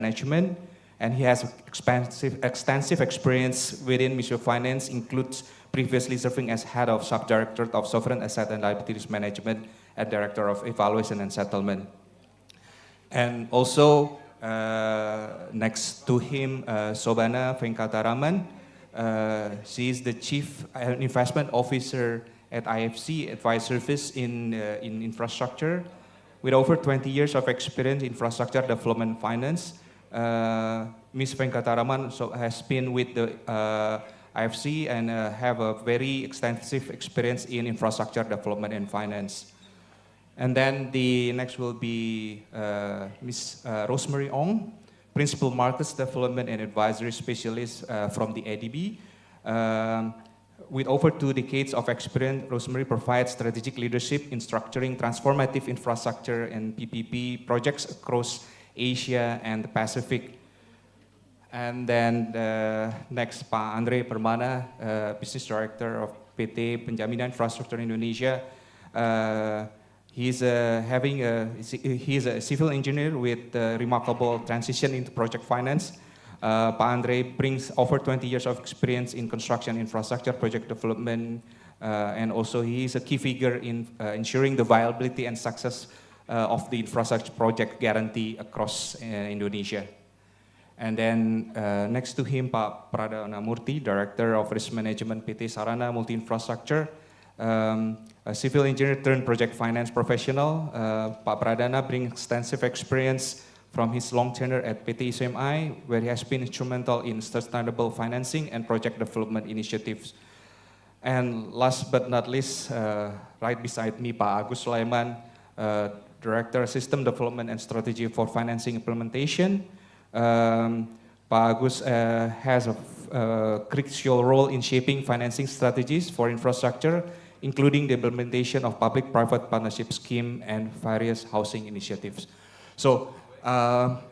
management, and he has extensive experience within Ministry of Finance, includes previously serving as head of Subdirectorate of Sovereign Asset and Liabilities Management and Director of Evaluation and Settlement. And also, next to him, Sobana Venkataraman. She is the Chief Investment Officer at IFC Advice Service in infrastructure, with over 20 years of experience in infrastructure development finance. Ms. Venkataraman has been with the IFC and have a very extensive experience in infrastructure development and finance. And then the next will be Ms. Rosemary Ong, Principal Markets Development and Advisory Specialist from the ADB. With over 2 decades of experience, Rosemary provides strategic leadership in structuring transformative infrastructure and PPP projects across Asia and the Pacific. And then next, Pak Andre Permana, Business Director of PT Penjaminan Infrastruktur Indonesia. He's a civil engineer with a remarkable transition into project finance. Pak Andre brings over 20 years of experience in construction infrastructure, project development, and also he is a key figure in ensuring the viability and success of the infrastructure project guarantee across Indonesia. And then next to him, Pak Pradana Murthy, Director of Risk Management PT Sarana Multi Infrastructure, a civil engineer turned project finance professional. Pak Pradana brings extensive experience from his long tenure at PT ICI, where he has been instrumental in sustainable financing and project development initiatives. And last but not least, right beside me, Pak Agus Sulaiman, Director System Development and Strategy for Financing Implementation. Pak Agus has a crucial role in shaping financing strategies for infrastructure, including the implementation of public-private partnership scheme and various housing initiatives. So,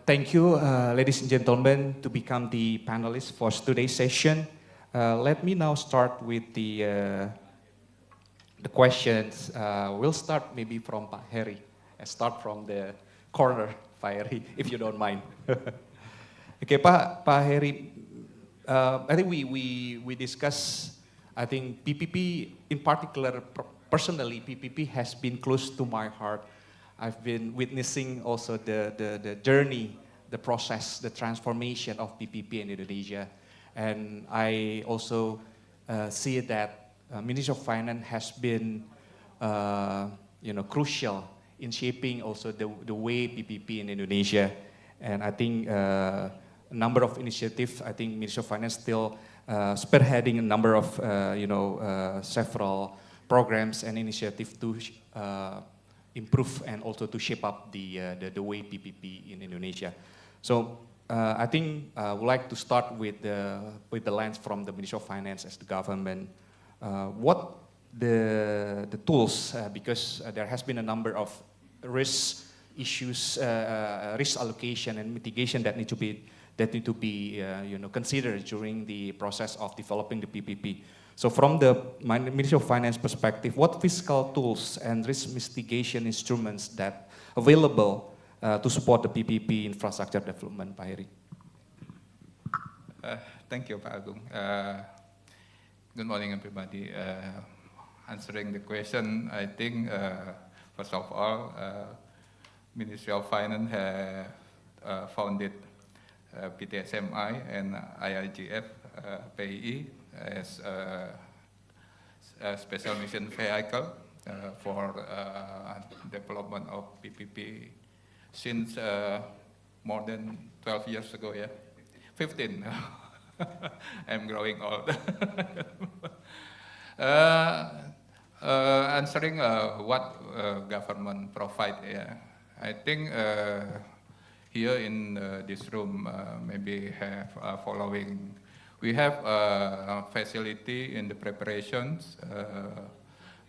thank you, ladies and gentlemen, to become the panelists for today's session. Let me now start with the questions. We'll start maybe from Pak Heri. Start from the corner, Pak Heri, if you don't mind. Okay, Pak Heri, I think we discussed, I think PPP in particular, personally, PPP has been close to my heart. I've been witnessing also the journey, the process, the transformation of PPP in Indonesia. And I also see that Ministry of Finance has been crucial in shaping also the way PPP in Indonesia. And I think a number of initiatives, I think Ministry of Finance still spearheading a number of several programs and initiatives to improve and also to shape up the way PPP in Indonesia. So I think I would like to start with the lens from the Ministry of Finance as the government. What the tools, because there has been a number of risk issues, risk allocation and mitigation that need to be considered during the process of developing the PPP. So from the Ministry of Finance perspective, what fiscal tools and risk mitigation instruments that available to support the PPP infrastructure development, Pak Heri? Thank you, Pak Agung. Good morning, everybody. Answering the question, I think, first of all, Ministry of Finance have founded PTSMI and IIGF PII as a special mission vehicle for development of PPP since more than 12 years ago, yeah? 15. I'm growing old. Answering what government provide, yeah, I think here in this room maybe have following. We have a facility in the preparations,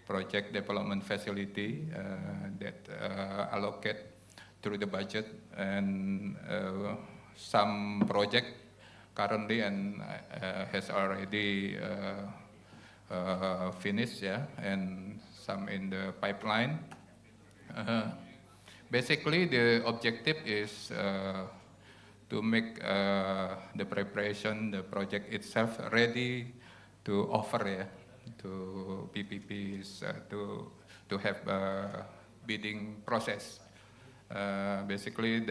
project development facility that allocate through the budget, and some project currently and has already finished, yeah, and some in the pipeline. Basically, the objective is to make the preparation, the project itself ready to offer, yeah, to PPPs, to have a bidding process. Basically,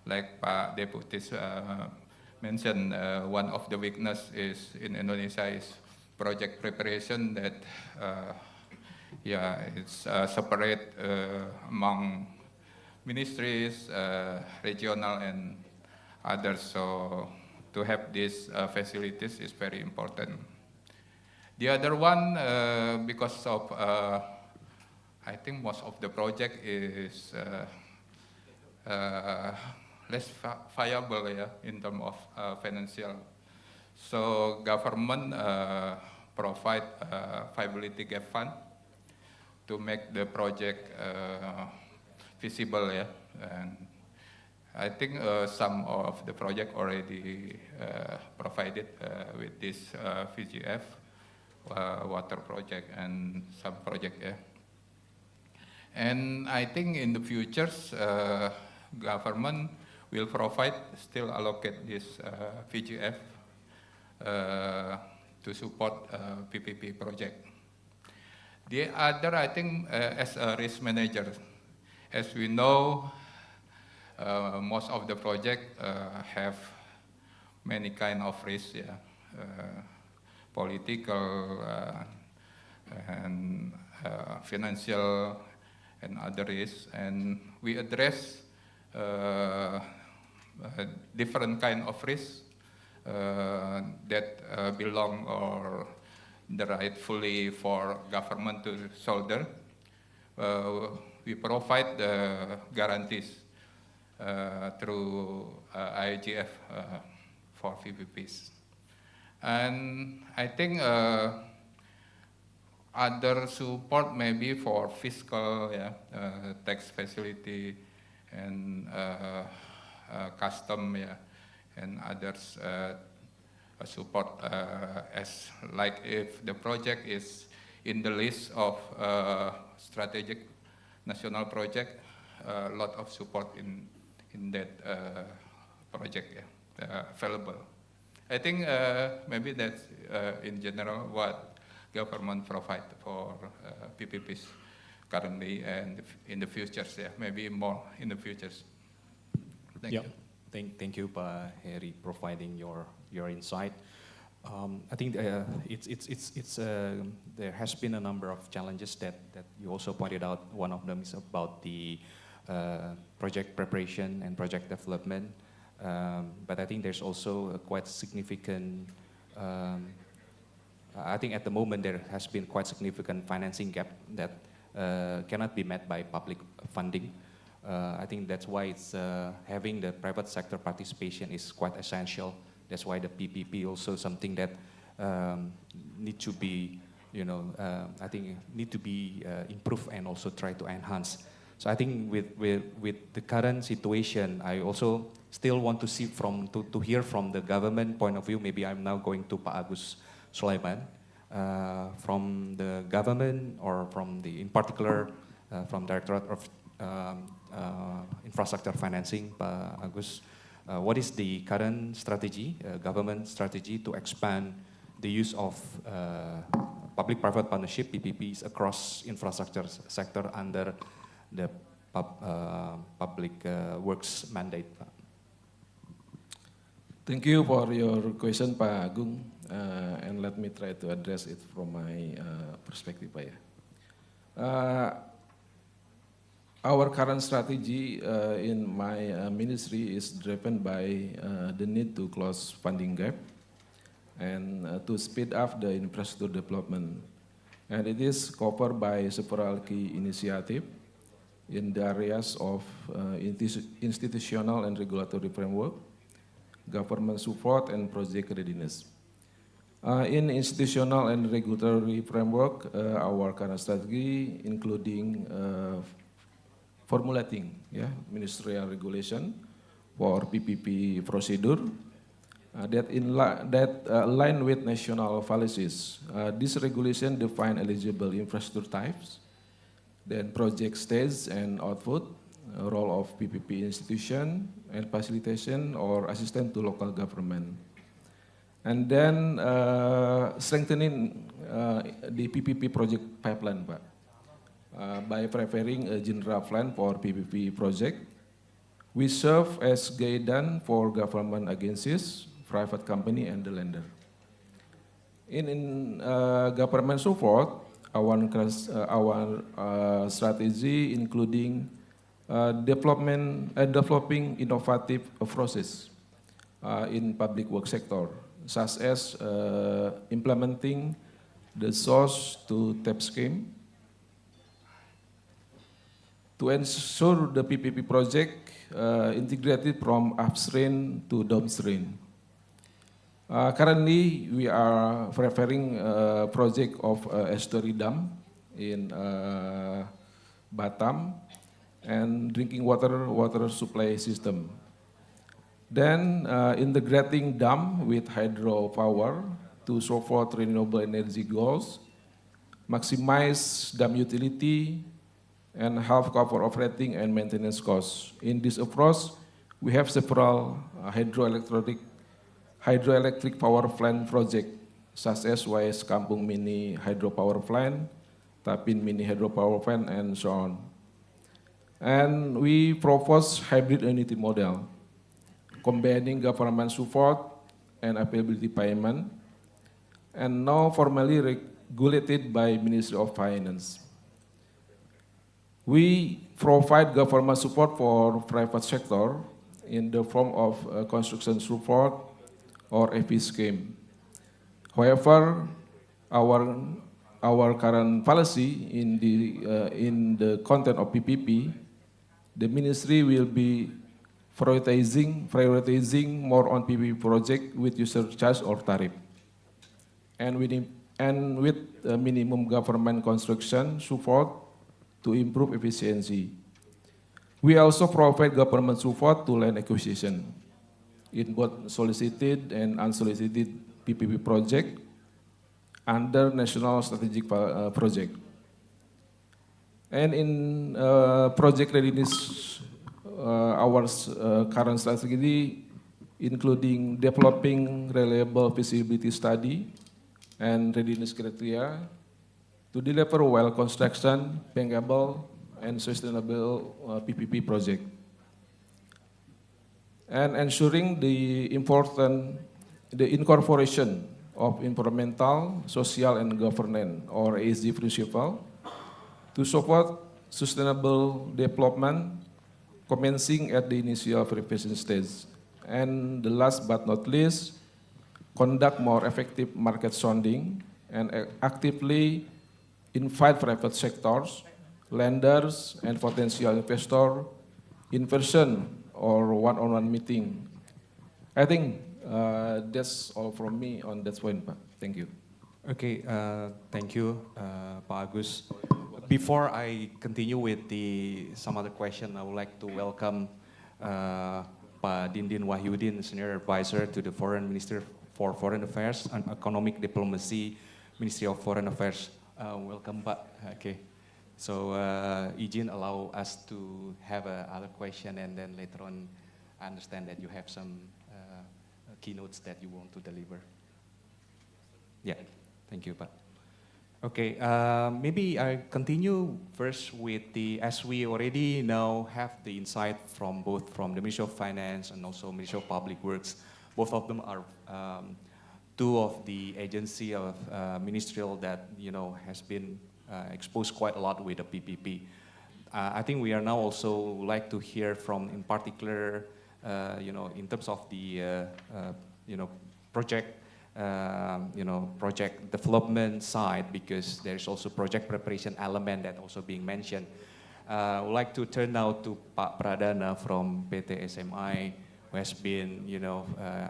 like Pak Deputies mentioned, one of the weakness is in Indonesia is project preparation that, yeah, it's separate among ministries, regional and others. So to have these facilities is very important. The other one, because of, I think most of the project is less viable, yeah, in terms of financial. So government provide viability gap fund to make the project feasible, yeah. And I think some of the project already provided with this VGF water project and some project, yeah. And I think in the futures, government will provide, still allocate this VGF to support PPP project. The other, I think, as a risk manager, as we know, most of the project have many kind of risks, yeah, political and financial and other risks, and we address different kind of risks that belong or the rightfully for government to shoulder. We provide the guarantees through IGF for PPPs. And I think other support maybe for fiscal, yeah, tax facility and custom, yeah, and others support as like if the project is in the list of strategic national project, a lot of support in that project, yeah, available. I think maybe that's in general what government provide for PPPs currently and in the futures, yeah, maybe more in the futures. Thank you. Thank you, Pak Heri, providing your insight. I think there has been a number of challenges that you also pointed out. One of them is about the project preparation and project development. But I think there's also a quite significant, I think at the moment there has been quite significant financing gap that cannot be met by public funding. I think that's why it's having the private sector participation is quite essential. That's why the PPP also something that need to be, I think need to be improved and also try to enhance. So I think with the current situation, I also still want to see to hear from the government point of view. Maybe I'm now going to Pak Agus Sulaiman, from the government or from in particular from Directorate of Infrastructure Financing, Pak Agus. What is the current strategy, government strategy to expand the use of public-private partnership (PPPs) across infrastructure sector under the public works mandate? Thank you for your question, Pak Agung, and let me try to address it from my perspective, Pak. Our current strategy in my ministry is driven by the need to close funding gap and to speed up the infrastructure development. And it is covered by several key initiatives in the areas of institutional and regulatory framework, government support, and project readiness. In institutional and regulatory framework, our current strategy including formulating, ministerial regulation for PPP procedure that align with national policies. This regulation define eligible infrastructure types, then project stage and output, role of PPP institution, and facilitation or assistance to local government. And then strengthening the PPP project pipeline, Pak, by preparing a general plan for PPP project. We serve as guidance for government agencies, private company, and the lender. In government support, our strategy including developing innovative process in public work sector, such as implementing the source to tap scheme to ensure the PPP project integrated from upstream to downstream. Currently, we are preparing a project of estuary dam in Batam and drinking water supply system. Then integrating dam with hydropower to support renewable energy goals, maximize dam utility, and help cover operating and maintenance costs. In this approach, we have several hydroelectric power plant projects, such as YS Kampung Mini Hydropower Plant, Tapin Mini Hydropower Plant, and so on. And we propose hybrid annuity model, combining government support and availability payment, and now formally regulated by Ministry of Finance. We provide government support for private sector in the form of construction support or FP scheme. However, our current policy in the content of PPP, the ministry will be prioritizing more on PPP project with user charge or tariff, and with minimum government construction support to improve efficiency. We also provide government support to land acquisition in both solicited and unsolicited PPP project under national strategic project. And in project readiness, our current strategy including developing reliable feasibility study and readiness criteria to deliver well construction, bankable, and sustainable PPP project. And ensuring the incorporation of environmental, social, and governance, or ESG principle, to support sustainable development, commencing at the initial verification stage. And the last but not least, conduct more effective market sounding and actively invite private sectors, lenders, and potential investor in person or one-on-one meeting. I think that's all from me on that point, Pak. Thank you. Okay, thank you, Pak Agus. Before I continue with some other question, I would like to welcome Pak Dindin Wahyudin, Senior Advisor to the Foreign Minister for Foreign Affairs and Economic Diplomacy, Ministry of Foreign Affairs. Welcome, Pak. Okay, so Ijin allow us to have other question, and then later on, I understand that you have some keynotes that you want to deliver. Yeah, thank you, Pak. Okay, maybe I continue first with as we already now have the insight from both from the Ministry of Finance and also Ministry of Public Works. Both of them are two of the agency of ministerial that has been exposed quite a lot with the PPP. I think we are now also like to hear from, in particular, in terms of the project, project development side, because there's also project preparation element that also being mentioned. I would like to turn now to Pak Pradana from PT SMI, who has been,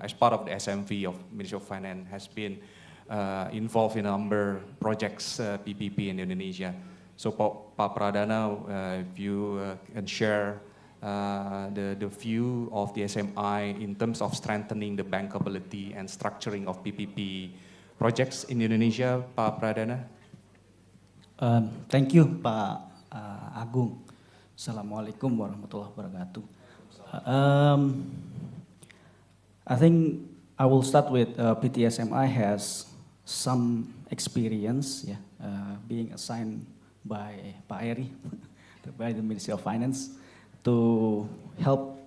as part of the SMV of Ministry of Finance, has been involved in a number of projects, PPP in Indonesia. So Pak Pradana, if you can share the view of the SMI in terms of strengthening the bankability and structuring of PPP projects in Indonesia, Pak Pradana. Thank you, Pak Agung. Assalamualaikum warahmatullahi wabarakatuh. Um, I think I will start with PTSMI has some experience, yeah, being assigned by Pak Eri, by the Ministry of Finance, to help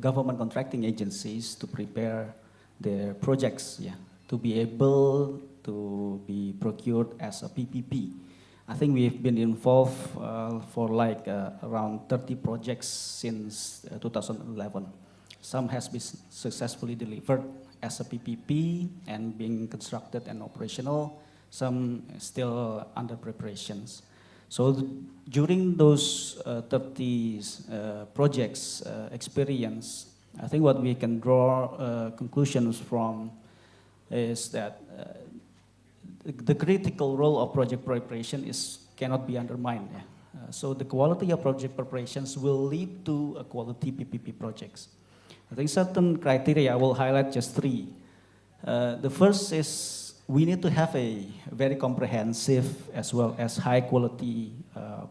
government contracting agencies to prepare their projects, yeah, to be able to be procured as a PPP. I think we've been involved for like around 30 projects since 2011. Some has been successfully delivered as a PPP and being constructed and operational. Some still under preparations. So during those 30 projects experience, I think what we can draw conclusions from is that the critical role of project preparation cannot be undermined. Yeah. So the quality of project preparations will lead to a quality PPP projects. I think certain criteria, I will highlight just three. The first is we need to have a very comprehensive as well as high quality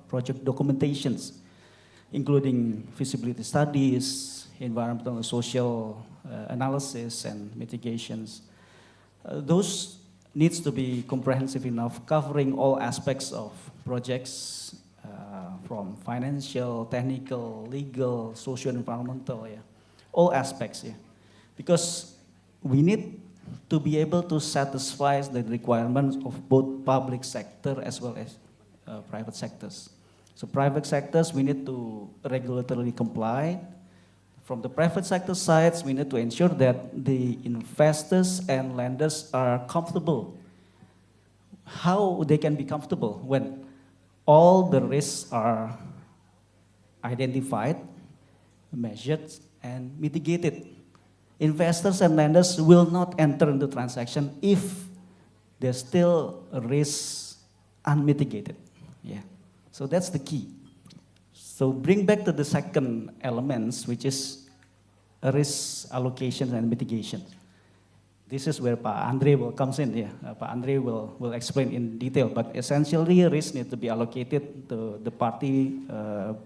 project documentations, including feasibility studies, environmental and social analysis and mitigations. Those needs to be comprehensive enough, covering all aspects of projects, from financial, technical, legal, social, environmental, yeah. All aspects, yeah. Because we need to be able to satisfy the requirements of both public sector as well as private sectors. So private sectors, we need to regulatorily comply. From the private sector sides, we need to ensure that the investors and lenders are comfortable. How they can be comfortable when all the risks are identified, measured, and mitigated. Investors and lenders will not enter into transaction if there's still a risk unmitigated. Yeah. So that's the key. So bring back to the second elements, which is risk allocation and mitigation. This is where Pak Andre will comes in. Yeah. Pak Andre will explain in detail, but essentially risk need to be allocated to the party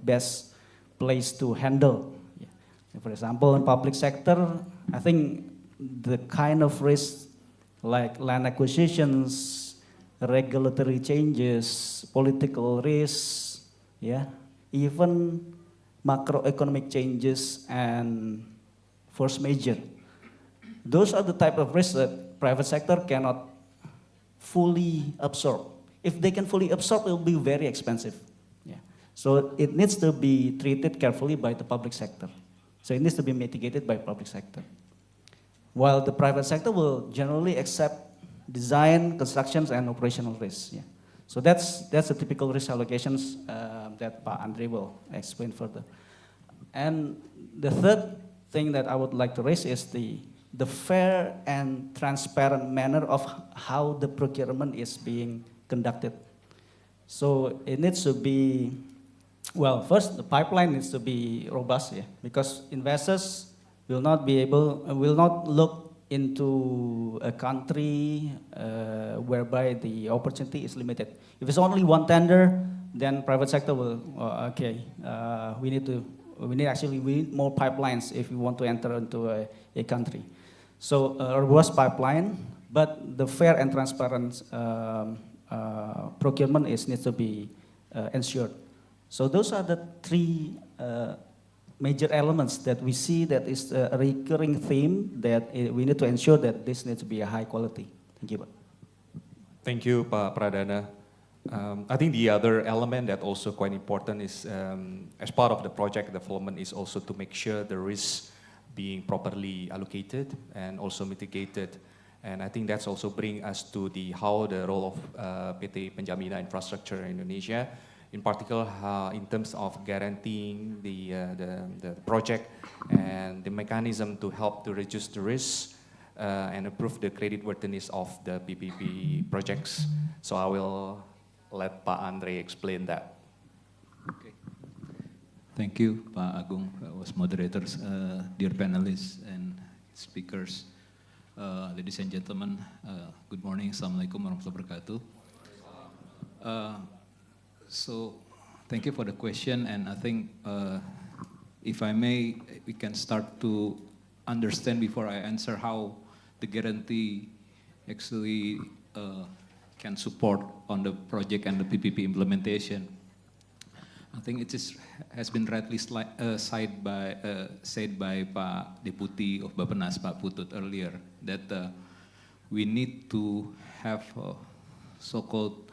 best place to handle. Yeah. For example, in public sector, I think the kind of risk like land acquisitions, regulatory changes, political risks, yeah, even macroeconomic changes and force majeure. Those are the type of risks that private sector cannot fully absorb. If they can fully absorb, it will be very expensive. Yeah. So it needs to be treated carefully by the public sector. So it needs to be mitigated by public sector. While the private sector will generally accept design, constructions, and operational risks. Yeah. So that's the typical risk allocations that Pak Andre will explain further. And the third thing that I would like to raise is the fair and transparent manner of how the procurement is being conducted. So it needs to be, well, first the pipeline needs to be robust, yeah, because investors will not look into a country whereby the opportunity is limited. If it's only one tender, then private sector will, we need more pipelines if we want to enter into a country. So a robust pipeline, but the fair and transparent procurement needs to be ensured. So those are the three major elements that we see that is a recurring theme that we need to ensure that this needs to be a high quality. Thank you, Pak. Thank you, Pak Pradana. I think the other element that also quite important is, as part of the project development, is also to make sure the risks being properly allocated and also mitigated. And I think that's also bring us to how the role of PT Pembangunan Infrastruktur Indonesia, in particular in terms of guaranteeing the project and the mechanism to help to reduce the risk and improve the creditworthiness of the PPP projects. So I will let Pak Andre explain that. Okay. Thank you, Pak Agung, host moderators, dear panelists and speakers, ladies and gentlemen. Good morning. Assalamualaikum warahmatullahi wabarakatuh. So, thank you for the question, and I think if I may, we can start to understand before I answer how the guarantee actually can support on the project and the PPP implementation. I think has been rightly said by Pak Deputy of Bappenas, Pak Putut earlier, that we need to have so-called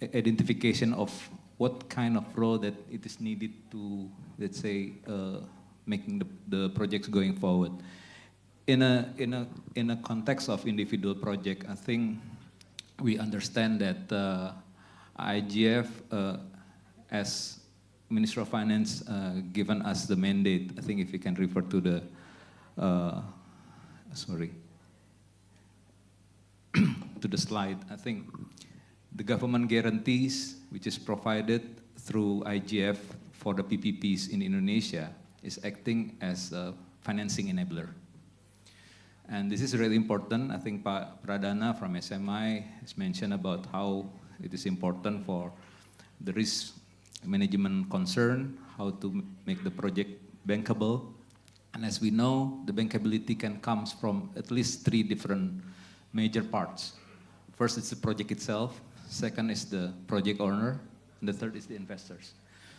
identification of what kind of role that it is needed to, let's say, making the projects going forward. In a context of individual project, I think we understand that IGF, as Minister of Finance, given us the mandate. I think if you can refer to the, to the slide. I think the government guarantees, which is provided through IGF for the PPPs in Indonesia, is acting as a financing enabler. And this is really important. I think Pak Pradana from SMI has mentioned about how it is important for the risk management concern, how to make the project bankable. And as we know, the bankability can come from at least 3 different major parts. First, it's the project itself. Second is the project owner. And the third is the investors.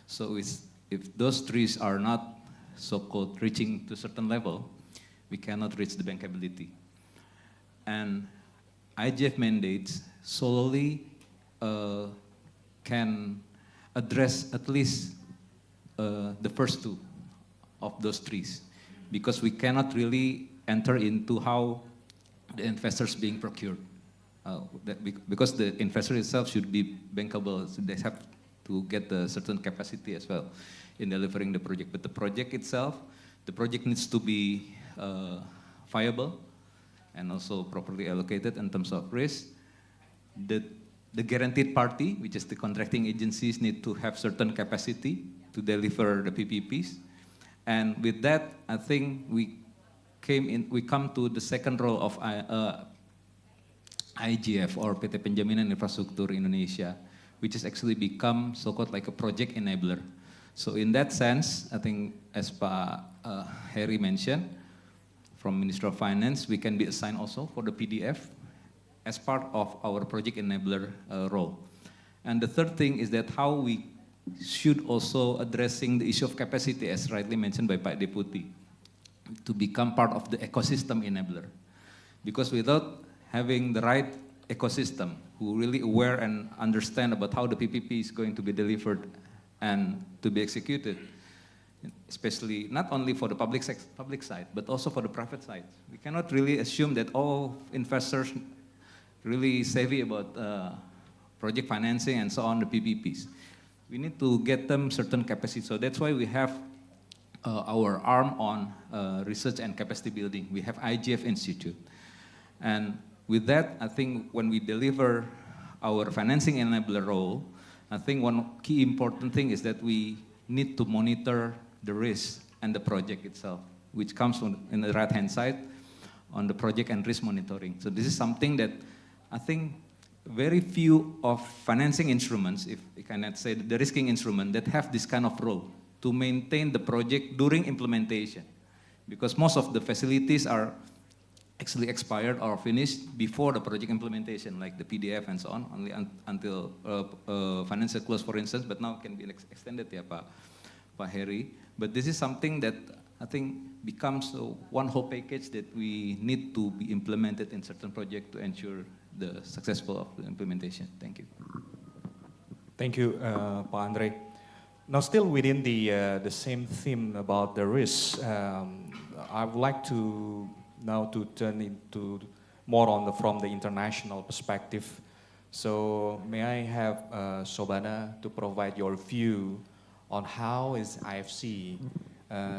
So if those 3 are not so-called reaching to a certain level, we cannot reach the bankability. And IGF mandates solely can address at least the first 2 of those 3, because we cannot really enter into how the investors being procured. Because the investor itself should be bankable, so they have to get a certain capacity as well in delivering the project. But the project itself, the project needs to be viable and also properly allocated in terms of risk. The guaranteed party, which is the contracting agencies, need to have certain capacity to deliver the PPPs. And with that, I think we come to the second role of IGF, or PT Penjaminan Infrastruktur Indonesia, which has actually become so-called like a project enabler. So in that sense, I think as Pak Harry mentioned, from Minister of Finance, we can be assigned also for the PDF as part of our project enabler role. And the third thing is that how we should also addressing the issue of capacity, as rightly mentioned by Pak Deputy, to become part of the ecosystem enabler. Because without having the right ecosystem who really aware and understand about how the PPP is going to be delivered and to be executed, especially not only for the public side, but also for the private side. We cannot really assume that all investors really savvy about project financing and so on, the PPPs. We need to get them certain capacity. So that's why we have our arm on research and capacity building. We have IGF Institute. And with that, I think when we deliver our financing enabler role, I think one key important thing is that we need to monitor the risk and the project itself, which comes on in the right-hand side on the project and risk monitoring. So this is something that I think very few of financing instruments, if I cannot say the risking instrument, that have this kind of role to maintain the project during implementation. Because most of the facilities are actually expired or finished before the project implementation, like the PDF and so on, only until financial close, for instance, but now can be extended, yeah, Pak Harry. But this is something that I think becomes one whole package that we need to be implemented in certain projects to ensure the successful of the implementation. Thank you. Thank you, Pak Andre. Now, still within the same theme about the risk, I would like to now to turn into more on from the international perspective. So, may I have Sobana to provide your view on how is IFC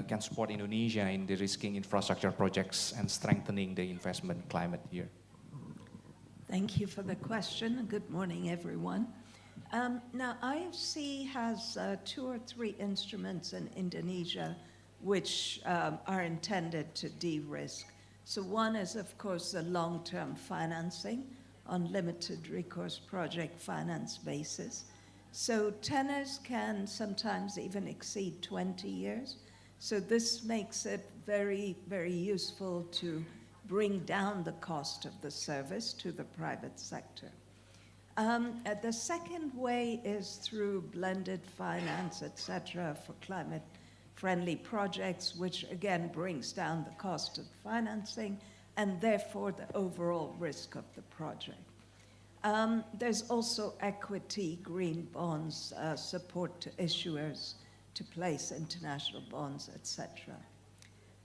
can support Indonesia in de-risking infrastructure projects and strengthening the investment climate here? Thank you for the question. Good morning, everyone. Now, IFC has 2 or 3 instruments in Indonesia which are intended to de-risk. So one is, of course, the long-term financing on limited recourse project finance basis. So tenors can sometimes even exceed 20 years. So this makes it very, very useful to bring down the cost of the service to the private sector. The second way is through blended finance, etc., for climate-friendly projects, which again brings down the cost of financing and therefore the overall risk of the project. There's also equity, green bonds, support to issuers to place international bonds, etc.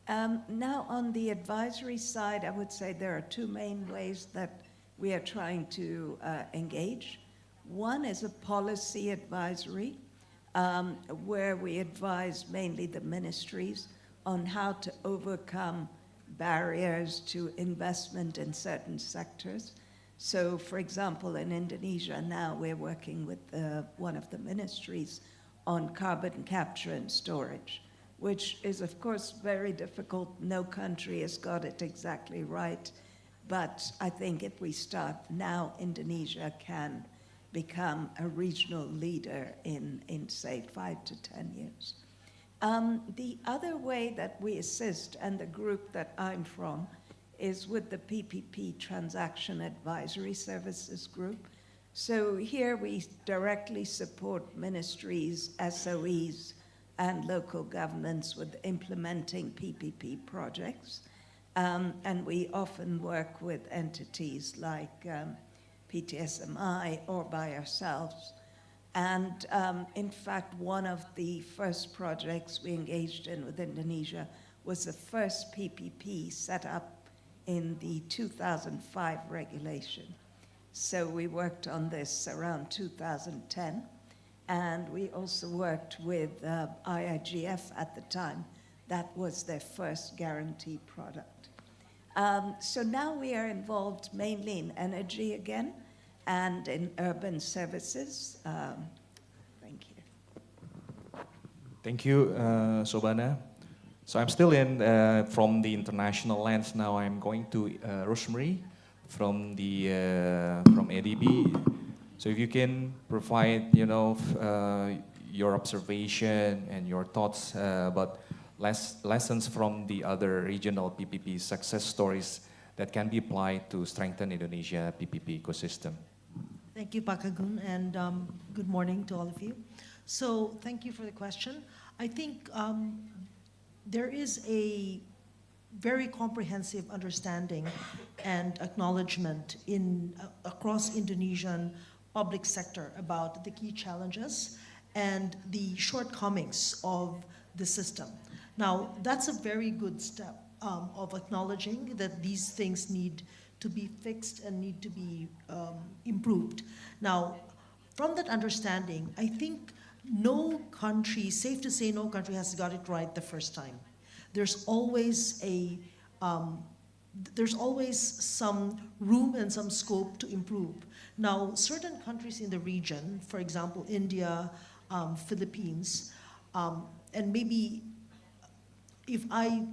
Now on the advisory side, I would say there are two main ways that we are trying to engage. One is a policy advisory, where we advise mainly the ministries on how to overcome barriers to investment in certain sectors. So, for example, in Indonesia now we're working with one of the ministries on carbon capture and storage, which is of course very difficult. No country has got it exactly right. But I think if we start now, Indonesia can become a regional leader in say, 5 to 10 years. The other way that we assist, and the group that I'm from, is with the PPP Transaction Advisory Services Group. So here we directly support ministries, SOEs, and local governments with implementing PPP projects. And we often work with entities like PTSMI or by ourselves. And in fact, one of the first projects we engaged in with Indonesia was the first PPP set up in the 2005 regulation. So we worked on this around 2010. And we also worked with IIGF at the time. That was their first guarantee product. So now we are involved mainly in energy again and in urban services. Thank you. Thank you, Sobana. So I'm still from the international lens now. I'm going to Rosemary from ADB. So if you can provide, your observation and your thoughts about lessons from the other regional PPP success stories that can be applied to strengthen Indonesia PPP ecosystem. Thank you, Pak Agun, and good morning to all of you. So thank you for the question. I think there is a very comprehensive understanding and acknowledgement across Indonesian public sector about the key challenges and the shortcomings of the system. Now, that's a very good step of acknowledging that these things need to be fixed and need to be improved. Now, from that understanding, I think no country, safe to say no country has got it right the first time. There's always some room and some scope to improve. Now, certain countries in the region, for example, India, Philippines, and maybe if I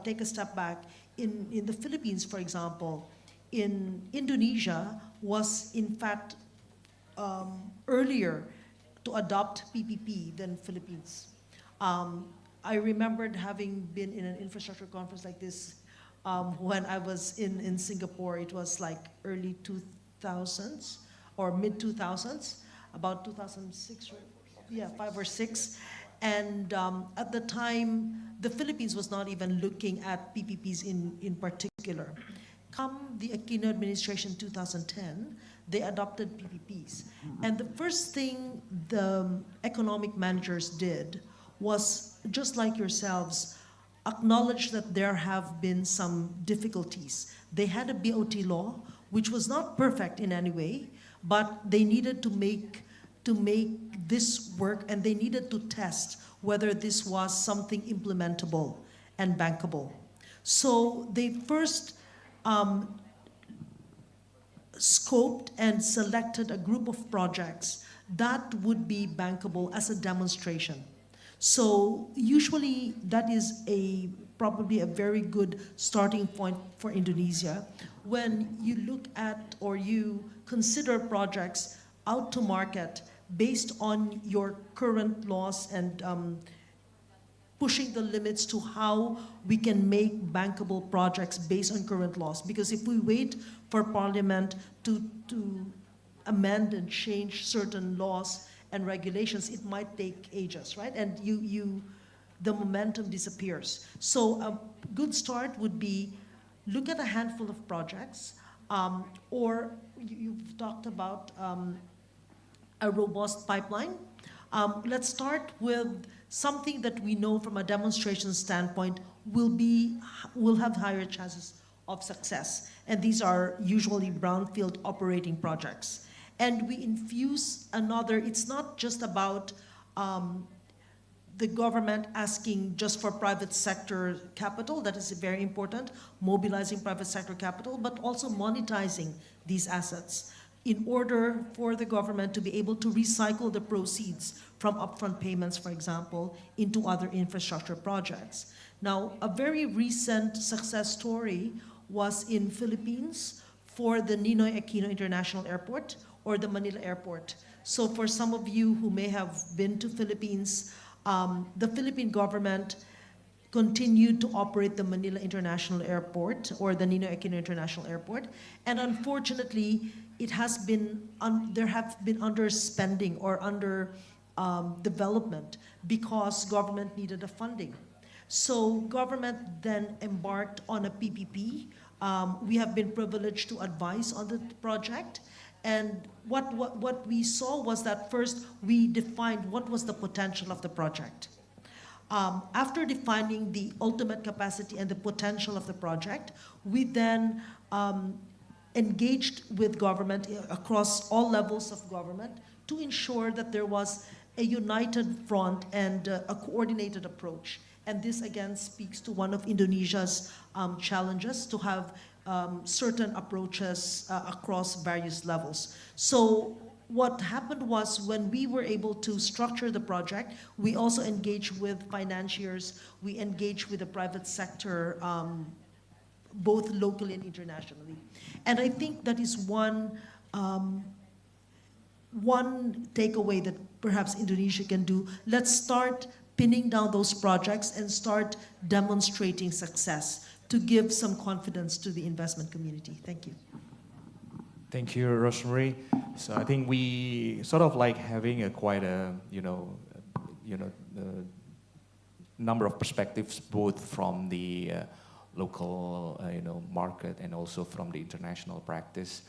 take a step back, in the Philippines, for example, in Indonesia was in fact earlier to adopt PPP than Philippines. I remembered having been in an infrastructure conference like this when I was in Singapore. It was like early 2000s or mid 2000s, about 2006, yeah, 5 or 6. And at the time, the Philippines was not even looking at PPPs in particular. Come the Aquino administration 2010, they adopted PPPs. And the first thing the economic managers did was, just like yourselves, acknowledge that there have been some difficulties. They had a BOT law, which was not perfect in any way, but they needed to make this work, and they needed to test whether this was something implementable and bankable. So they first scoped and selected a group of projects that would be bankable as a demonstration. So usually that is probably a very good starting point for Indonesia when you look at or you consider projects out to market based on your current laws and pushing the limits to how we can make bankable projects based on current laws. Because if we wait for Parliament to amend and change certain laws and regulations, it might take ages, right? And the momentum disappears. So a good start would be look at a handful of projects, or you've talked about a robust pipeline. Let's start with something that we know from a demonstration standpoint will have higher chances of success. And these are usually brownfield operating projects. And we infuse another, it's not just about the government asking just for private sector capital, that is very important, mobilizing private sector capital, but also monetizing these assets in order for the government to be able to recycle the proceeds from upfront payments, for example, into other infrastructure projects. Now, a very recent success story was in Philippines for the Ninoy Aquino International Airport, or the Manila Airport. So for some of you who may have been to Philippines, the Philippine government continued to operate the Manila International Airport, or the Ninoy Aquino International Airport. And unfortunately, it has been there have been underspending or under development because government needed the funding. So government then embarked on a PPP. We have been privileged to advise on the project. And what we saw was that first we defined what was the potential of the project. After defining the ultimate capacity and the potential of the project, we then engaged with government across all levels of government to ensure that there was a united front and a coordinated approach. And this again speaks to one of Indonesia's challenges, to have certain approaches across various levels. So what happened was, when we were able to structure the project, we also engaged with financiers, we engaged with the private sector, both locally and internationally. And I think that is one takeaway that perhaps Indonesia can do. Let's start pinning down those projects and start demonstrating success to give some confidence to the investment community. Thank you. Thank you, Rosemary. So I think we sort of like having quite a number of perspectives, both from the local market and also from the international practice.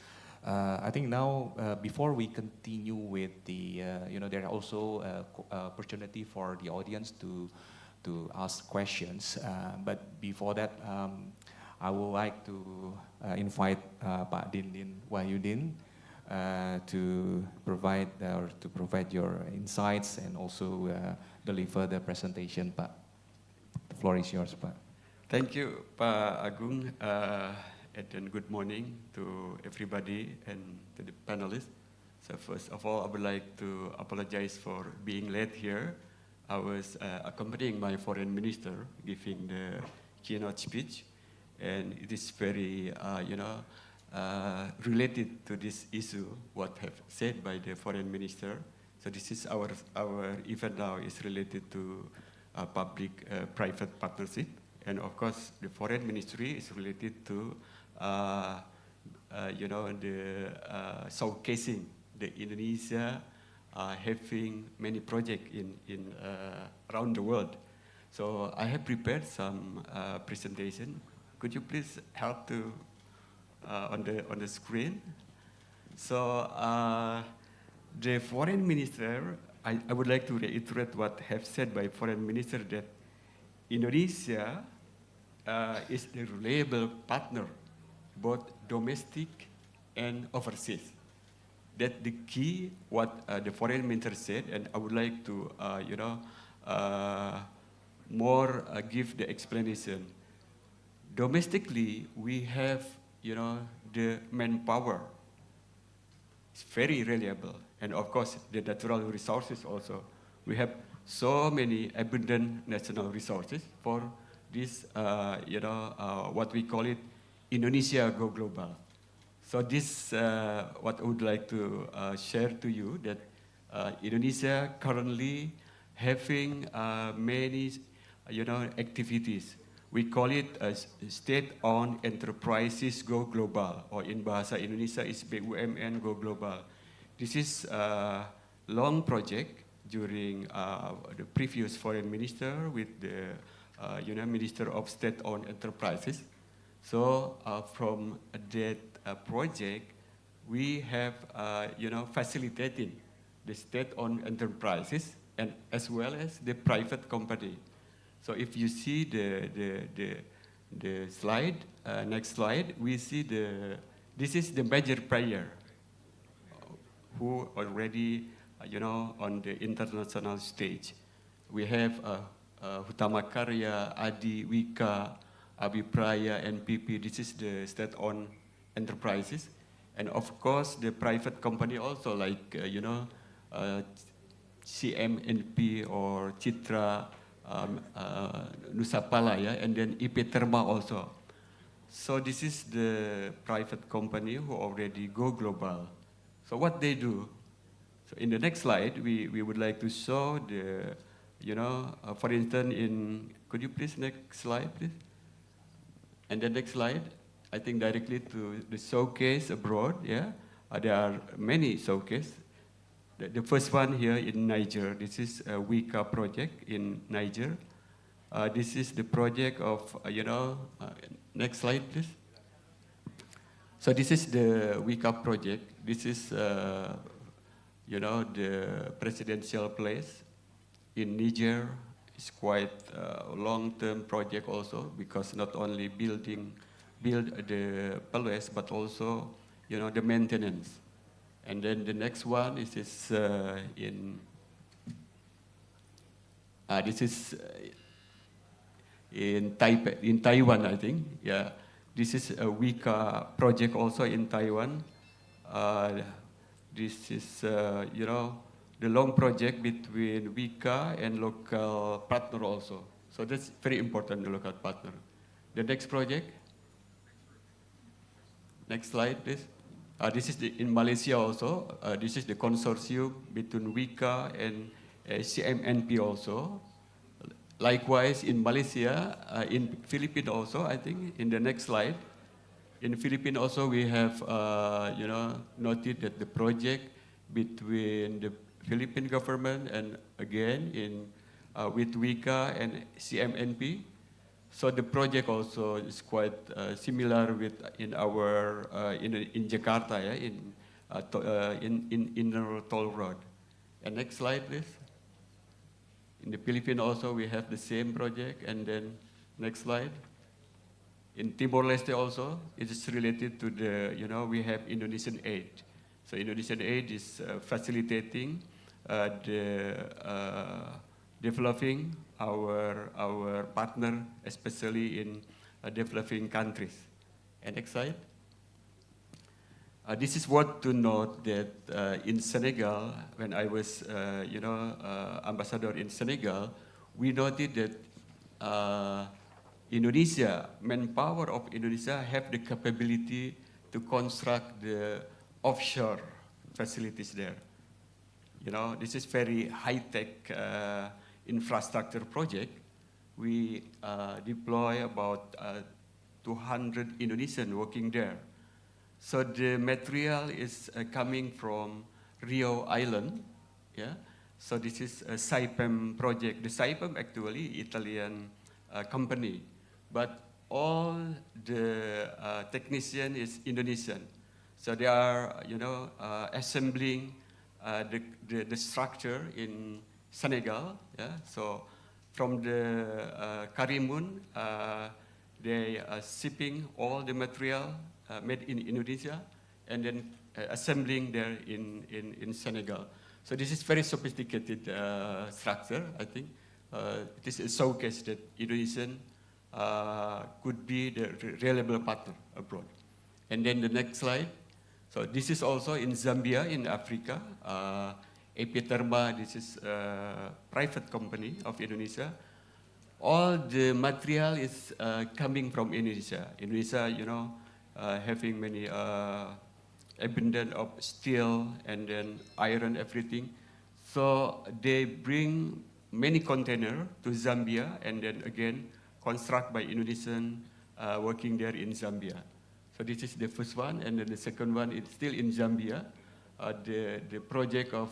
I think now, before we continue with the, there are also opportunity for the audience to ask questions. But before that, I would like to invite Pak Dindin Wahyudin to provide your insights and also deliver the presentation, Pak. The floor is yours, Pak. Thank you, Pak Agung, and good morning to everybody and to the panelists. So first of all, I would like to apologize for being late here. I was accompanying my foreign minister giving the keynote speech, and it is very, related to this issue, what have said by the foreign minister. So this is our event now is related to public-private partnership. And of course, the foreign ministry is related to, showcasing the Indonesia having many projects in around the world. So I have prepared some presentation. Could you please help to on the screen? So the foreign minister, I would like to reiterate what have said by foreign minister, that Indonesia is a reliable partner, both domestic and overseas. That's the key, what the foreign minister said, and I would like to, more give the explanation. Domestically, we have, the manpower. It's very reliable, and of course, the natural resources also. We have so many abundant national resources for this, what we call it, Indonesia Go Global. So this, what I would like to share to you, that Indonesia currently having many, activities. We call it as state-owned enterprises go global, or in bahasa Indonesia is BUMN go global. This is a long project during the previous foreign minister with the Minister of State-owned Enterprises. So from that project, we have facilitating the state-owned enterprises and as well as the private company. So if you see the slide, next slide, we see this is the major player who already, on the international stage. We have Hutama Karya, Adi, Wika, Abipraya, and PP. This is the state-owned enterprises. And of course, the private company also, like, CMNP or Citra, Nusapala, yeah, and then IP Terma also. So this is the private company who already go global. So what they do? So in the next slide, we would like to show the, for instance, could you please next slide, please? And the next slide, I think directly to the showcase abroad, yeah? There are many showcase. The first one here in Niger, this is a Wika project in Niger. This is the project of, next slide, please. So this is the Wika project. This is, the presidential place in Niger. It's quite a long-term project also, because not only build the palace, but also, the maintenance. And then the next one is this in Taiwan, I think. Yeah, this is a Wika project also in Taiwan. This is the long project between Wika and local partner also. So that's very important, the local partner. The next project. Next slide, please. This is in Malaysia also. This is the consortium between Wika and CMNP also. Likewise, in Malaysia, in Philippines also, I think, in the next slide. In Philippines also, we have, noted that the project between the Philippine government and again with Wika and CMNP. So the project also is quite similar with in Jakarta, yeah, in Inner Toll Road. And next slide, please. In the Philippines also we have the same project. And then next slide. In Timor-Leste also, it is related to the, we have Indonesian aid. So Indonesian aid is facilitating the developing our partner, especially in developing countries. And next slide. This is what to note that in Senegal, when I was, ambassador in Senegal, we noted that Indonesia, manpower of Indonesia have the capability to construct the offshore facilities there. This is very high-tech infrastructure project. We deploy about 200 Indonesians working there. So the material is coming from Rio Island, yeah. So this is a SAIPEM project. The SAIPEM actually Italian company, but all the technician is Indonesian. So they are, assembling the structure in Senegal, yeah. So from the Karimun, they are shipping all the material made in Indonesia and then assembling there in Senegal. So this is very sophisticated structure, I think. It is a showcase that Indonesian could be the reliable partner abroad. And then the next slide. So this is also in Zambia, in Africa. Epiterma, this is a private company of Indonesia. All the material is coming from Indonesia. Indonesia, having many abundant of steel and then iron, everything. So they bring many container to Zambia and then again construct by Indonesian working there in Zambia. So this is the first one, and then the second one is still in Zambia. The project of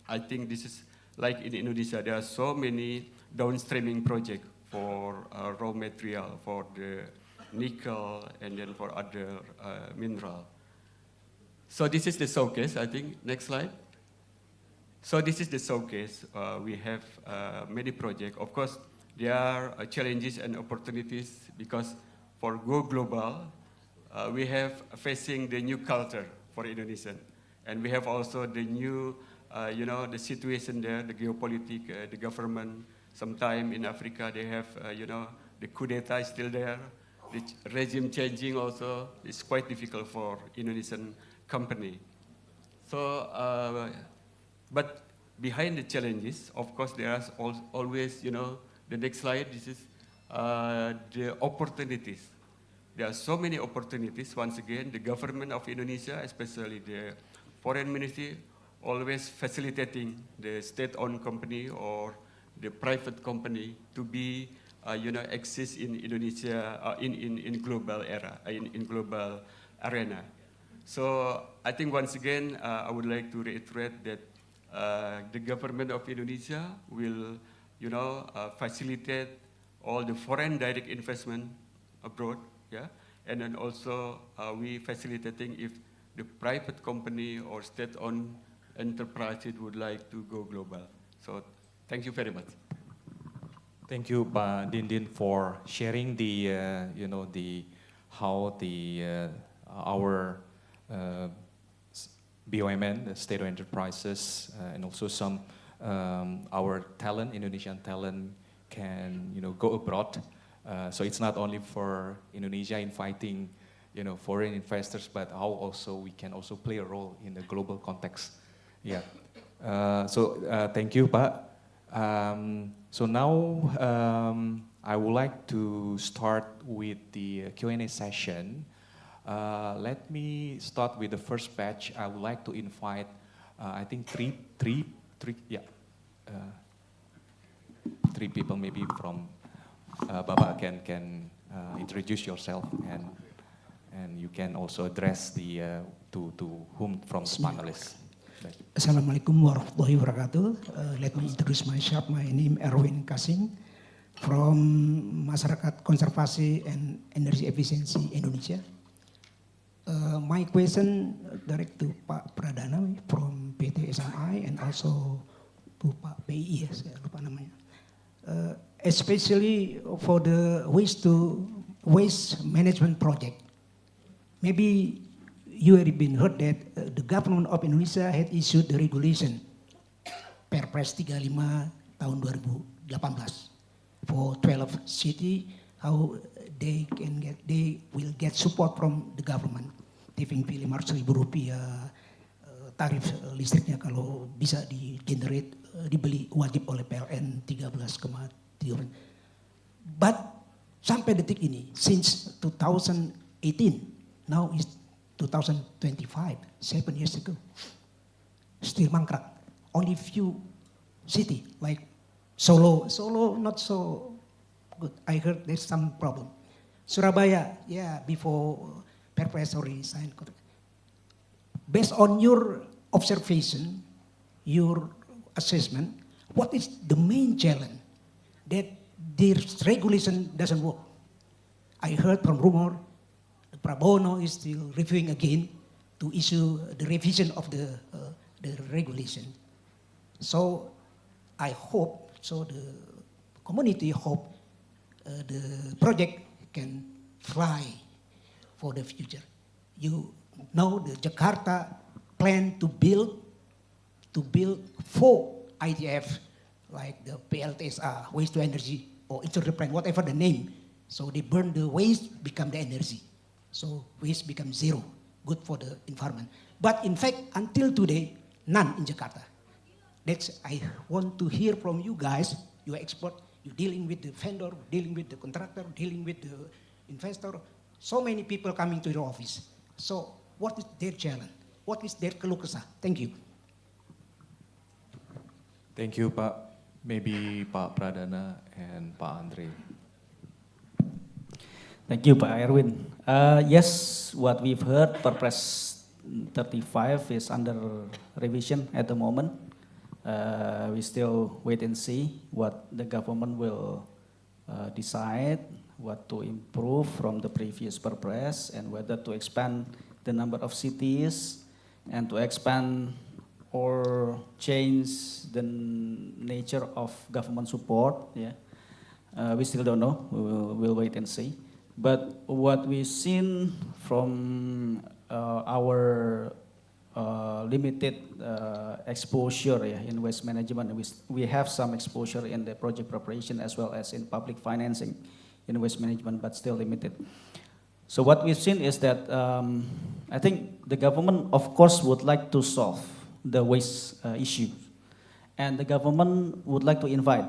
I think this is like in Indonesia. There are so many downstreaming projects for raw material, for the nickel, and then for other mineral. So this is the showcase, I think. Next slide. So this is the showcase. We have many projects. Of course, there are challenges and opportunities because for Go Global, we have facing the new culture for Indonesian. And we have also the new, the situation there, the geopolitics, the government. Sometime in Africa, they have, the coup d'etat is still there. The regime changing also is quite difficult for Indonesian company. So, but behind the challenges, of course, there are always, the next slide, this is the opportunities. There are so many opportunities. Once again, the government of Indonesia, especially the foreign ministry, always facilitating the state-owned company or the private company to be, exist in Indonesia, in global era, in global arena. So I think once again, I would like to reiterate that the government of Indonesia will, facilitate all the foreign direct investment abroad, yeah, and then also we facilitating if the private company or state-owned enterprises would like to go global. So thank you very much. Thank you, Pak Dindin, for sharing the, how the our BUMN, the state-owned enterprises, and also some our talent, Indonesian talent, can go abroad. So it's not only for Indonesia inviting foreign investors, but how also we can also play a role in the global context. Yeah. So thank you, Pak. So now I would like to start with the Q&A session. Let me start with the first batch. I would like to invite, I think three people maybe from Baba can introduce yourself and you can also address the to whom from the panelists. Assalamualaikum warahmatullahi wabarakatuh. Let me introduce myself. My name Erwin Kasing from Masyarakat Konservasi and Energy Efficiency Indonesia. My question direct to Pak Pradana from PT SMI and also to Pak PI, saya lupa namanya. Especially for the waste management project. Maybe you have been heard that the government of Indonesia had issued the regulation Perpres 35 tahun 2018 for 12 city how they will get support from the government. Diving pilih Rp500.000 tarif listriknya kalau bisa di-generate dibeli wajib oleh PLN 13,3%. But sampai detik ini since 2018 now is 2025, 7 years ago, still mangkrak. Only few city like Solo not so good. I heard there's some problem. Surabaya, yeah, before Perpres already signed. Based on your observation, your assessment, what is the main challenge that this regulation doesn't work? I heard from rumor Prabowo is still reviewing again to issue the revision of the regulation. So I hope, so the community hope the project can fly for the future. You know the Jakarta plan to build 4 ITF like the PLTSA, waste to energy, or integrated plan, whatever the name. So they burn the waste, become the energy. So waste becomes zero, good for the environment. But in fact, until today, none in Jakarta. That's I want to hear from you guys. You expert, you dealing with the vendor, dealing with the contractor, dealing with the investor, so many people coming to your office. So what is their challenge? What is their keluh kesah? Thank you. Thank you, Pak. Maybe Pak Pradana and Pak Andre. Thank you, Pak Erwin. Yes, what we've heard, Perpres 35 is under revision at the moment. We still wait and see what the government will decide, what to improve from the previous Perpres, and whether to expand the number of cities and to expand or change the nature of government support. Yeah, we still don't know. We'll wait and see. But what we've seen from our limited exposure in waste management, we have some exposure in the project preparation as well as in public financing in waste management, but still limited. So what we've seen is that I think the government, of course, would like to solve the waste issue, and the government would like to invite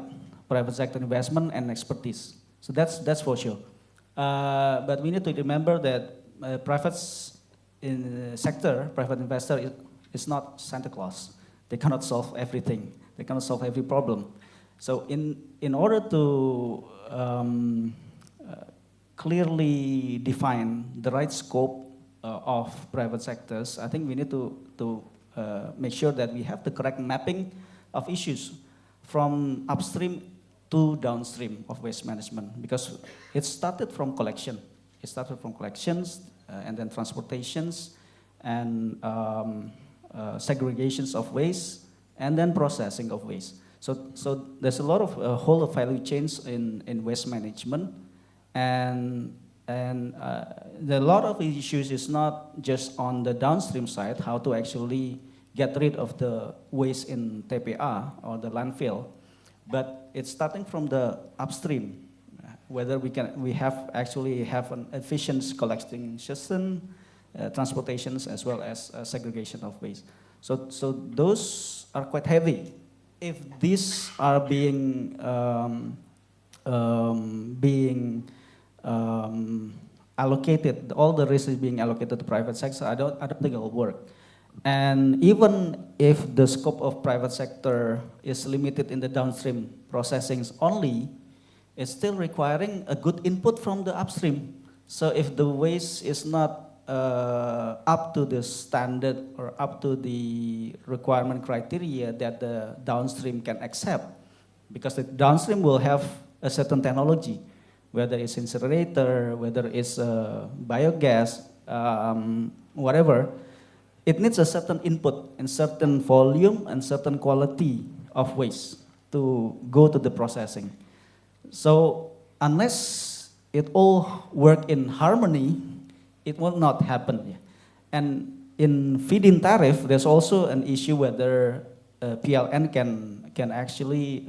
private sector investment and expertise. So that's for sure. But we need to remember that private investor is not Santa Claus. They cannot solve everything. They cannot solve every problem. So in order to clearly define the right scope of private sectors, I think we need to make sure that we have the correct mapping of issues from upstream to downstream of waste management, because it started from collection. It started from collections and then transportations and segregations of waste and then processing of waste. So there's a lot of whole value chains in waste management, and a lot of issues is not just on the downstream side, how to actually get rid of the waste in TPA or the landfill, but it's starting from the upstream, whether we have an efficient collecting system, transportations as well as segregation of waste. So those are quite heavy. If these are being allocated, all the risk is being allocated to private sector, I don't think it will work. And even if the scope of private sector is limited in the downstream processing only, it's still requiring a good input from the upstream. So if the waste is not up to the standard or up to the requirement criteria that the downstream can accept, because the downstream will have a certain technology, whether it's incinerator, whether it's biogas, whatever, it needs a certain input and certain volume and certain quality of waste to go to the processing. So unless it all work in harmony, it will not happen. And in feed-in tariff, there's also an issue whether PLN can actually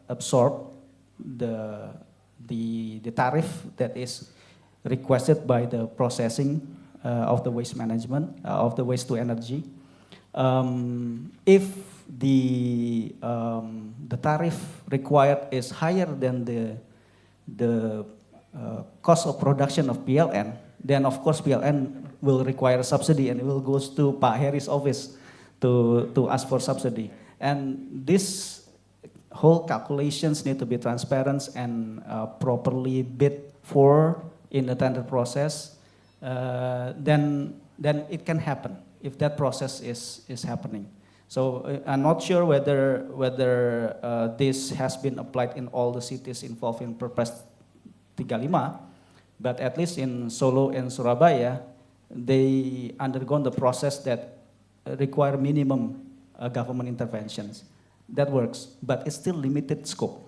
absorb the tariff that is requested by the processing of the waste management, of the waste to energy. If the tariff required is higher than the cost of production of PLN, then of course PLN will require a subsidy and it will go to Pak Heri's office to ask for subsidy. And this whole calculations need to be transparent and properly bid for in the tender process. Then it can happen if that process is happening. So I'm not sure whether this has been applied in all the cities involved in Perpres 35, but at least in Solo and Surabaya, they undergone the process that require minimum government interventions. That works, but it's still limited scope.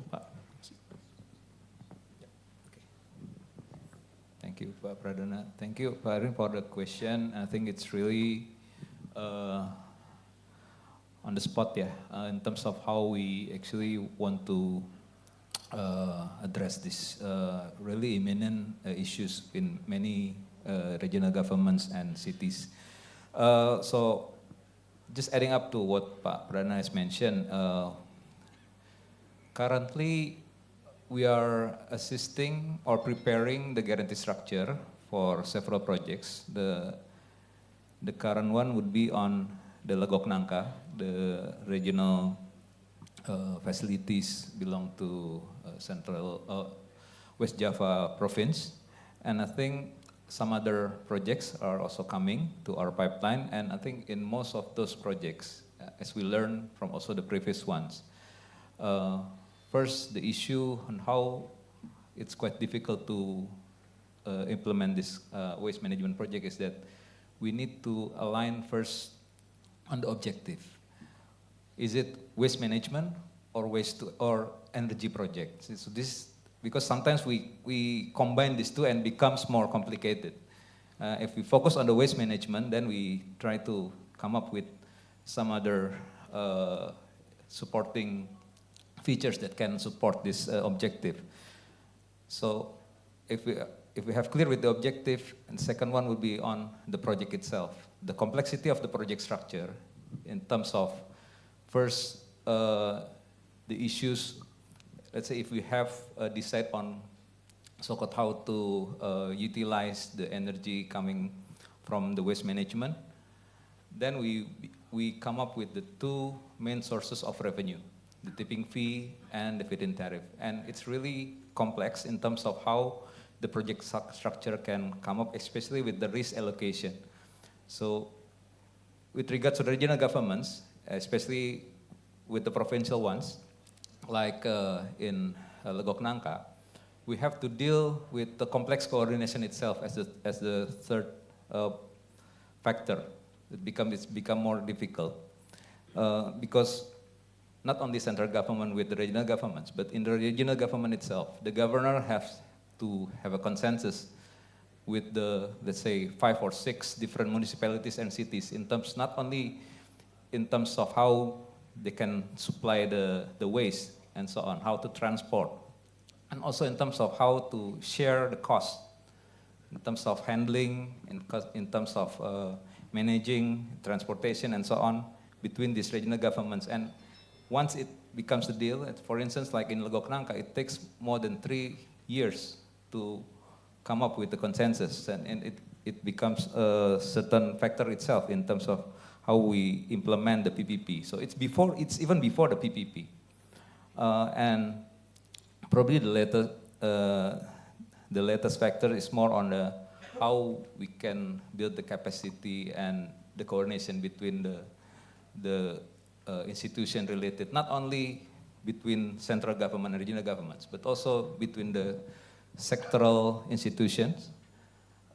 Thank you, Pak Pradana. Thank you, Pak Arin, for the question. I think it's really on the spot, in terms of how we actually want to address this really imminent issues in many regional governments and cities. So just adding up to what Pak Pradana has mentioned, currently we are assisting or preparing the guarantee structure for several projects. The current one would be on the Legok Nangka, the regional facilities belong to Central West Java province. And I think some other projects are also coming to our pipeline. And I think in most of those projects, as we learn from also the previous ones, first, the issue on how it's quite difficult to implement this waste management project is that we need to align first on the objective. Is it waste management or or energy project? So this, because sometimes we combine these two and becomes more complicated. If we focus on the waste management, then we try to come up with some other supporting features that can support this objective. So if we have clear with the objective, and second one would be on the project itself. The complexity of the project structure in terms of first the issues, let's say if we have decide on so-called how to utilize the energy coming from the waste management, then we come up with the two main sources of revenue, the tipping fee and the feed-in tariff. And it's really complex in terms of how the project structure can come up, especially with the risk allocation. So with regards to the regional governments, especially with the provincial ones, like in Legok Nangka, we have to deal with the complex coordination itself as the third factor. It's become more difficult because not only central government with the regional governments, but in the regional government itself, the governor has to have a consensus with the, let's say, 5 or 6 different municipalities and cities in terms, not only in terms of how they can supply the waste and so on, how to transport, and also in terms of how to share the cost, in terms of handling, in terms of managing transportation and so on between these regional governments. And once it becomes a deal, for instance, like in Legok Nangka, it takes more than 3 years to come up with the consensus, and it becomes a certain factor itself in terms of how we implement the PPP. So it's even before the PPP. And probably the latest factor is more on how we can build the capacity and the coordination between the institution related, not only between central government and regional governments, but also between the sectoral institutions,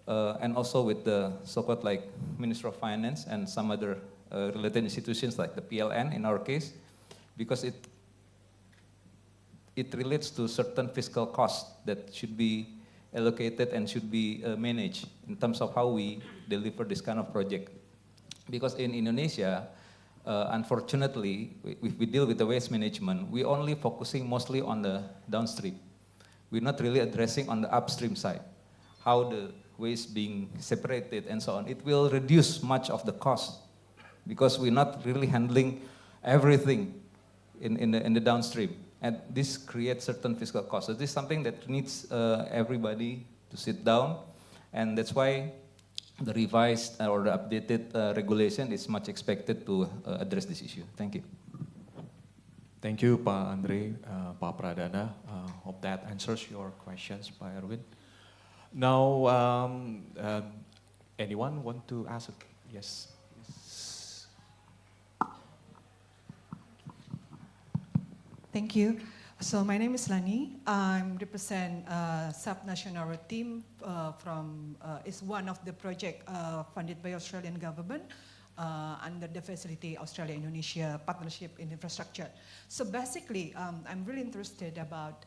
and also with the so-called like Minister of Finance and some other related institutions like the PLN in our case, because it relates to certain fiscal costs that should be allocated and should be managed in terms of how we deliver this kind of project. Because in Indonesia, unfortunately, if we deal with the waste management, we're only focusing mostly on the downstream. We're not really addressing on the upstream side, how the waste being separated and so on. It will reduce much of the cost because we're not really handling everything in the downstream. And this creates certain fiscal costs. So this is something that needs everybody to sit down, and that's why the revised or the updated regulation is much expected to address this issue. Thank you. Thank you, Pak Andre, Pak Pradana. Hope that answers your questions, Pak Erwin. Now, anyone want to ask? Yes. Thank you. So my name is Lani. I represent Subnational team from, is one of the project funded by Australian government under the facility Australia-Indonesia Partnership in Infrastructure. So basically, I'm really interested about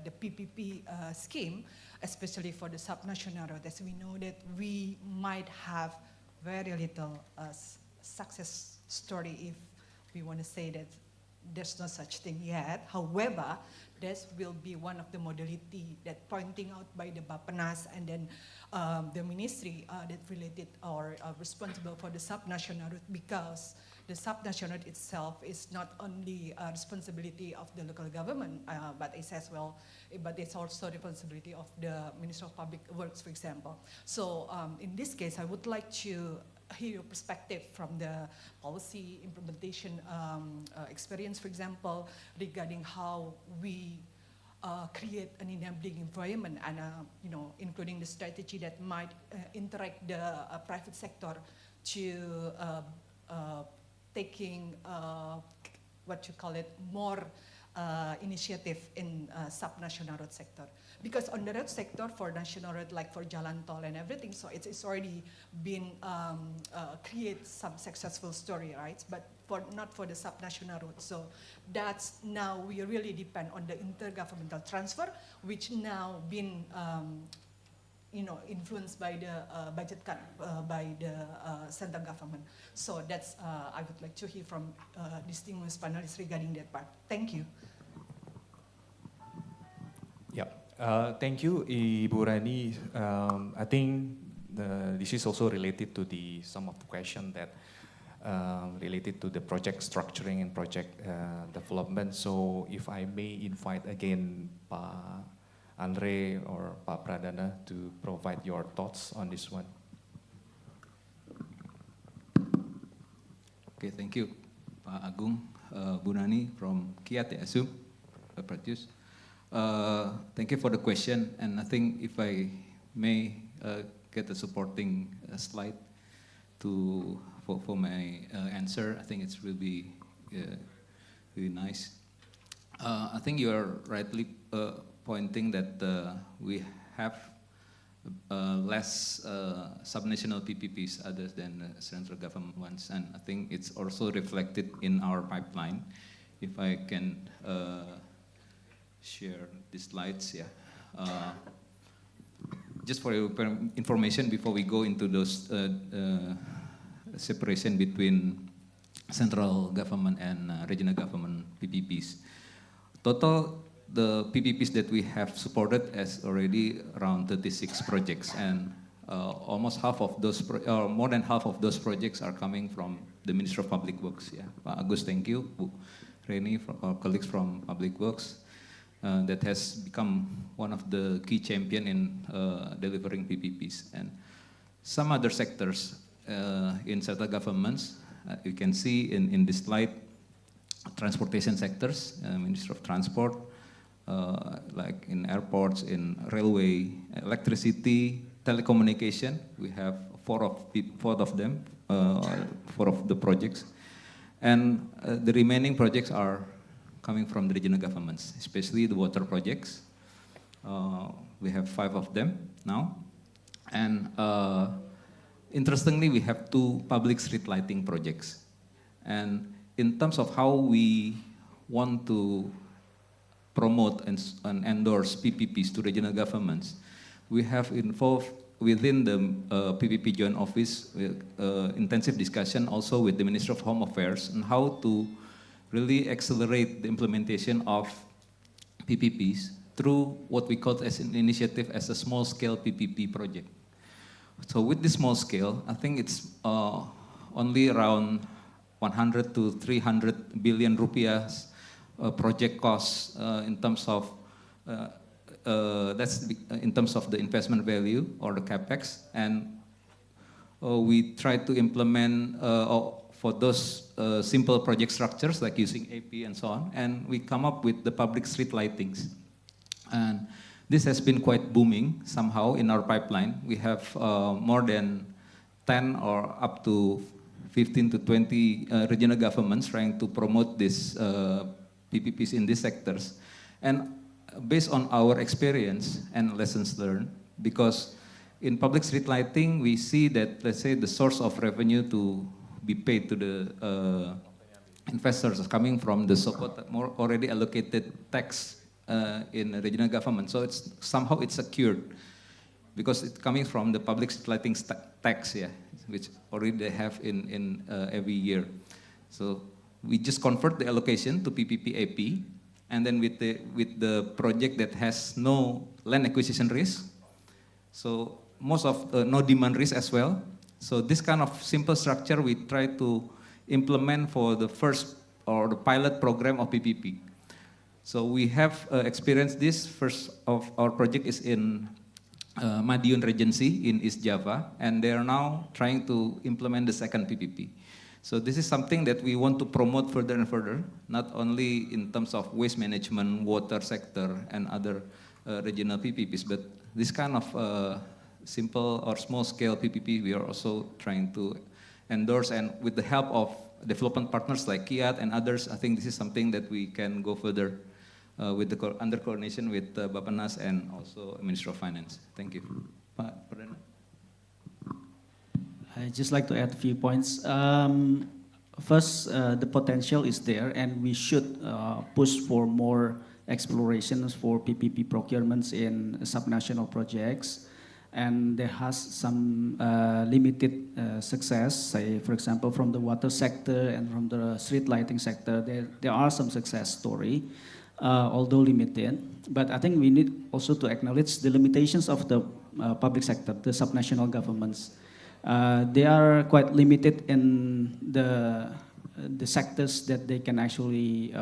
the PPP scheme, especially for the subnational, as we know that we might have very little success story if we want to say that there's no such thing yet. However, this will be one of the modality that pointing out by the Bappenas and then the ministry that related or responsible for the subnational route, because the subnational route itself is not only a responsibility of the local government, but it's as well, but it's also responsibility of the Minister of Public Works, for example. So in this case, I would like to hear your perspective from the policy implementation experience, for example, regarding how we create an enabling environment and, you know, including the strategy that might interact the private sector to taking what you call it, more initiative in subnational road sector. Because on the road sector for national road, like for Jalan Tol and everything, so it's already been create some successful story, right? But not for the subnational road. So that's now we really depend on the intergovernmental transfer, which now been you know, influenced by the budget cut by the central government. So that's, I would like to hear from distinguished panelists regarding that part. Thank you. Yeah, thank you, Ibu Rani. I think this is also related to some of the questions that related to the project structuring and project development. So if I may invite again Pak Andre or Pak Pradana to provide your thoughts on this one. Okay, thank you, Pak Agung, Bu Nani from Kiat, I assume, produce. Thank you for the question, and I think if I may get a supporting slide for my answer, I think it will be really nice. I think you are rightly pointing that we have less subnational PPPs other than central government ones, and I think it's also reflected in our pipeline. If I can share the slides, yeah. Just for your information, before we go into those separation between central government and regional government PPPs, total the PPPs that we have supported is already around 36 projects, and almost half of those, or more than half of those projects are coming from the Ministry of Public Works. Yeah, Pak Agus, thank you, Bu Reni, our colleagues from Public Works, that has become one of the key champion in delivering PPPs. And some other sectors in central governments, you can see in this slide, transportation sectors, Ministry of Transport, like in airports, in railway, electricity, telecommunication. We have four of them, four of the projects. And the remaining projects are coming from the regional governments, especially the water projects. We have 5 of them now. And interestingly, we have 2 public street lighting projects. And in terms of how we want to promote and endorse PPPs to regional governments, we have involved within the PPP Joint Office intensive discussion also with the Ministry of Home Affairs on how to really accelerate the implementation of PPPs through what we call as an initiative as a small-scale PPP project. So with this small scale, I think it's only around 100 to 300 billion rupiahs project costs in terms of that's in terms of the investment value or the capex, and we try to implement for those simple project structures like using AP and so on, and we come up with the public street lightings, and this has been quite booming somehow in our pipeline. We have more than 10 or up to 15 to 20 regional governments trying to promote this PPPs in these sectors. And based on our experience and lessons learned, because in public street lighting, we see that, let's say, the source of revenue to be paid to the investors is coming from the so-called more already allocated tax in the regional government. So it's somehow it's secured because it's coming from the public street lighting tax, yeah, which already they have in every year. So we just convert the allocation to PPP AP, and then with the project that has no land acquisition risk, so most of no demand risk as well. So this kind of simple structure we try to implement for the first or the pilot program of PPP. So we have experienced this. First of our project is in Madiun Regency in East Java, and they are now trying to implement the second PPP. So this is something that we want to promote further and further, not only in terms of waste management, water sector, and other regional PPPs, but this kind of simple or small-scale PPP we are also trying to endorse, and with the help of development partners like Kiat and others, I think this is something that we can go further with the under coordination with Bappenas and also Ministry of Finance. Thank you. Pak Perdana. I'd just like to add a few points. First, the potential is there, and we should push for more explorations for PPP procurements in subnational projects. And there has some limited success, say, for example, from the water sector and from the street lighting sector. There are some success stories, although limited. But I think we need also to acknowledge the limitations of the public sector, the subnational governments. They are quite limited in the sectors that they can actually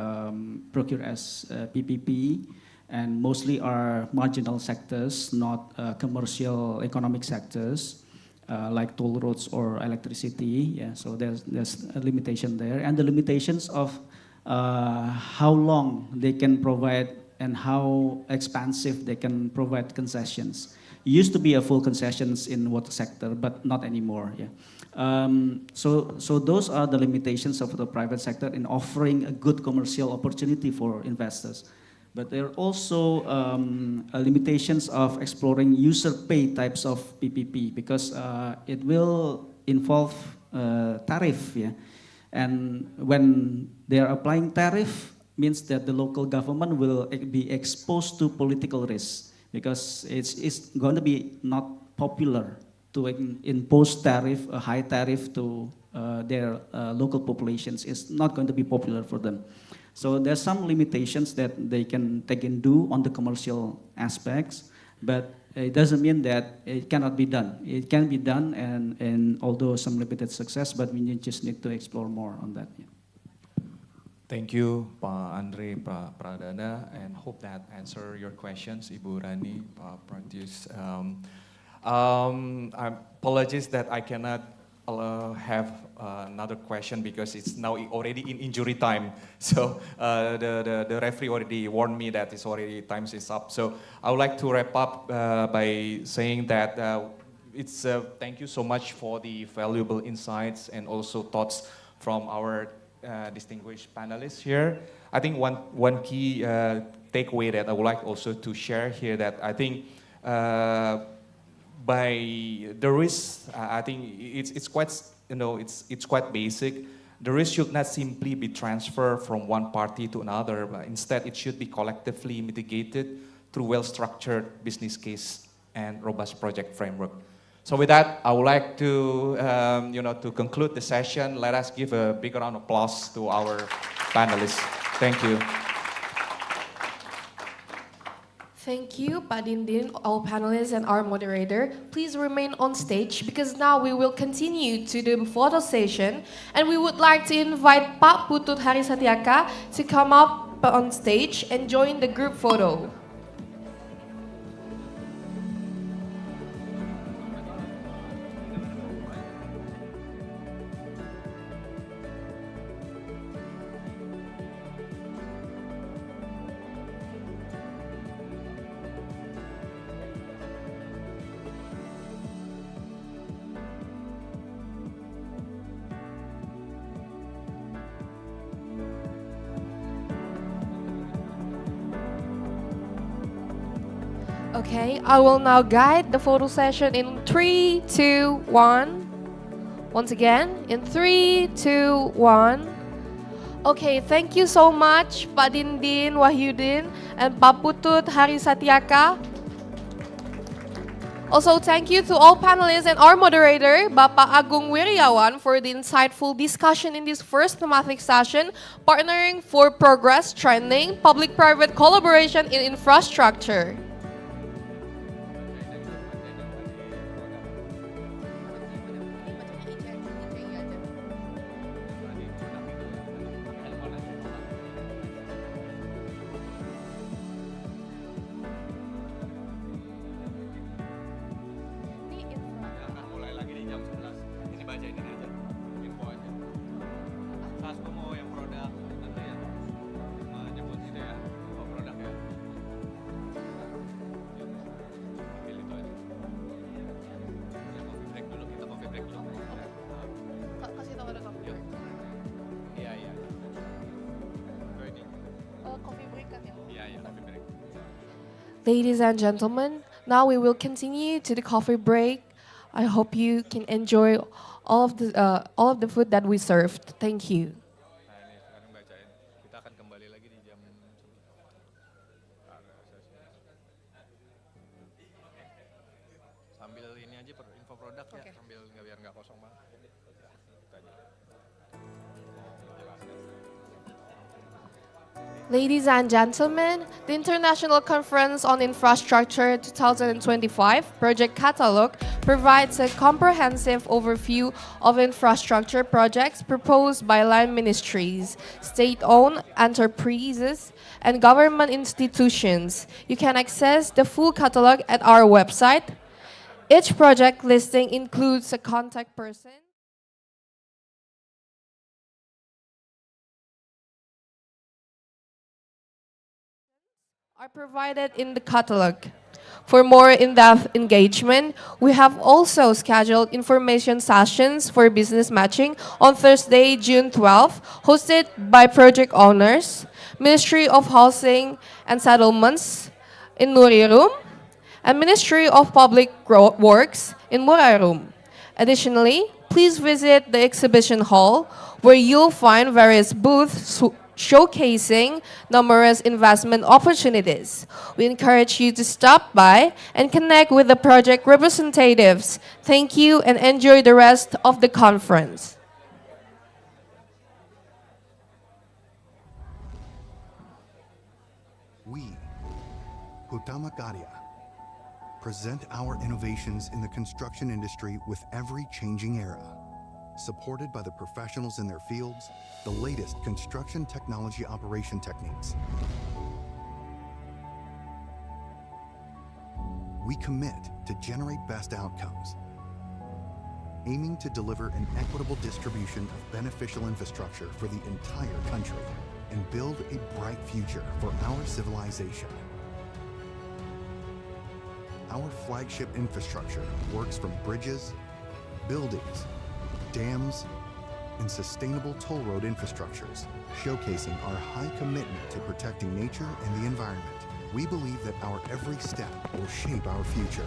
procure as PPP, and mostly are marginal sectors, not commercial economic sectors, like toll roads or electricity. Yeah, so there's a limitation there, and the limitations of how long they can provide and how expansive they can provide concessions. It used to be a full concessions in water sector, but not anymore. Yeah. So those are the limitations of the private sector in offering a good commercial opportunity for investors. But there are also limitations of exploring user pay types of PPP, because it will involve tariff. Yeah? And when they are applying tariff, means that the local government will be exposed to political risk, because it's going to be not popular to impose tariff, a high tariff to their local populations. It's not going to be popular for them. So there's some limitations that they can take and do on the commercial aspects, but it doesn't mean that it cannot be done. It can be done, and although some limited success, but we just need to explore more on that. Yeah. Thank you, Pak Andre, Pak Pradana, and hope that answer your questions, Ibu Rani, Pak Pratius. I apologize that I cannot have another question because it's now already in injury time. So the referee already warned me that it's already time is up. So I would like to wrap up by saying that thank you so much for the valuable insights and also thoughts from our distinguished panelists here. I think one key takeaway that I would like also to share here, that I think by the risk, I think it's quite, it's quite basic. The risk should not simply be transferred from one party to another, but instead it should be collectively mitigated through well-structured business case and robust project framework. So with that, I would like to, to conclude the session. Let us give a big round of applause to our panelists. Thank you. Thank you, Pak Dindin, our panelists and our moderator. Please remain on stage, because now we will continue to the photo session, and we would like to invite Pak Putut Harisatiaka to come up on stage and join the group photo. Okay, I will now guide the photo session in 3, 2, 1. Once again, in 3, 2, 1. Okay, thank you so much, Pak Dindin Wahyudin and Pak Putut Harisatiaka. Also, thank you to all panelists and our moderator, Bapak Agung Wiryawan, for the insightful discussion in this first thematic session, Partnering for Progress, Trending, Public-Private Collaboration in Infrastructure. Mulai lagi di jam 11. Ini baca ini aja, info aja. Sasku mau yang produk, nanti ya nyebut itu ya, info produk ya. Pilih itu aja. Ya, coffee break dulu, kita coffee break dulu. Kasih tahu ada coffee break. Iya, iya. Ini. Coffee break kan ya? Iya, iya, coffee break. Ladies and gentlemen, now we will continue to the coffee break. I hope you can enjoy all of the food that we served. Thank you. Nah ini sekarang bacain. Kita akan kembali lagi di jam 11. Sambil ini aja info produk ya, sambil biar nggak kosong banget. Kita aja. Ladies and gentlemen, the International Conference on Infrastructure 2025 Project Catalog provides a comprehensive overview of infrastructure projects proposed by land ministries, state-owned enterprises, and government institutions. You can access the full catalog at our website. Each project listing includes a contact person are provided in the catalog. For more in-depth engagement, we have also scheduled information sessions for business matching on Thursday, June 12, hosted by project owners, Ministry of Housing and Settlements in Nuri Room, and Ministry of Public Works in Murai Room. Additionally, please visit the exhibition hall where you'll find various booths showcasing numerous investment opportunities. We encourage you to stop by and connect with the project representatives. Thank you and enjoy the rest of the conference. We, Hutama Karya, present our innovations in the construction industry with every changing era. Supported by the professionals in their fields, the latest construction technology operation techniques. We commit to generate best outcomes, aiming to deliver an equitable distribution of beneficial infrastructure for the entire country and build a bright future for our civilization. Our flagship infrastructure works from bridges, buildings, dams, and sustainable toll road infrastructures, showcasing our high commitment to protecting nature and the environment. We believe that our every step will shape our future,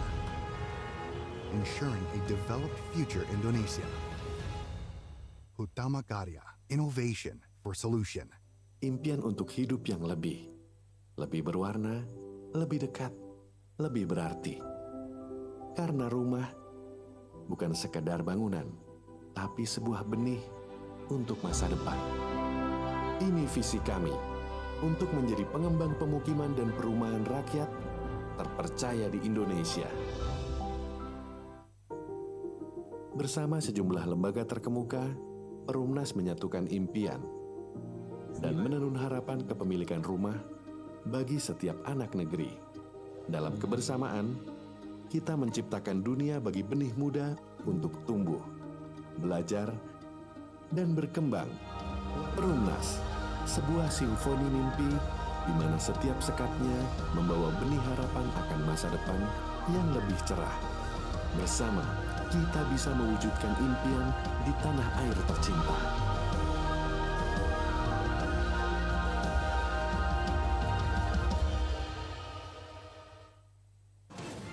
ensuring a developed future Indonesia. Hutama Karya, innovation for solution. Impian untuk hidup yang lebih berwarna, lebih dekat, lebih berarti. Karena rumah bukan sekadar bangunan, tapi sebuah benih untuk masa depan. Ini visi kami untuk menjadi pengembang pemukiman dan perumahan rakyat terpercaya di Indonesia. Bersama sejumlah lembaga terkemuka, Perumnas menyatukan impian dan menenun harapan kepemilikan rumah bagi setiap anak negeri. Dalam kebersamaan, kita menciptakan dunia bagi benih muda untuk tumbuh, belajar, dan berkembang. Perumnas, sebuah simfoni mimpi di mana setiap sekatnya membawa benih harapan akan masa depan yang lebih cerah. Bersama, kita bisa mewujudkan impian di tanah air tercinta.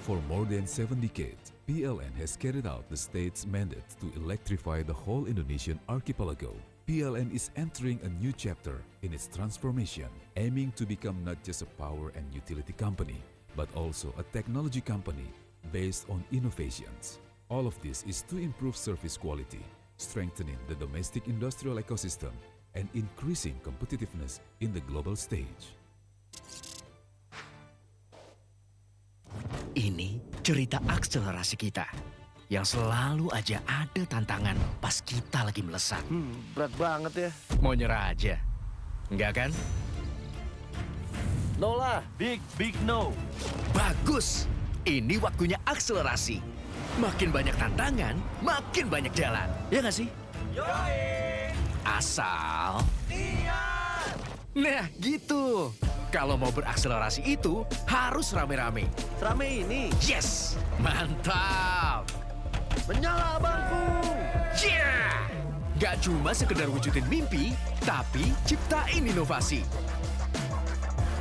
For more than 7 decades, PLN has carried out the state's mandate to electrify the whole Indonesian archipelago. PLN is entering a new chapter in its transformation, aiming to become not just a power and utility company, but also a technology company based on innovations. All of this is to improve service quality, strengthening the domestic industrial ecosystem, and increasing competitiveness in the global stage. Ini cerita akselerasi kita yang selalu aja ada tantangan pas kita lagi melesat. Berat banget ya. Mau nyerah aja, enggak kan? No lah, big no. Bagus, ini waktunya akselerasi. Makin banyak tantangan, makin banyak jalan. Ya nggak sih? Yoi! Asal... Niat! Nah gitu. Kalau mau berakselerasi itu harus rame-rame. Rame ini? Yes! Mantap! Menyala bangku! Yeah! Gak cuma sekedar wujudin mimpi, tapi ciptain inovasi.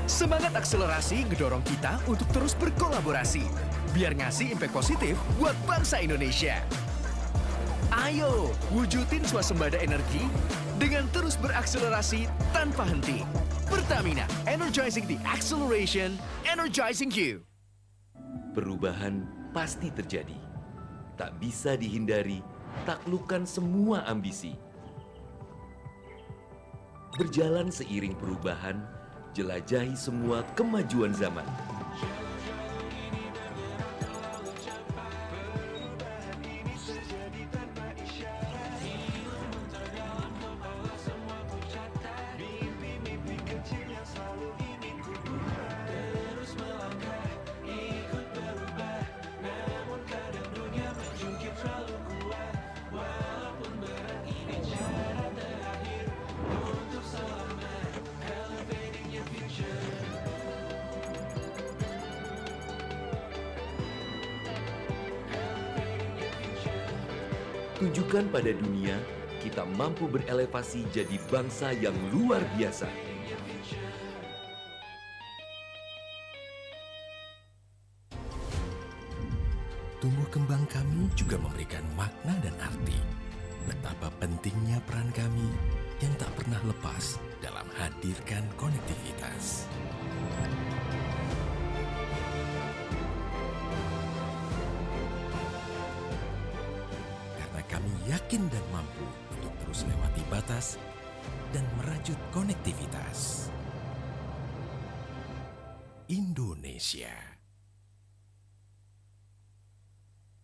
Semangat akselerasi ngedorong kita untuk terus berkolaborasi. Biar ngasih impact positif buat bangsa Indonesia. Ayo, wujudin swasembada energi dengan terus berakselerasi tanpa henti. Pertamina, energizing the acceleration, energizing you. Perubahan pasti terjadi. Tak bisa dihindari, taklukkan semua ambisi. Berjalan seiring perubahan, jelajahi semua kemajuan zaman. Tunjukkan pada dunia, kita mampu berelevasi jadi bangsa yang luar biasa. Tumbuh kembang kami juga memberikan makna dan arti. Betapa pentingnya peran kami yang tak pernah lepas dalam hadirkan konektivitas. Kami yakin dan mampu untuk terus lewati batas dan merajut konektivitas. Indonesia.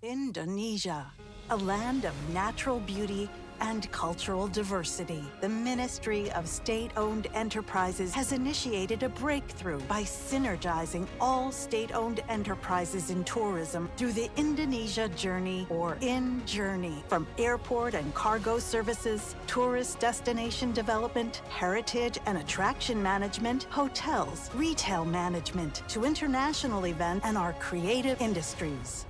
Indonesia, a land of natural beauty and cultural diversity. The Ministry of State-Owned Enterprises has initiated a breakthrough by synergizing all state-owned enterprises in tourism through the Indonesia Journey, or InJourney. From airport and cargo services, tourist destination development, heritage and attraction management, hotels, retail management, to international events and our creative industries.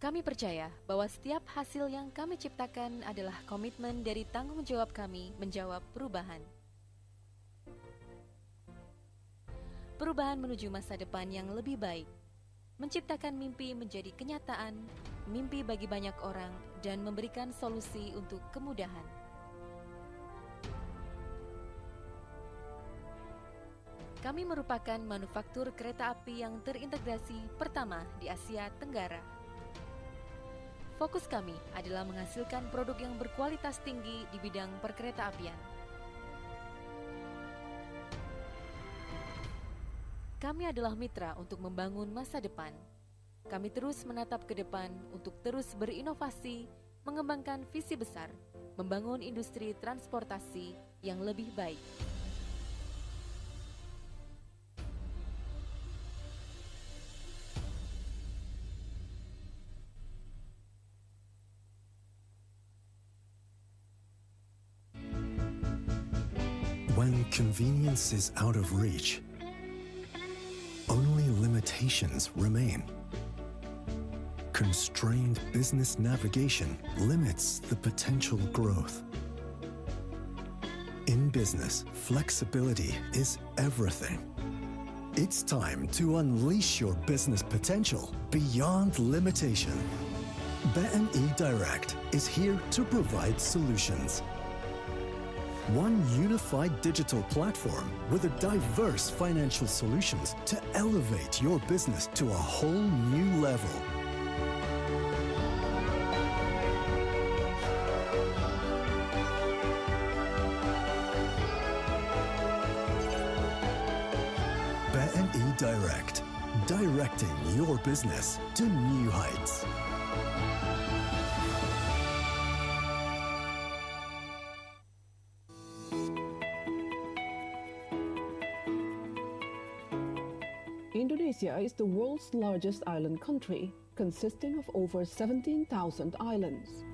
Kami percaya bahwa setiap hasil yang kami ciptakan adalah komitmen dari tanggung jawab kami menjawab perubahan. Perubahan menuju masa depan yang lebih baik, menciptakan mimpi menjadi kenyataan, mimpi bagi banyak orang, dan memberikan solusi untuk kemudahan. Kami merupakan manufaktur kereta api yang terintegrasi pertama di Asia Tenggara. Fokus kami adalah menghasilkan produk yang berkualitas tinggi di bidang perkeretaapian. Kami adalah mitra untuk membangun masa depan. Kami terus menatap ke depan untuk terus berinovasi, mengembangkan visi besar, membangun industri transportasi yang lebih baik. When convenience is out of reach, only limitations remain. Constrained business navigation limits the potential growth. In business, flexibility is everything. It's time to unleash your business potential beyond limitation. BNI Direct is here to provide solutions. One unified digital platform with a diverse financial solutions to elevate your business to a whole new level. BNI Direct, directing your business to new heights. Indonesia is the world's largest island country, consisting of over 17,000 islands.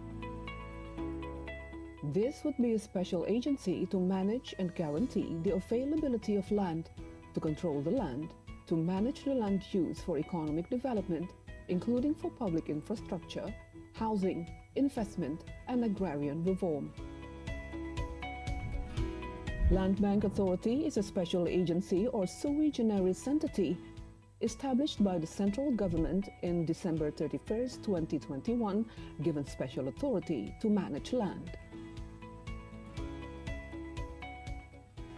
This would be a special agency to manage and guarantee the availability of land, to control the land, to manage the land use for economic development, including for public infrastructure, housing, investment, and agrarian reform. Land Bank Authority is a special agency or sui generis entity established by the central government in December 31st, 2021, given special authority to manage land.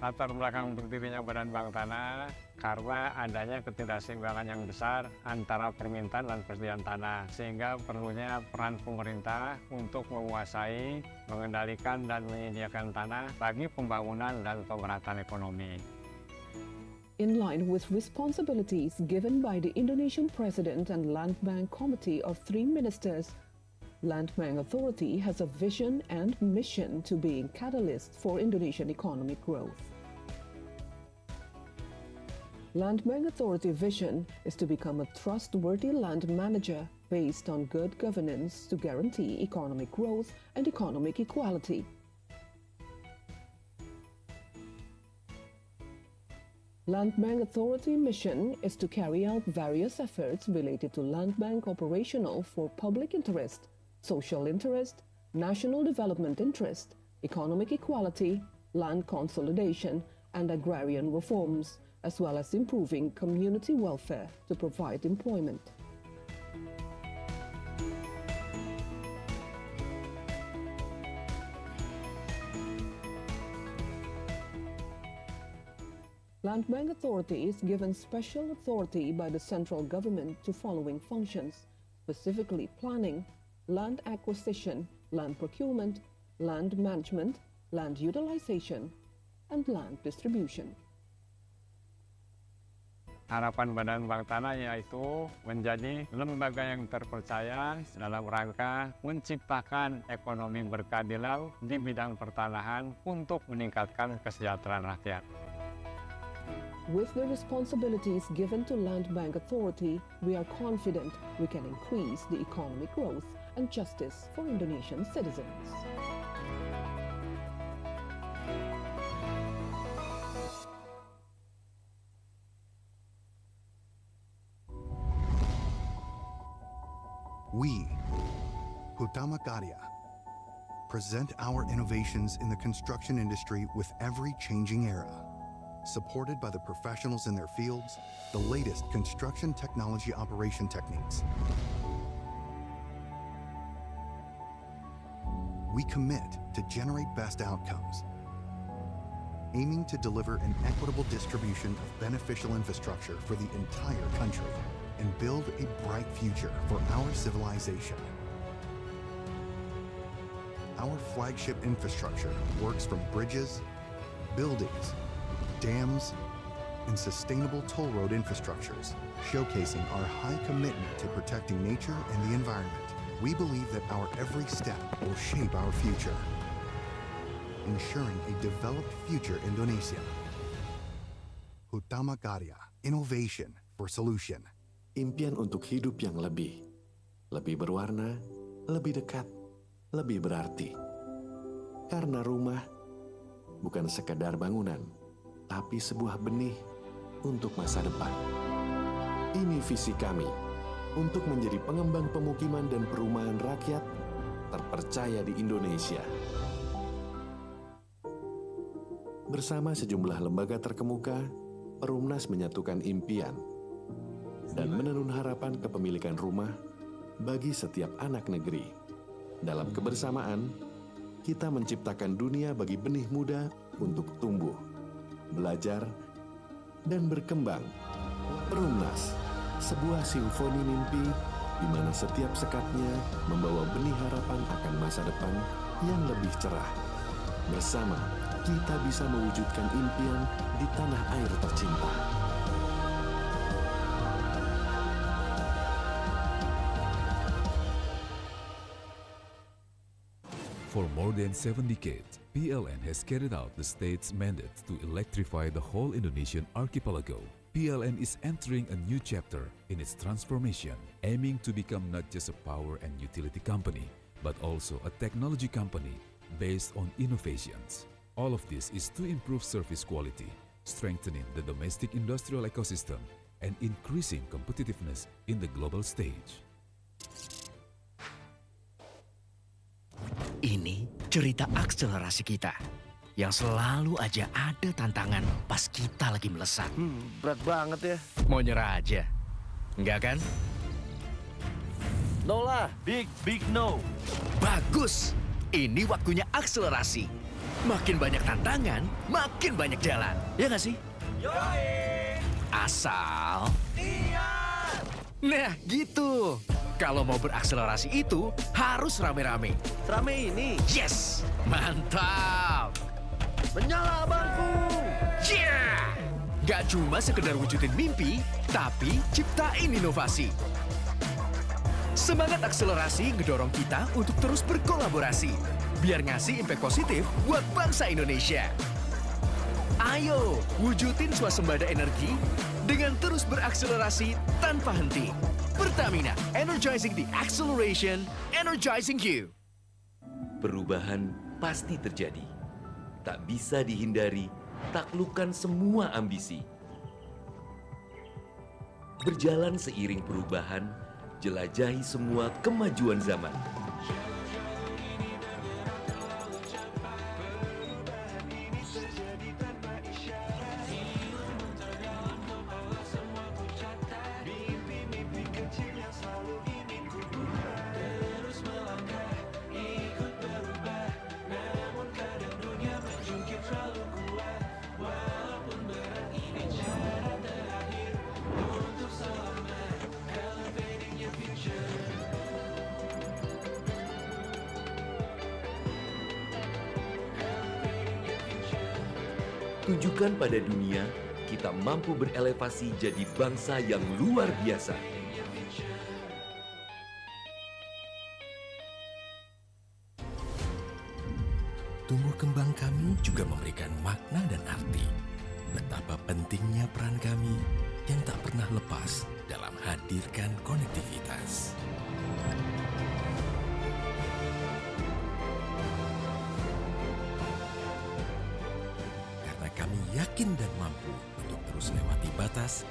Latar belakang berdirinya Badan Bank Tanah karena adanya ketidakseimbangan yang besar antara permintaan dan persediaan tanah, sehingga perlunya peran pemerintah untuk menguasai, mengendalikan, dan menyediakan tanah bagi pembangunan dan pemerataan ekonomi. In line with responsibilities given by the Indonesian President and Land Bank Committee of 3 ministers, Land Bank Authority has a vision and mission to being catalyst for Indonesian economic growth. Land Bank Authority vision is to become a trustworthy land manager based on good governance to guarantee economic growth and economic equality. Land Bank Authority mission is to carry out various efforts related to land bank operational for public interest, social interest, national development interest, economic equality, land consolidation, and agrarian reforms, as well as improving community welfare to provide employment. Land Bank Authority is given special authority by the central government to following functions, specifically planning, land acquisition, land procurement, land management, land utilization, and land distribution. Harapan Badan Bank Tanah yaitu menjadi lembaga yang terpercaya dalam rangka menciptakan ekonomi berkeadilan di bidang pertanahan untuk meningkatkan kesejahteraan rakyat. With the responsibilities given to Land Bank Authority, we are confident we can increase the economic growth and justice for Indonesian citizens. We, Hutama Karya, present our innovations in the construction industry with every changing era. Supported by the professionals in their fields, the latest construction technology operation techniques. We commit to generate best outcomes, aiming to deliver an equitable distribution of beneficial infrastructure for the entire country and build a bright future for our civilization. Our flagship infrastructure works from bridges, buildings, dams, and sustainable toll road infrastructures, showcasing our high commitment to protecting nature and the environment. We believe that our every step will shape our future, ensuring a developed future Indonesia. Hutama Karya, innovation for solution. Impian untuk hidup yang lebih berwarna, lebih dekat, lebih berarti. Karena rumah bukan sekedar bangunan, tapi sebuah benih untuk masa depan. Ini visi kami untuk menjadi pengembang pemukiman dan perumahan rakyat terpercaya di Indonesia. Bersama sejumlah lembaga terkemuka, Perumnas menyatukan impian dan menenun harapan kepemilikan rumah bagi setiap anak negeri. Dalam kebersamaan, kita menciptakan dunia bagi benih muda untuk tumbuh, belajar, dan berkembang. Perumnas, sebuah simfoni mimpi di mana setiap sekatnya membawa benih harapan akan masa depan yang lebih cerah. Bersama, kita bisa mewujudkan impian di tanah air tercinta. For more than 7 decades, PLN has carried out the state's mandate to electrify the whole Indonesian archipelago. PLN is entering a new chapter in its transformation, aiming to become not just a power and utility company, but also a technology company based on innovations. All of this is to improve service quality, strengthening the domestic industrial ecosystem, and increasing competitiveness in the global stage. Ini cerita akselerasi kita yang selalu aja ada tantangan pas kita lagi melesat. Berat banget ya. Mau nyerah aja. Enggak kan? No lah, big no. Bagus. Ini waktunya akselerasi. Makin banyak tantangan, makin banyak jalan. Ya nggak sih? Yoi. Asal. Niat. Nah, gitu. Kalau mau berakselerasi itu harus rame-rame. Rame ini. Yes, mantap. Menyala bangku. Yeah. Gak cuma sekedar wujudin mimpi, tapi ciptain inovasi. Semangat akselerasi ngedorong kita untuk terus berkolaborasi, biar ngasih impact positif buat bangsa Indonesia. Ayo, wujudin swasembada energi dengan terus berakselerasi tanpa henti. Pertamina, energizing the acceleration, energizing you. Perubahan pasti terjadi. Tak bisa dihindari, taklukkan semua ambisi. Berjalan seiring perubahan, jelajahi semua kemajuan zaman. Tunjukkan pada dunia, kita mampu berelevasi jadi bangsa yang luar biasa. Tumbuh kembang kami juga memberikan makna dan arti. Betapa pentingnya peran kami yang tak pernah lepas dalam hadirkan konektivitas. Kami yakin dan mampu untuk terus lewati batas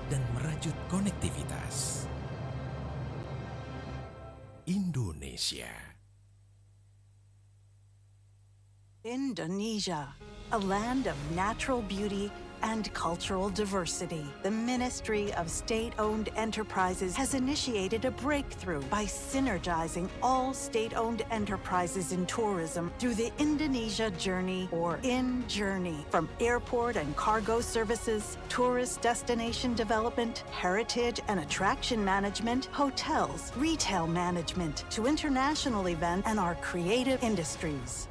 dan merajut konektivitas. Indonesia. Indonesia, a land of natural beauty and cultural diversity. The Ministry of State-Owned Enterprises has initiated a breakthrough by synergizing all state-owned enterprises in tourism through the Indonesia Journey, or InJourney. From airport and cargo services, tourist destination development, heritage and attraction management, hotels, retail management, to international events and our creative industries.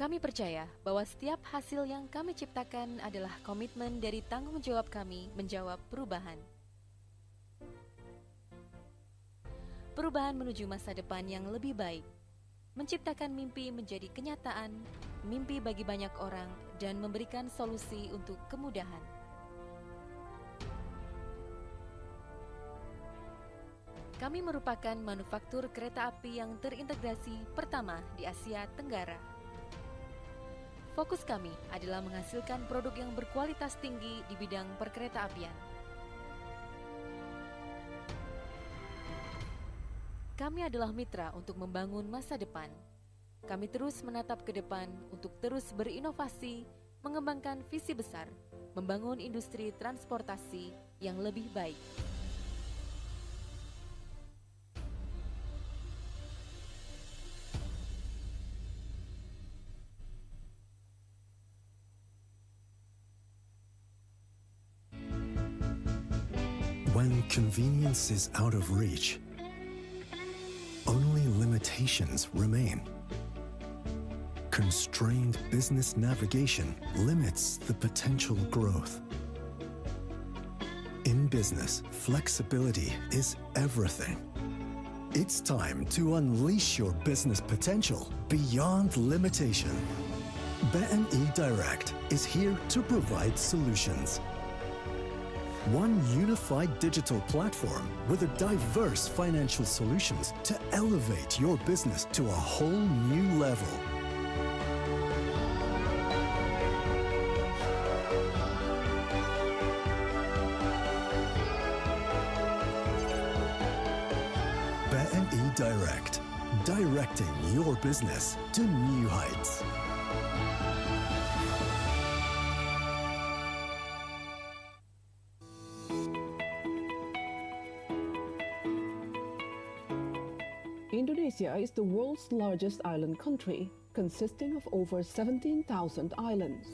Kami percaya bahwa setiap hasil yang kami ciptakan adalah komitmen dari tanggung jawab kami menjawab perubahan. Perubahan menuju masa depan yang lebih baik, menciptakan mimpi menjadi kenyataan, mimpi bagi banyak orang, dan memberikan solusi untuk kemudahan. Kami merupakan manufaktur kereta api yang terintegrasi pertama di Asia Tenggara. Fokus kami adalah menghasilkan produk yang berkualitas tinggi di bidang perkeretaapian. Kami adalah mitra untuk membangun masa depan. Kami terus menatap ke depan untuk terus berinovasi, mengembangkan visi besar, membangun industri transportasi yang lebih baik. When convenience is out of reach, only limitations remain. Constrained business navigation limits the potential growth. In business, flexibility is everything. It's time to unleash your business potential beyond limitation. BNI Direct is here to provide solutions. One unified digital platform with a diverse financial solutions to elevate your business to a whole new level. BNI Direct, directing your business to new heights. Indonesia is the world's largest island country, consisting of over 17,000 islands.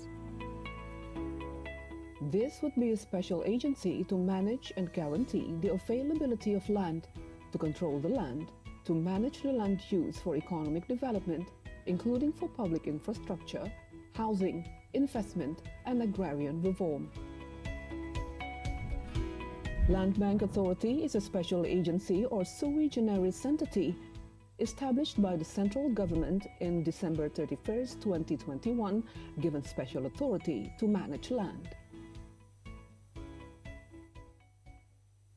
This would be a special agency to manage and guarantee the availability of land, to control the land, to manage the land use for economic development, including for public infrastructure, housing, investment, and agrarian reform. Land Bank Authority is a special agency or sui generis entity established by the central government in December 31st, 2021, given special authority to manage land.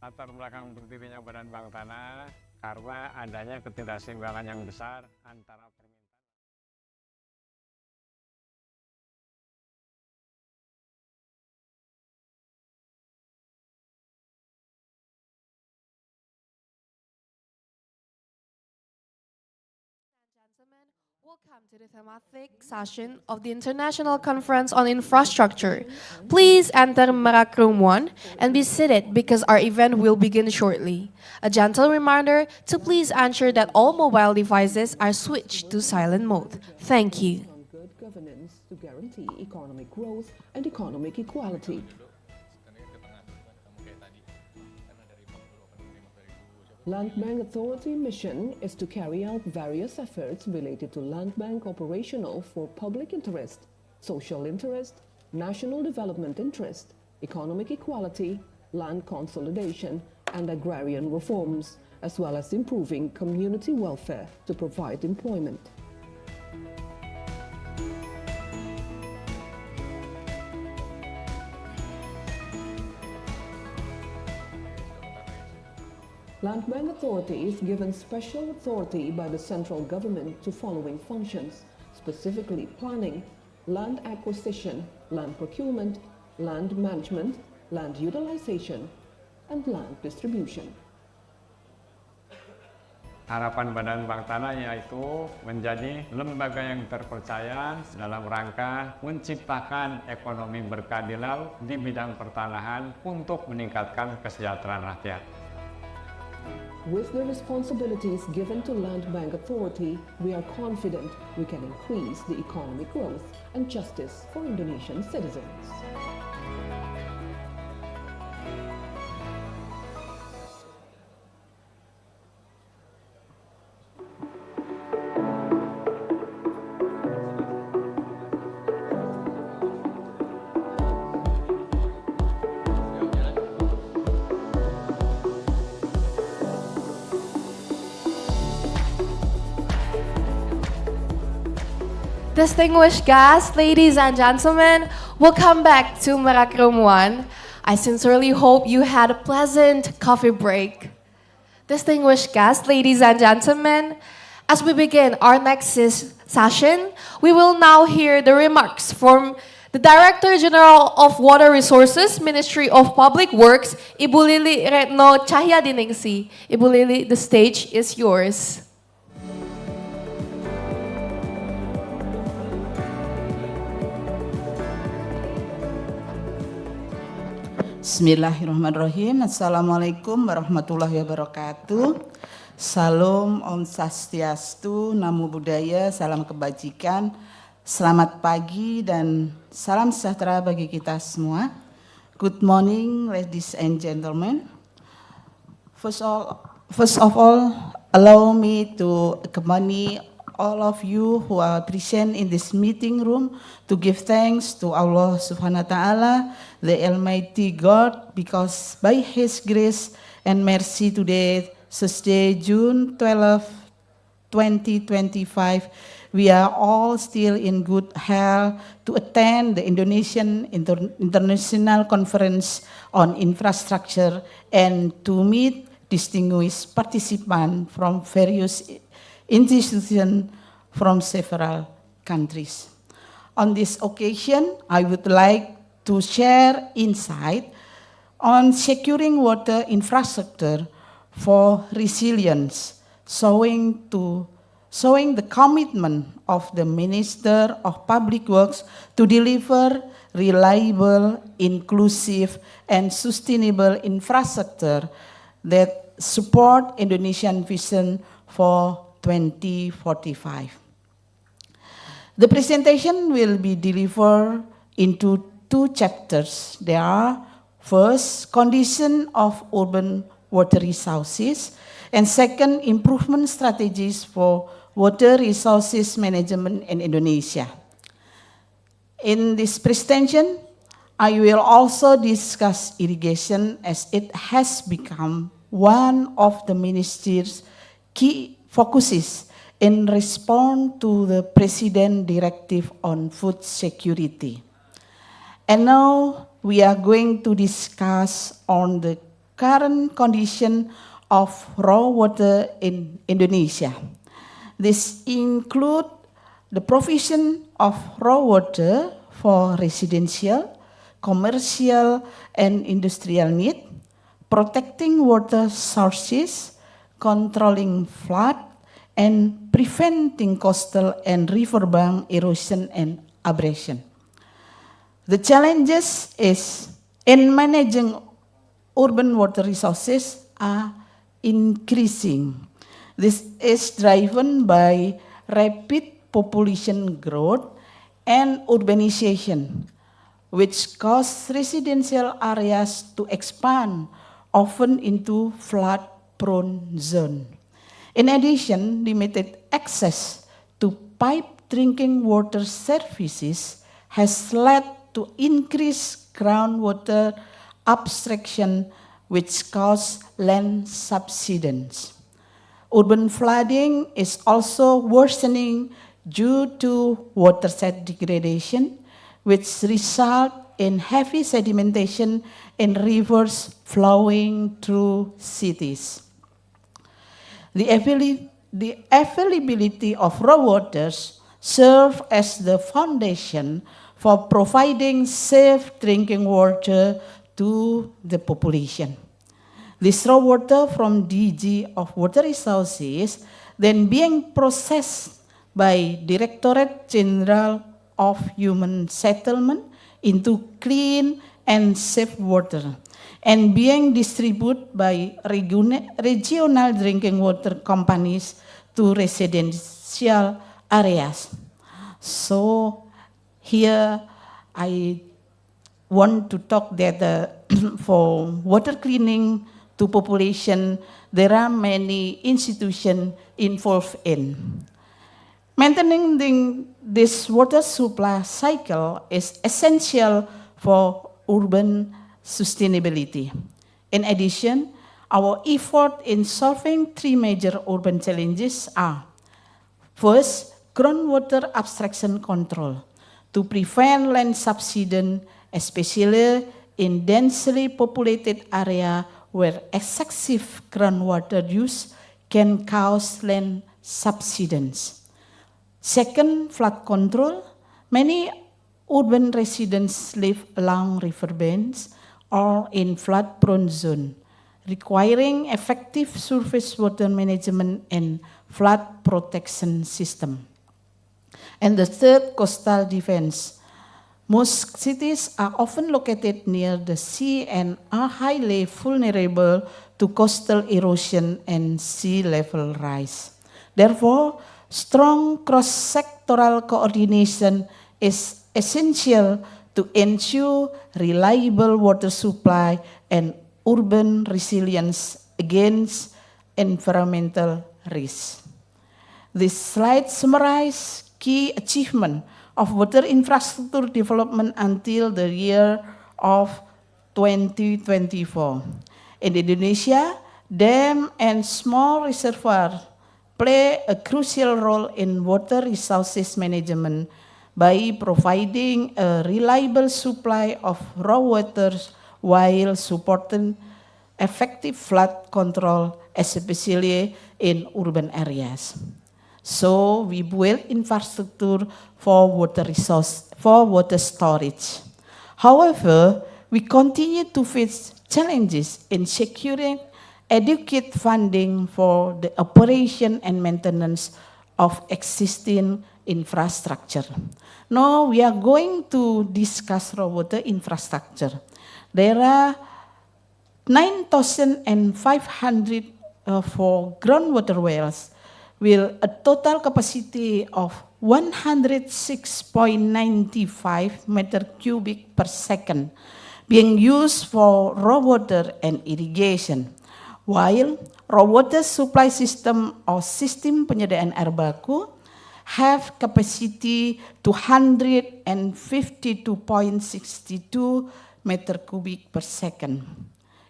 Latar belakang berdirinya Badan Bank Tanah karena adanya ketidakseimbangan yang besar antara permintaan. Welcome to the thematic session of the International Conference on Infrastructure. Please enter Merak Room 1 and be seated because our event will begin shortly. A gentle reminder to please ensure that all mobile devices are switched to silent mode. Thank you. On good governance to guarantee economic growth and economic equality. Land Bank Authority mission is to carry out various efforts related to land bank operational for public interest, social interest, national development interest, economic equality, land consolidation, and agrarian reforms, as well as improving community welfare to provide employment. Land Bank Authority is given special authority by the central government to following functions, specifically planning, land acquisition, land procurement, land management, land utilization, and land distribution. Harapan Badan Bank Tanah yaitu menjadi lembaga yang terpercaya dalam rangka menciptakan ekonomi berkeadilan di bidang pertanahan untuk meningkatkan kesejahteraan rakyat. With the responsibilities given to Land Bank Authority, we are confident we can increase the economic growth and justice for Indonesian citizens. Distinguished guests, ladies and gentlemen, welcome back to Merak Room 1. I sincerely hope you had a pleasant coffee break. Distinguished guests, ladies and gentlemen, as we begin our next session, we will now hear the remarks from the Director General of Water Resources, Ministry of Public Works, Ibu Lili Retno Cahyadiningsi. Ibu Lili, the stage is yours. Bismillahirrahmanirrahim. Assalamualaikum warahmatullahi wabarakatuh. Salam, Om Swastiastu, Namo Buddhaya, salam kebajikan, selamat pagi dan salam sejahtera bagi kita semua. Good morning, ladies and gentlemen. First of all, allow me to accompany all of you who are present in this meeting room to give thanks to Allah Subhanahu wa Ta'ala, the Almighty God, because by His grace and mercy today, Thursday, June 12, 2025, we are all still in good health to attend the Indonesian International Conference on Infrastructure and to meet distinguished participants from various institutions from several countries. On this occasion, I would like to share insight on securing water infrastructure for resilience, showing the commitment of the Minister of Public Works to deliver reliable, inclusive, and sustainable infrastructure that support Indonesian vision for 2045. The presentation will be delivered into two chapters. There are first, condition of urban water resources, and second, improvement strategies for water resources management in Indonesia. In this presentation, I will also discuss irrigation as it has become one of the ministry's key focuses in response to the President Directive on Food Security. And now we are going to discuss on the current condition of raw water in Indonesia. This includes the provision of raw water for residential, commercial, and industrial need, protecting water sources, controlling flood, and preventing coastal and riverbank erosion and abrasion. The challenges in managing urban water resources are increasing. This is driven by rapid population growth and urbanization, which cause residential areas to expand, often into flood-prone zones. In addition, limited access to pipe drinking water services has led to increased groundwater abstraction, which cause land subsidence. Urban flooding is also worsening due to watershed degradation, which result in heavy sedimentation in rivers flowing through cities. The availability of raw waters serve as the foundation for providing safe drinking water to the population. This raw water from DG of Water Resources then being processed by Directorate General of Human Settlement into clean and safe water, and being distributed by regional drinking water companies to residential areas. So here I want to talk that for water cleaning to population, there are many institutions involved in. Maintaining this water supply cycle is essential for urban sustainability. In addition, our effort in solving three major urban challenges are: first, groundwater abstraction control to prevent land subsidence, especially in densely populated area where excessive groundwater use can cause land subsidence. Second, flood control. Many urban residents live along riverbanks or in flood-prone zones, requiring effective surface water management and flood protection system. And the third, coastal defense. Most cities are often located near the sea and are highly vulnerable to coastal erosion and sea level rise. Therefore, strong cross-sectoral coordination is essential to ensure reliable water supply and urban resilience against environmental risks. This slide summarizes key achievements of water infrastructure development until the year of 2024. In Indonesia, dam and small reservoirs play a crucial role in water resources management by providing a reliable supply of raw water while supporting effective flood control, especially in urban areas. So we build infrastructure for water storage. However, we continue to face challenges in securing adequate funding for the operation and maintenance of existing infrastructure. Now we are going to discuss raw water infrastructure. There are 9,500 for groundwater wells with a total capacity of 106.95 meter cubic per second being used for raw water and irrigation, while raw water supply system or sistem penyediaan air baku have capacity 252.62 meter cubic per second.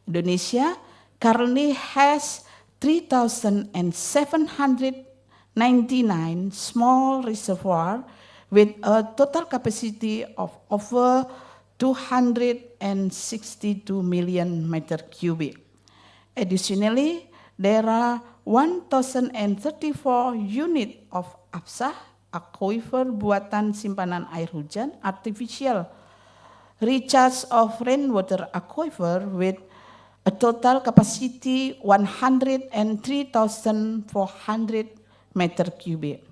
Indonesia currently has 3,799 small reservoirs with a total capacity of over 262 million meter cubic. Additionally, there are 1,034 units of APSA, aquifer buatan simpanan air hujan, artificial recharge of rainwater aquifer with a total capacity 103,400 meter cubic.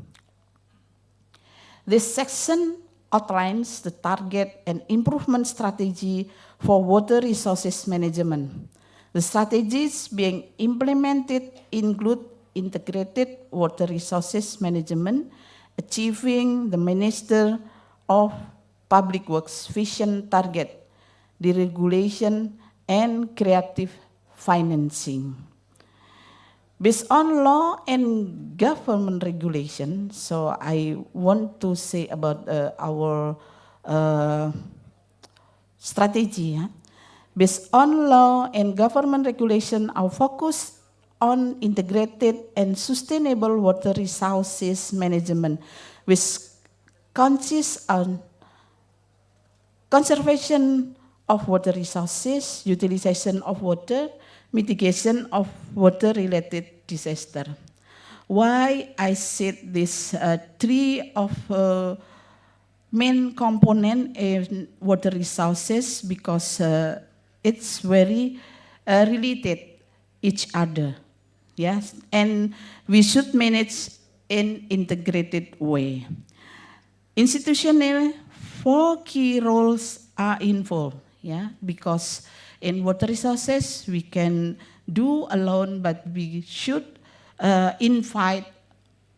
This section outlines the target and improvement strategy for water resources management. The strategies being implemented include integrated water resources management, achieving the Minister of Public Works vision target, deregulation, and creative financing. Based on law and government regulation, so I want to say about our strategy. Based on law and government regulation, our focus on integrated and sustainable water resources management, which consists on conservation of water resources, utilization of water, mitigation of water-related disaster. Why I said this three of main component in water resources, because it's very related each other, yes, and we should manage in integrated way. Institutionally, 4 key roles are involved. Yeah, because in water resources we can do alone, but we should invite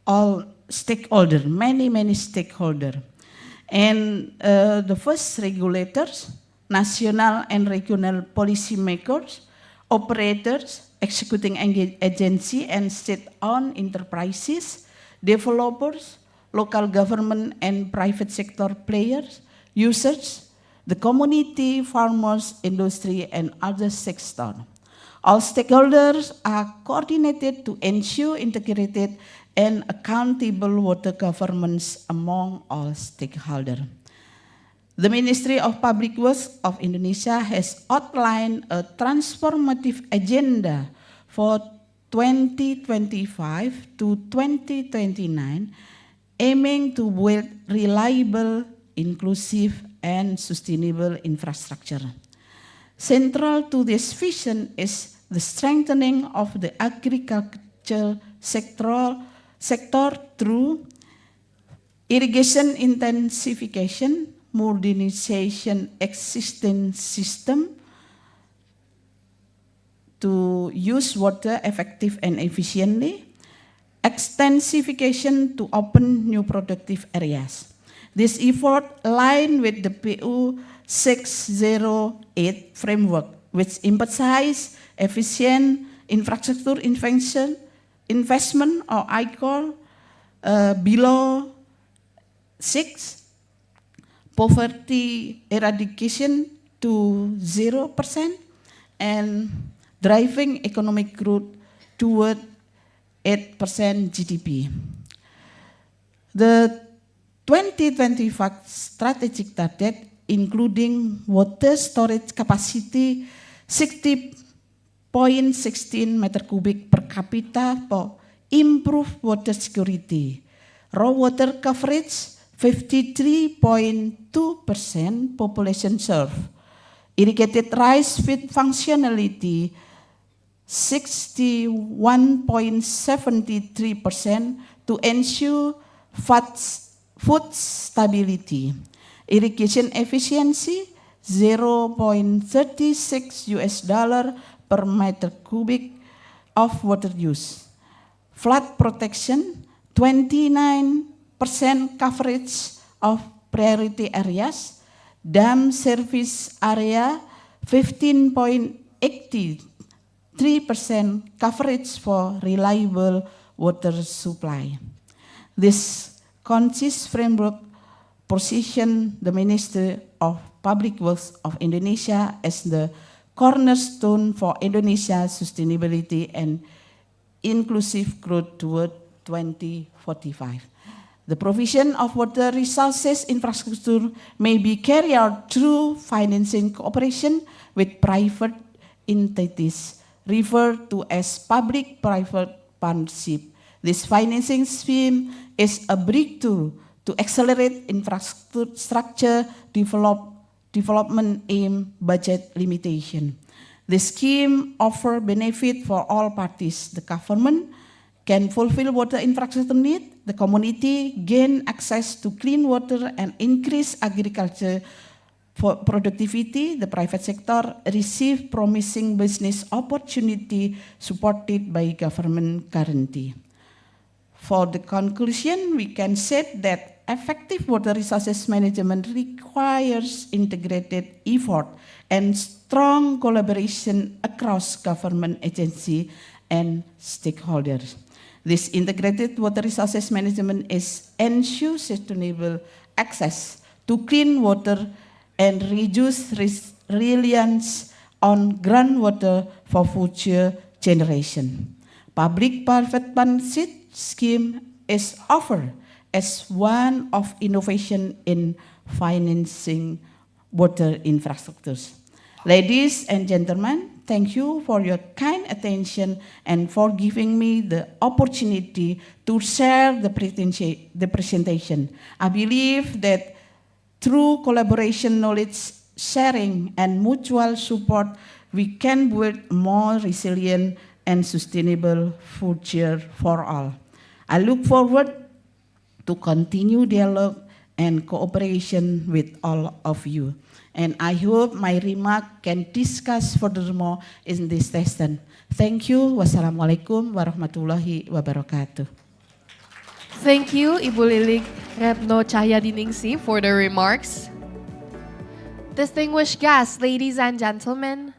all stakeholders, many stakeholders. And the first regulators, national and regional policymakers, operators, executing agency and state-owned enterprises, developers, local government and private sector players, users, the community, farmers, industry, and other sectors. All stakeholders are coordinated to ensure integrated and accountable water governance among all stakeholders. The Ministry of Public Works of Indonesia has outlined a transformative agenda for 2025 to 2029, aiming to build reliable, inclusive, and sustainable infrastructure. Central to this vision is the strengthening of the agricultural sector through irrigation intensification, modernization existing system to use water effective and efficiently, extensification to open new productive areas. This effort align with the PU 608 framework, which emphasizes efficient infrastructure investment, or I call below 6, poverty eradication to 0%, and driving economic growth toward 8% GDP. The 2025 strategic target, including water storage capacity 60.16 meter cubic per capita for improved water security, raw water coverage 53.2% population served, irrigated rice feed functionality 61.73% to ensure food stability, irrigation efficiency $0.36 per meter cubic of water use, flood protection 29% coverage of priority areas, dam service area 15.83% coverage for reliable water supply. This concise framework positions the Ministry of Public Works of Indonesia as the cornerstone for Indonesia's sustainability and inclusive growth toward 2045. The provision of water resources infrastructure may be carried out through financing cooperation with private entities, referred to as public-private partnership. This financing scheme is a breakthrough to accelerate infrastructure development aim budget limitation. The scheme offers benefit for all parties. The government can fulfill water infrastructure need, the community gain access to clean water and increase agriculture for productivity, the private sector receive promising business opportunity supported by government guarantee. For the conclusion, we can say that effective water resources management requires integrated effort and strong collaboration across government agencies and stakeholders. This integrated water resources management is ensure sustainable access to clean water and reduce reliance on groundwater for future generation. Public-private partnership scheme is offered as one of innovation in financing water infrastructures. Ladies and gentlemen, thank you for your kind attention and for giving me the opportunity to share the presentation. I believe that through collaboration, knowledge sharing, and mutual support, we can build more resilient and sustainable future for all. I look forward to continue dialogue and cooperation with all of you. And I hope my remark can discuss furthermore in this session. Thank you. Wassalamualaikum warahmatullahi wabarakatuh. Thank you, Ibu Lilik Retno Cahyadiningsi, for the remarks. Distinguished guests, ladies and gentlemen,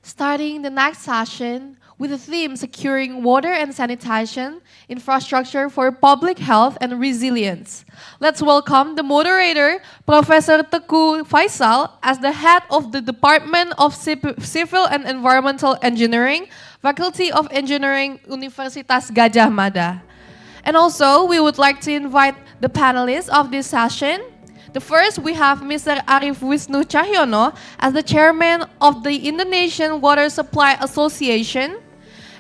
starting the next session with the theme Securing Water and Sanitation, Infrastructure for Public Health and Resilience. Let's welcome the moderator, Professor Teguh Faisal, as the head of the Department of Civil and Environmental Engineering, Faculty of Engineering, Universitas Gadjah Mada. And also, we would like to invite the panelists of this session, The first, we have Mr. Arif Wisnu Cahyono as the chairman of the Indonesian Water Supply Association.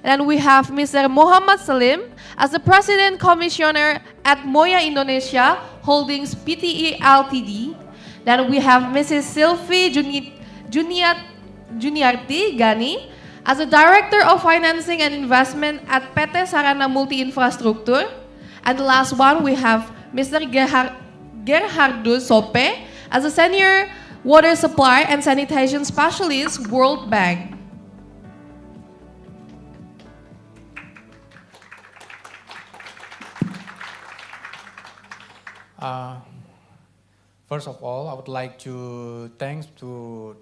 And then we have Mr. Muhammad Salim as the president commissioner at Moya Indonesia Holdings Pte Ltd. Then we have Mrs. Sylvie Juniarti Gani as the director of financing and investment at PT Sarana Multi Infrastruktur. And the last one, we have Mr. Gerhardo Sope as a senior water supply and sanitation specialist, World Bank. First of all, I would like to thanks to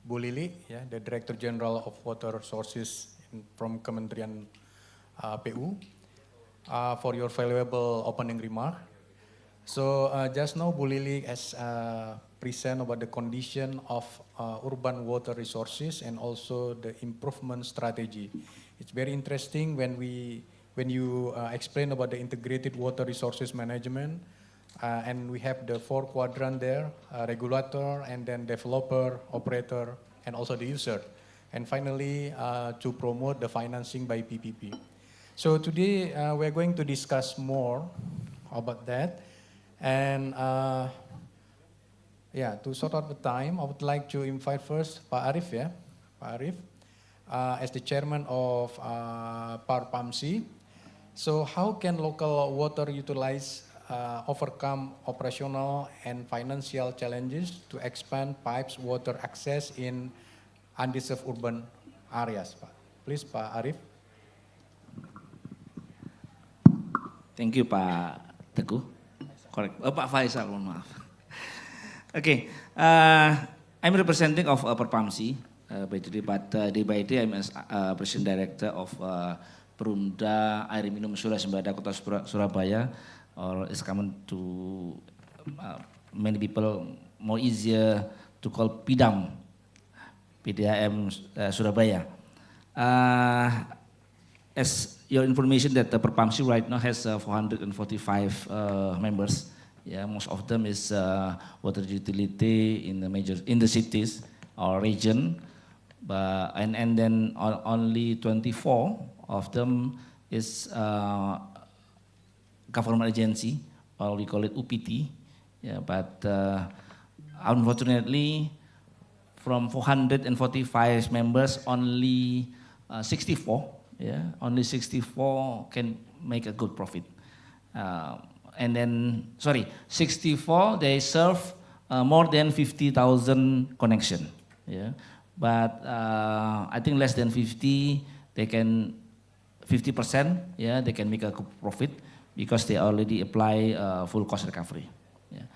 Bu Lili, the Director General of Water Resources from Kementerian PU, for your valuable opening remark. So just now Bu Lili has present about the condition of urban water resources and also the improvement strategy. It's very interesting when you explain about the integrated water resources management, and we have the 4 quadrant there, regulator, and then developer, operator, and also the user. And finally, to promote the financing by PPP. So today, we're going to discuss more about that. And to sort out the time, I would like to invite first Pak Arif, Pak Arif, as the chairman of Parpamsi. So how can local water utilize overcome operational and financial challenges to expand pipes water access in undeserved urban areas, Pak? Please, Pak Arif. Thank you, Pak Teguh. Correct. Pak Faisal, mohon maaf. Okay, I'm representing of Perpamsi, but day by day I'm as President Director of Perumda Air Minum Sembada Kota Surabaya, or it's common to many people more easier to call PIDAM, PDAM Surabaya. As your information that the Perpamsi right now has 445 members. Yeah, most of them is water utility in the cities or region, but and then only 24 of them is government agency, or we call it UPT. Yeah, but unfortunately, from 445 members, only 64. Yeah, only 64 can make a good profit. And then, 64, they serve more than 50,000 connection. Yeah, but I think less than 50, they can, 50%, yeah, they can make a good profit because they already apply full cost recovery. Yeah.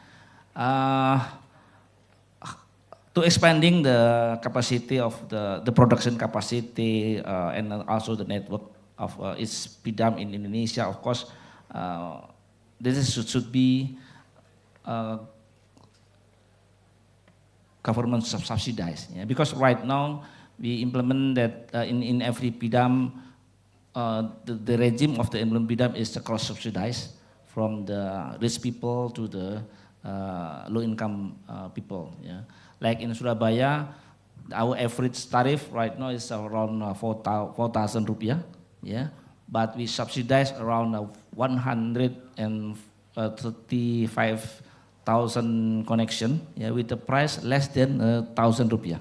To expanding the capacity of the production capacity and also the network of its PIDAM in Indonesia, of course, this should be government subsidized. Yeah? Because right now we implement that in every PIDAM, the regime of the implement PIDAM is cross subsidized from the rich people to the low income people. Yeah? Like in Surabaya, our average tariff right now is around 4,000 rupiah, yeah. But we subsidize around 135,000 connection, yeah, with the price less than 1,000 rupiah.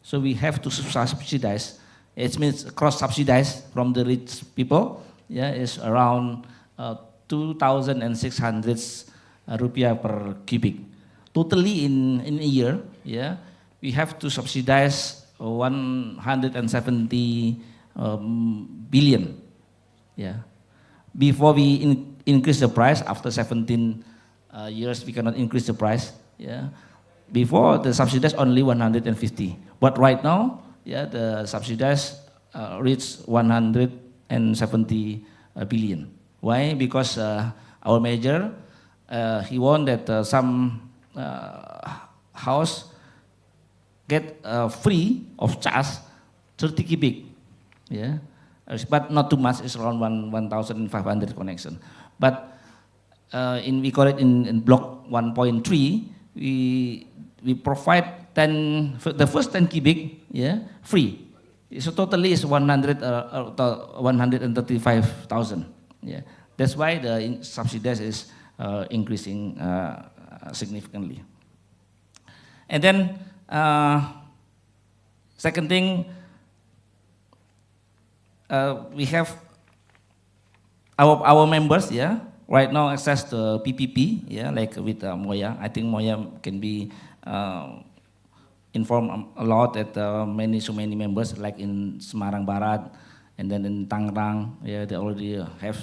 So we have to subsidize. It means cross subsidize from the rich people, yeah, is around 2,600 rupiah per cubic. Totally in a year, yeah, we have to subsidize 170 billion, yeah. Before we increase the price, after 17 years we cannot increase the price, yeah. Before the subsidize only 150, but right now, yeah, the subsidize reach 170 billion. Why? Because our measure, he want that some house get free of charge 30 cubic, yeah, but not too much. It's around 1,500 connection. But we call it in block 1.3, we provide the first 10 cubic, yeah, free. So totally is 135,000. Yeah, that's why the subsidies is increasing significantly. And then second thing, we have our members, yeah, right now access to PPP, yeah, like with Moya. I think Moya can be informed a lot that so many members, like in Semarang Barat, and then in Tangerang, yeah, they already have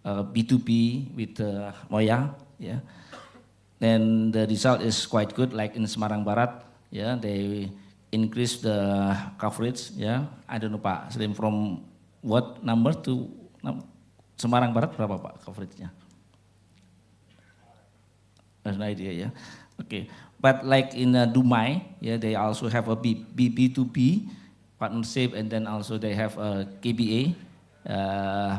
B2B with Moya, yeah. Then the result is quite good, like in Semarang Barat, yeah, they increase the coverage, yeah. I don't know Pak Slim, from what number to Semarang Barat berapa Pak coverage-nya? There's no idea, yeah. Okay, but like in Dumai, yeah, they also have a B2B partnership, and then also they have a KBA,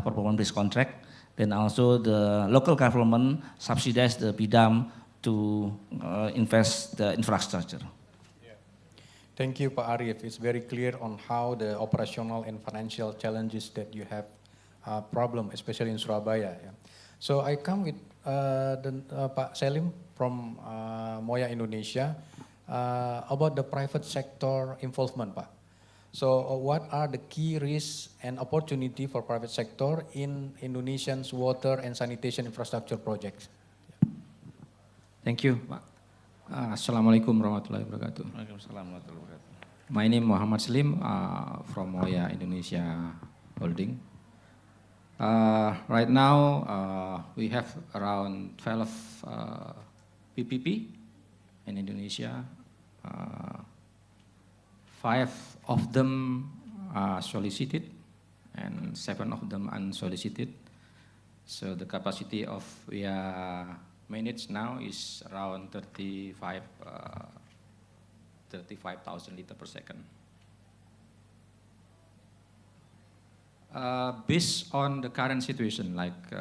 performance-based contract. Then also the local government subsidize the PIDAM to invest the infrastructure. Thank you, Pak Arif. It's very clear on how the operational and financial challenges that you have problem, especially in Surabaya. Yeah. So I come with Pak Selim from Moya Indonesia about the private sector involvement, Pak. So what are the key risks and opportunity for private sector in Indonesia's water and sanitation infrastructure projects? Thank you, Pak. Assalamualaikum warahmatullahi wabarakatuh. Waalaikumsalam warahmatullahi wabarakatuh. My name Muhammad Slim from Moya Indonesia Holding. Right now we have around 12 PPP in Indonesia. 5 of them are solicited and 7 of them unsolicited. So the capacity of we are managed now is around 35,000 liters per second. Based on the current situation, like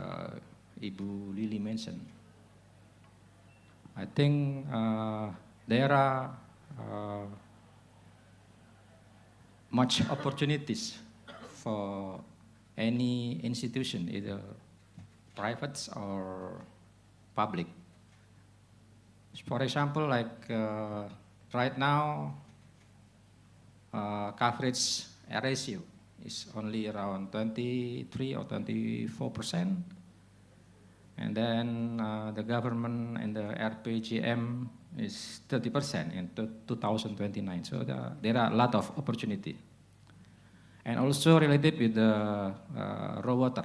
Ibu Lily mentioned, I think there are much opportunities for any institution, either private or public. For example, like right now, coverage ratio is only around 23 or 24%. And then the government and the RPJM is 30% in 2029. So there are a lot of opportunity. And also related with the raw water,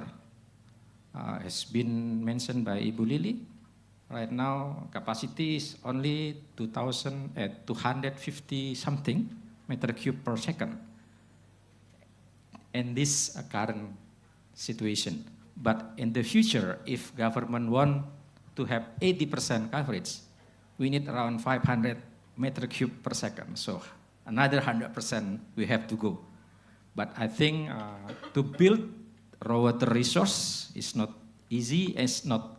has been mentioned by Ibu Lily. Right now, capacity is only 250 something meter cube per second. And this current situation. But in the future, if government want to have 80% coverage, we need around 500 meter cube per second. So another 100% we have to go. But I think to build raw water resource is not easy. It's not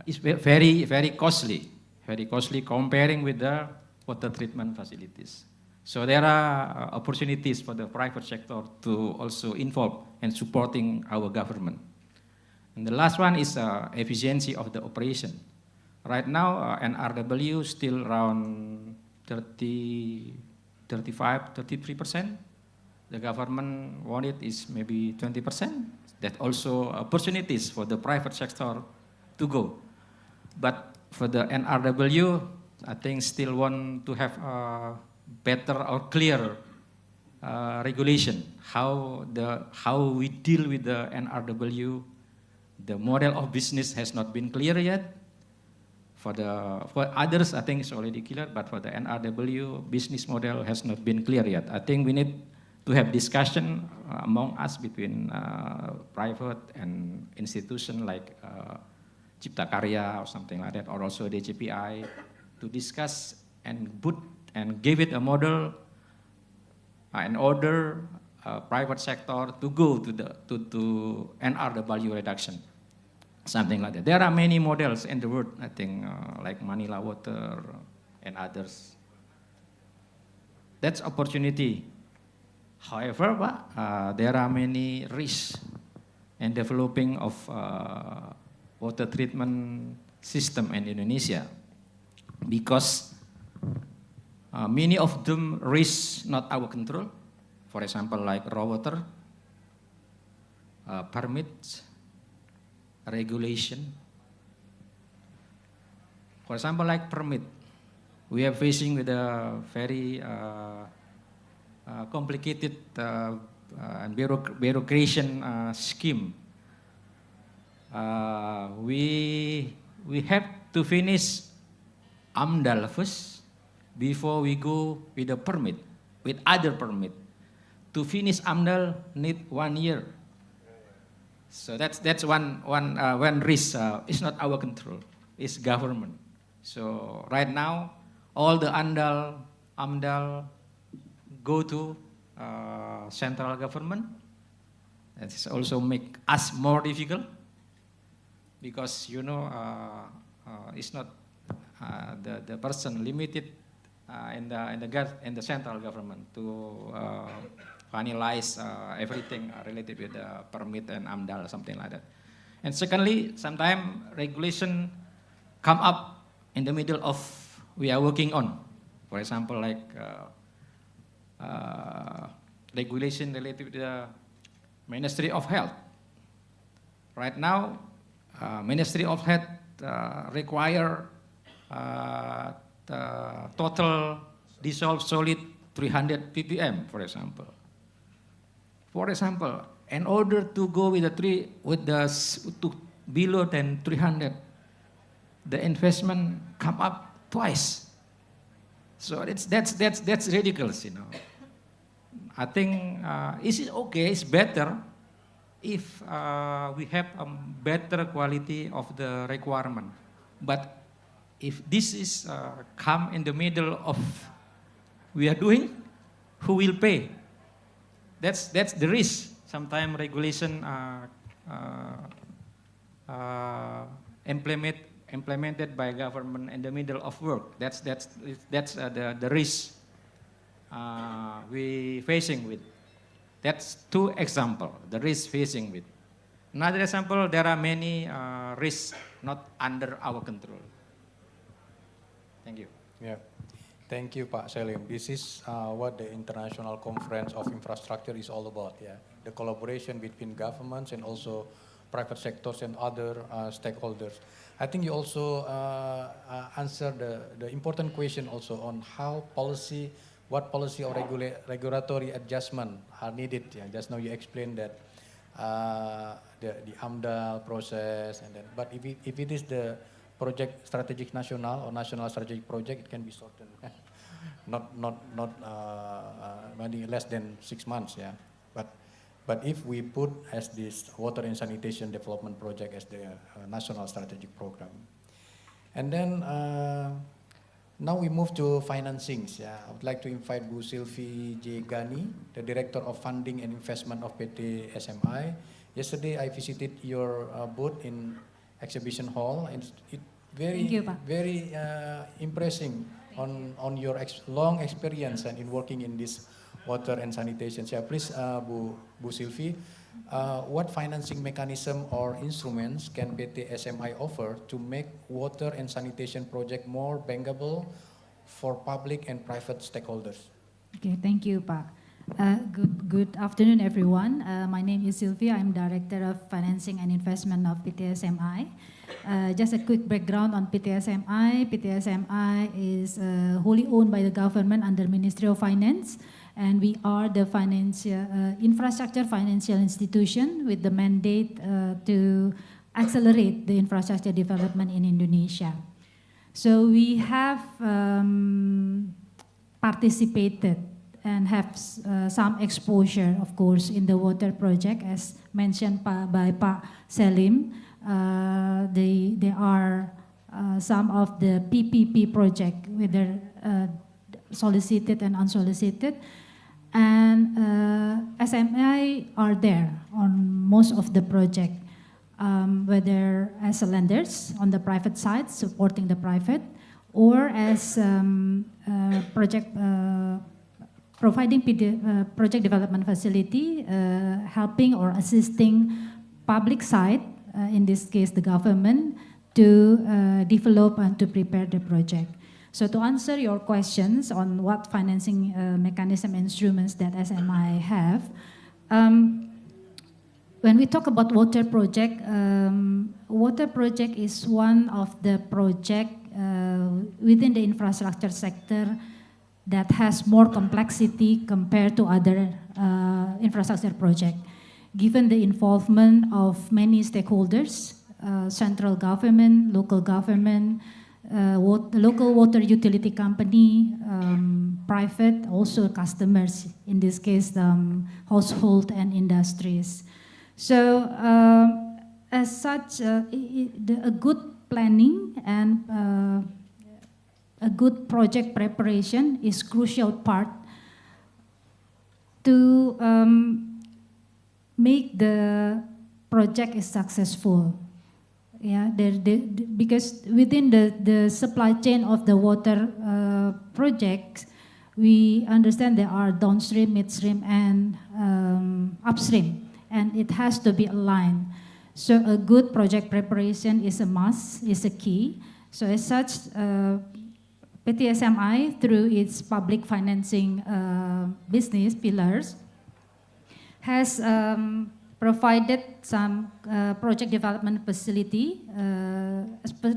it's very costly. Very costly comparing with the water treatment facilities. So there are opportunities for the private sector to also involve in supporting our government. And the last one is efficiency of the operation. Right now, NRW still around 33%. The government wanted is maybe 20%. That also opportunities for the private sector to go. But for the NRW, I think still want to have better or clear regulation. How we deal with the NRW, the model of business has not been clear yet. For others, I think it's already clear, but for the NRW, business model has not been clear yet. I think we need to have discussion among us between private and institution like Cipta Karya or something like that, or also DCPI, to discuss and give it a model and order private sector to go to NRW reduction. something like that. There are many models in the world, I think, like Manila Water and others. That's opportunity. However, there are many risks in developing of water treatment system in Indonesia, because many of them risks not our control. For example, like raw water, permits, regulation. For example, like permit, we are facing with a very complicated and bureaucration scheme. We have to finish AMDAL first before we go with a permit, with other permit. To finish AMDAL need 1 year. So that's one risk. It's not our control. It's government. So right now, all the AMDAL go to central government. That is also make us more difficult, because it's not the person limited in the central government to finalize everything related with the permit and AMDAL, something like that. And secondly, sometimes regulation come up in the middle of we are working on. For example, like regulation related to the Ministry of Health. Right now, Ministry of Health require the total dissolved solid 300 ppm, for example. For example, in order to go with below than 300, the investment come up twice. So that's ridiculous, I think it's okay, it's better if we have a better quality of the requirement. But if this is come in the middle of we are doing, who will pay? That's the risk. Sometimes regulation implemented by government in the middle of work. That's the risk we facing with. That's 2 examples, the risk facing with. Another example, there are many risks not under our control. Thank you. Yeah. Thank you, Pak Selim. This is what the International Conference of Infrastructure is all about. Yeah, the collaboration between governments and also private sectors and other stakeholders. I think you also answered the important question also on what policy or regulatory adjustment are needed. Yeah, just now you explained that the AMDAL process, and then, but if it is the project strategic national or national strategic project, it can be shortened, not maybe less than 6 months. Yeah, but if we put as this water and sanitation development project as the national strategic program, and then now we move to financings. Yeah, I would like to invite Bu Sylvie J. Gani, the Director of Funding and Investment of PT SMI. Yesterday I visited your booth in exhibition hall, and it very impressing on your long experience and in working in this water and sanitation. Yeah, please, Bu Sylvie, what financing mechanism or instruments can PT SMI offer to make water and sanitation project more bankable for public and private stakeholders? Okay, thank you, Pak. Good afternoon, everyone. My name is Sylvia. I'm Director of Financing and Investment of PT SMI. Just a quick background on PT SMI. PT SMI is wholly owned by the government under Ministry of Finance, and we are the infrastructure financial institution with the mandate to accelerate the infrastructure development in Indonesia. So we have participated and have some exposure, of course, in the water project, as mentioned by Pak Selim. There are some of the PPP project, whether solicited and unsolicited, and SMI are there on most of the project. whether as a lenders on the private side, supporting the private, or as providing project development facility, helping or assisting public side, in this case the government, to develop and to prepare the project. So to answer your questions on what financing mechanism instruments that SMI have, when we talk about water project is one of the project within the infrastructure sector that has more complexity compared to other infrastructure project, given the involvement of many stakeholders, central government, local government, local water utility company, private, also customers, in this case household and industries. So as such, a good planning and a good project preparation is crucial part to make the project is successful. Yeah, because within the supply chain of the water projects, we understand there are downstream, midstream, and upstream, and it has to be aligned. So a good project preparation is a must, is a key. So as such, PTSMI, through its public financing business pillars, has provided some project development facility,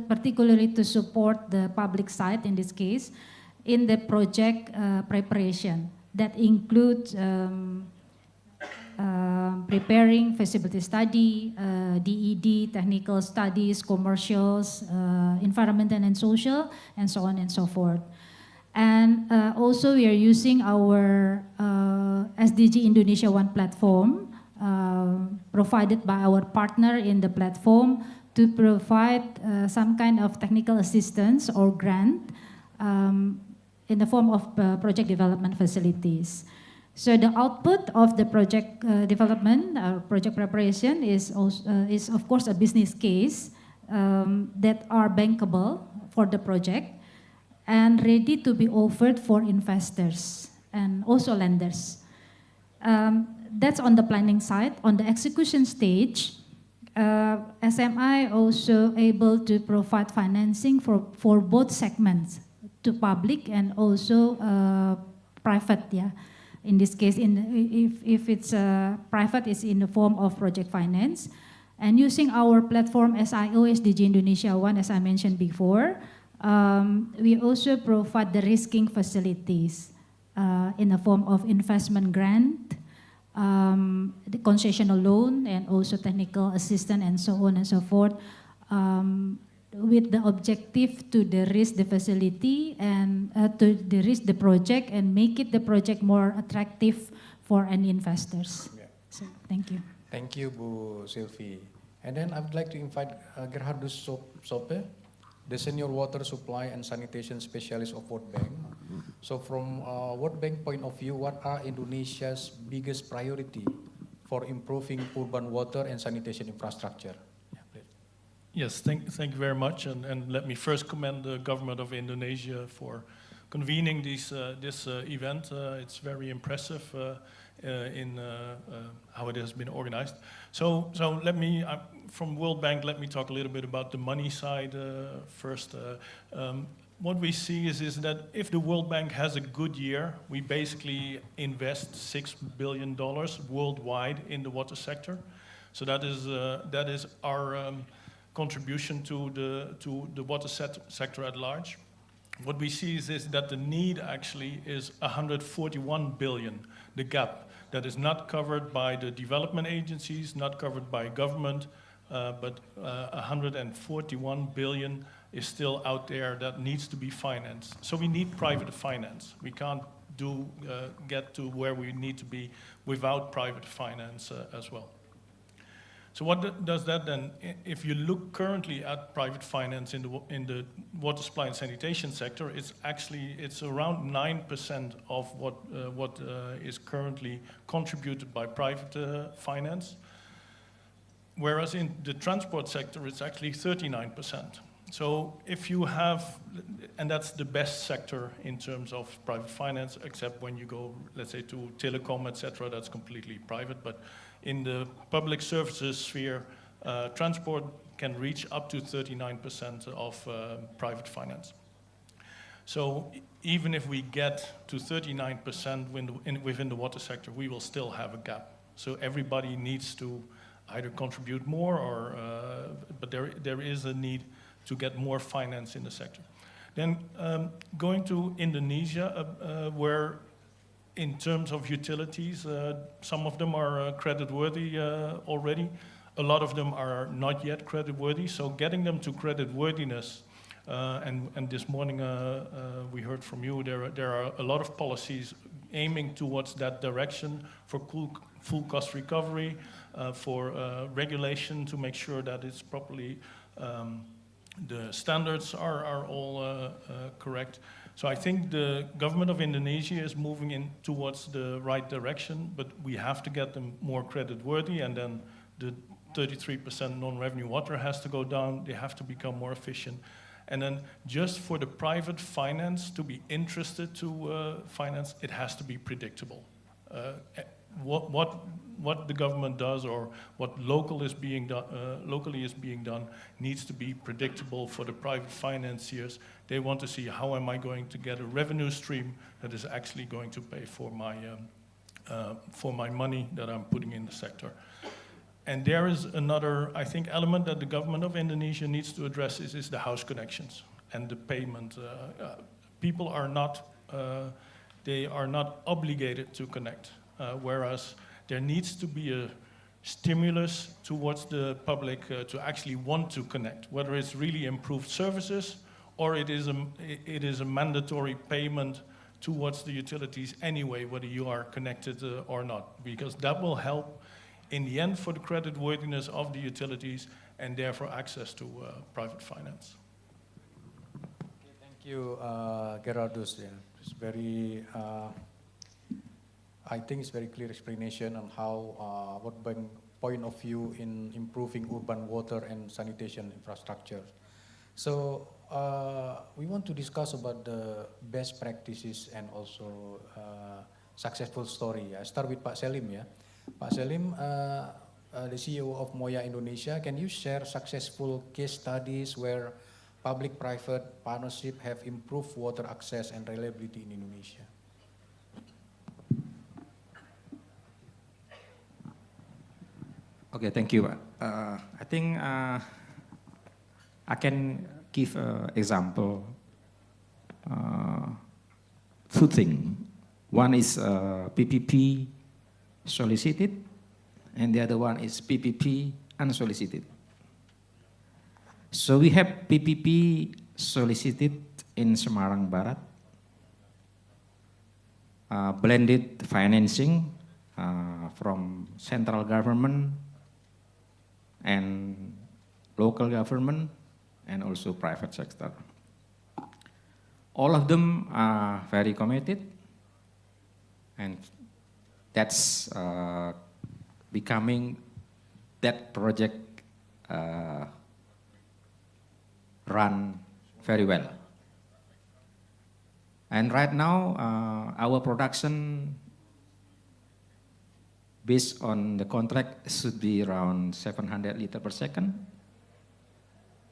particularly to support the public side in this case, in the project preparation. That includes preparing feasibility study, DED, technical studies, commercials, environmental and social, and so on and so forth. And also we are using our SDG Indonesia One platform, provided by our partner in the platform, to provide some kind of technical assistance or grant in the form of project development facilities. So the output of the project development, project preparation is of course a business case that are bankable for the project and ready to be offered for investors and also lenders. That's on the planning side. On the execution stage, SMI also able to provide financing for both segments, to public and also private. Yeah, in this case, if it's private, it's in the form of project finance, and using our platform SIO SDG Indonesia One, as I mentioned before, we also provide the risking facilities in the form of investment grant, the concessional loan, and also technical assistance, and so on and so forth, with the objective to de-risk the facility and to de-risk the project and make it the project more attractive for any investors. Yeah. So, thank you. Thank you, Bu Sylvie. And then I would like to invite Gerhardus Sope, the Senior Water Supply and Sanitation Specialist of World Bank. So from World Bank point of view, what are Indonesia's biggest priority for improving urban water and sanitation infrastructure? Yeah, please. Yes, thank you very much. And let me first commend the government of Indonesia for convening this event. It's very impressive in how it has been organized. So let me, from World Bank, let me talk a little bit about the money side first. What we see is that if the World Bank has a good year, we basically invest $6 billion worldwide in the water sector. So that is our contribution to the water sector at large. What we see is that the need actually is 141 billion, the gap that is not covered by the development agencies, not covered by government, but 141 billion is still out there that needs to be financed. So we need private finance. We can't get to where we need to be without private finance as well. So what does that then? If you look currently at private finance in the water supply and sanitation sector, it's around 9% of what is currently contributed by private finance. whereas in the transport sector, it's actually 39%. So if you have, and that's the best sector in terms of private finance, except when you go, let's say, to telecom, etc., that's completely private. But in the public services sphere, transport can reach up to 39% of private finance. So even if we get to 39% within the water sector, we will still have a gap. So everybody needs to either contribute more, or but there is a need to get more finance in the sector. Then going to Indonesia, where in terms of utilities, some of them are creditworthy already. A lot of them are not yet creditworthy. So getting them to creditworthiness, and this morning we heard from you, there are a lot of policies aiming towards that direction for full cost recovery, for regulation to make sure that it's properly the standards are all correct. So I think the government of Indonesia is moving in towards the right direction, but we have to get them more creditworthy, and then the 33% non-revenue water has to go down. They have to become more efficient. And then just for the private finance to be interested to finance, it has to be predictable. What the government does, or what locally is being done needs to be predictable for the private financiers. They want to see, how am I going to get a revenue stream that is actually going to pay for my money that I'm putting in the sector. And there is another, I think, element that the government of Indonesia needs to address is the house connections and the payment. People are not, they are not obligated to connect, whereas there needs to be a stimulus towards the public to actually want to connect, whether it's really improved services or it is a mandatory payment towards the utilities anyway, whether you are connected or not, because that will help in the end for the creditworthiness of the utilities and therefore access to private finance. Okay, thank you, Gerardus. Yeah, it's very, I think it's very clear explanation on how, what point of view in improving urban water and sanitation infrastructure. So we want to discuss about the best practices and also successful story. I start with Pak Selim, yeah. Pak Selim, the CEO of Moya Indonesia, can you share successful case studies where public-private partnership have improved water access and reliability in Indonesia? Okay, thank you. I think I can give an example. Two things. One is PPP solicited, and the other one is PPP unsolicited. So we have PPP solicited in Semarang Barat, blended financing from central government and local government and also private sector. All of them are very committed, and that's becoming that project run very well. And right now, our production based on the contract should be around 700 liters per second.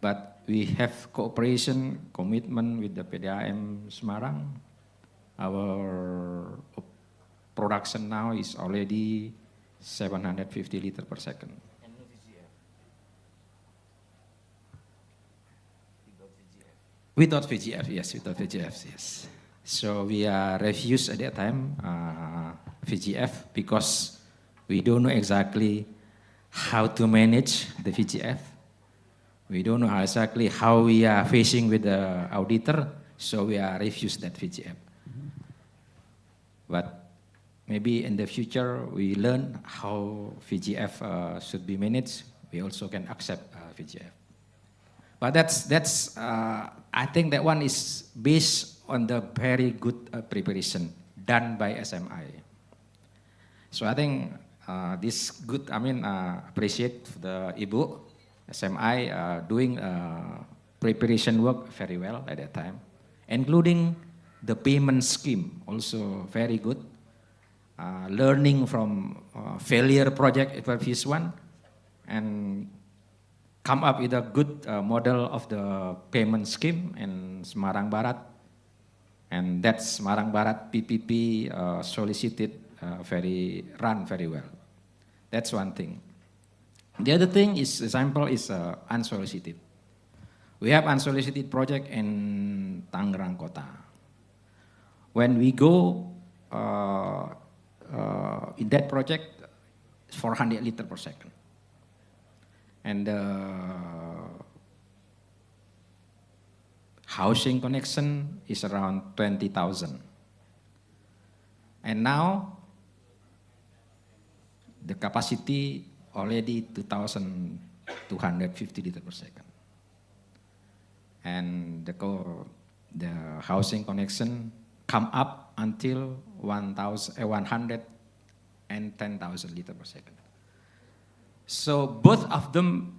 But we have cooperation commitment with the PDAM Semarang. Our production now is already 750 liters per second. And no VGF? Without VGF, yes, without VGF, yes. So we refused at that time VGF because we don't know exactly how to manage the VGF. We don't know exactly how we are facing with the auditor, so we refused that VGF. But maybe in the future we learn how VGF should be managed. We also can accept VGF. But that's I think that one is based on the very good preparation done by SMI. So I think this good, appreciate the Ibu SMI doing preparation work very well at that time, including the payment scheme also very good. Learning from failure project if this one, and come up with a good model of the payment scheme in Semarang Barat, and that Semarang Barat PPP solicited run very well. That's one thing. The other thing is example is unsolicited. We have unsolicited project in Tangerang Kota. When we go in that project, 400 liters per second. And housing connection is around 20,000. And now, the capacity already 2,250 liters per second. And the housing connection come up until 110,000 liters per second. So both of them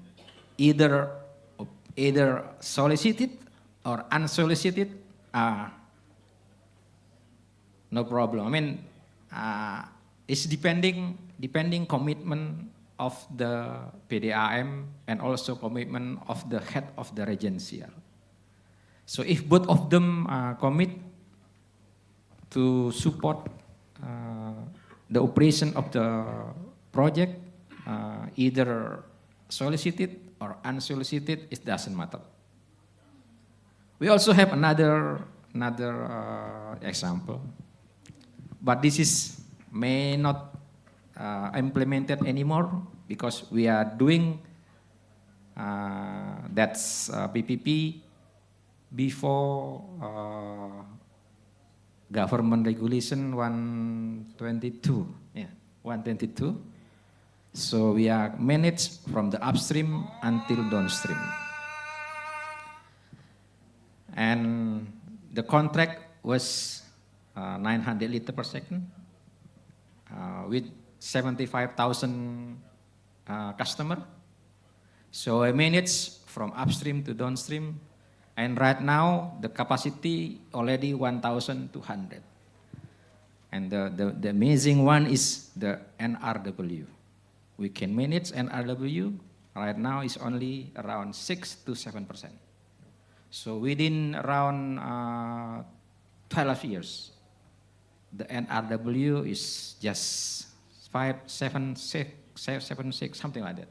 either solicited or unsolicited, no problem. It's depending commitment of the PDAM and also commitment of the head of the regencial. So if both of them commit to support the operation of the project, either solicited or unsolicited, it doesn't matter. We also have another example, but this may not implemented anymore because we are doing that's PPP before government regulation 122. Yeah, 122. So we are managed from the upstream until downstream. And the contract was 900 liters per second with 75,000 customers. So I manage from upstream to downstream, and right now the capacity already 1,200. And the amazing one is the NRW. We can manage NRW right now is only around 6 to 7%. So within around 12 years, the NRW is just 5, 7, 6, something like that.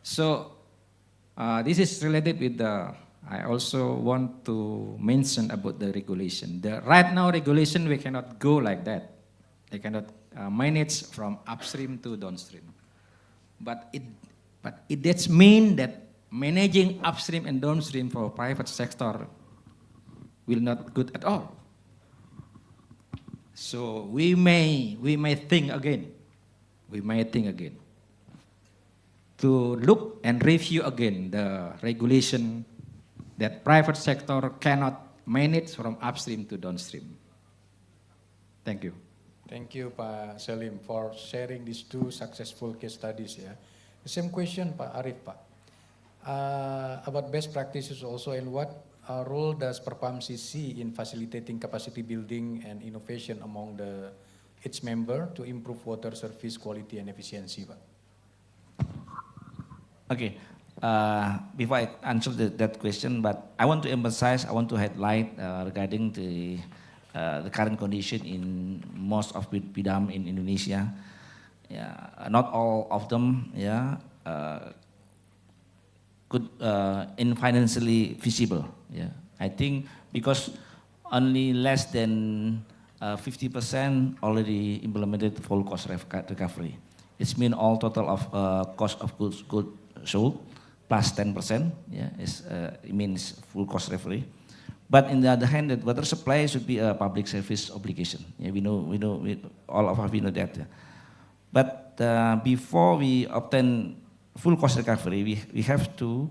So this is related with I also want to mention about the regulation. Right now regulation, we cannot go like that. They cannot manage from upstream to downstream. But it does mean that managing upstream and downstream for private sector will not good at all. So we may think again. We may think again to look and review again the regulation that private sector cannot manage from upstream to downstream. Thank you. Thank you, Pak Selim, for sharing these two successful case studies. Yeah. The same question, Pak Arif, Pak. About best practices also, and what role does Perpamsi see in facilitating capacity building and innovation among its member to improve water service quality and efficiency, Pak? Okay. Before I answer that question, but I want to emphasize, I want to highlight regarding the current condition in most of PDAM in Indonesia. Yeah, not all of them, could in financially feasible. Yeah, I think because only less than 50% already implemented full cost recovery. It means all total of cost of goods sold plus 10%. Yeah, it means full cost recovery. But in the other hand, that water supply should be a public service obligation. Yeah, we know, all of us know that. Yeah. But before we obtain full cost recovery, we have to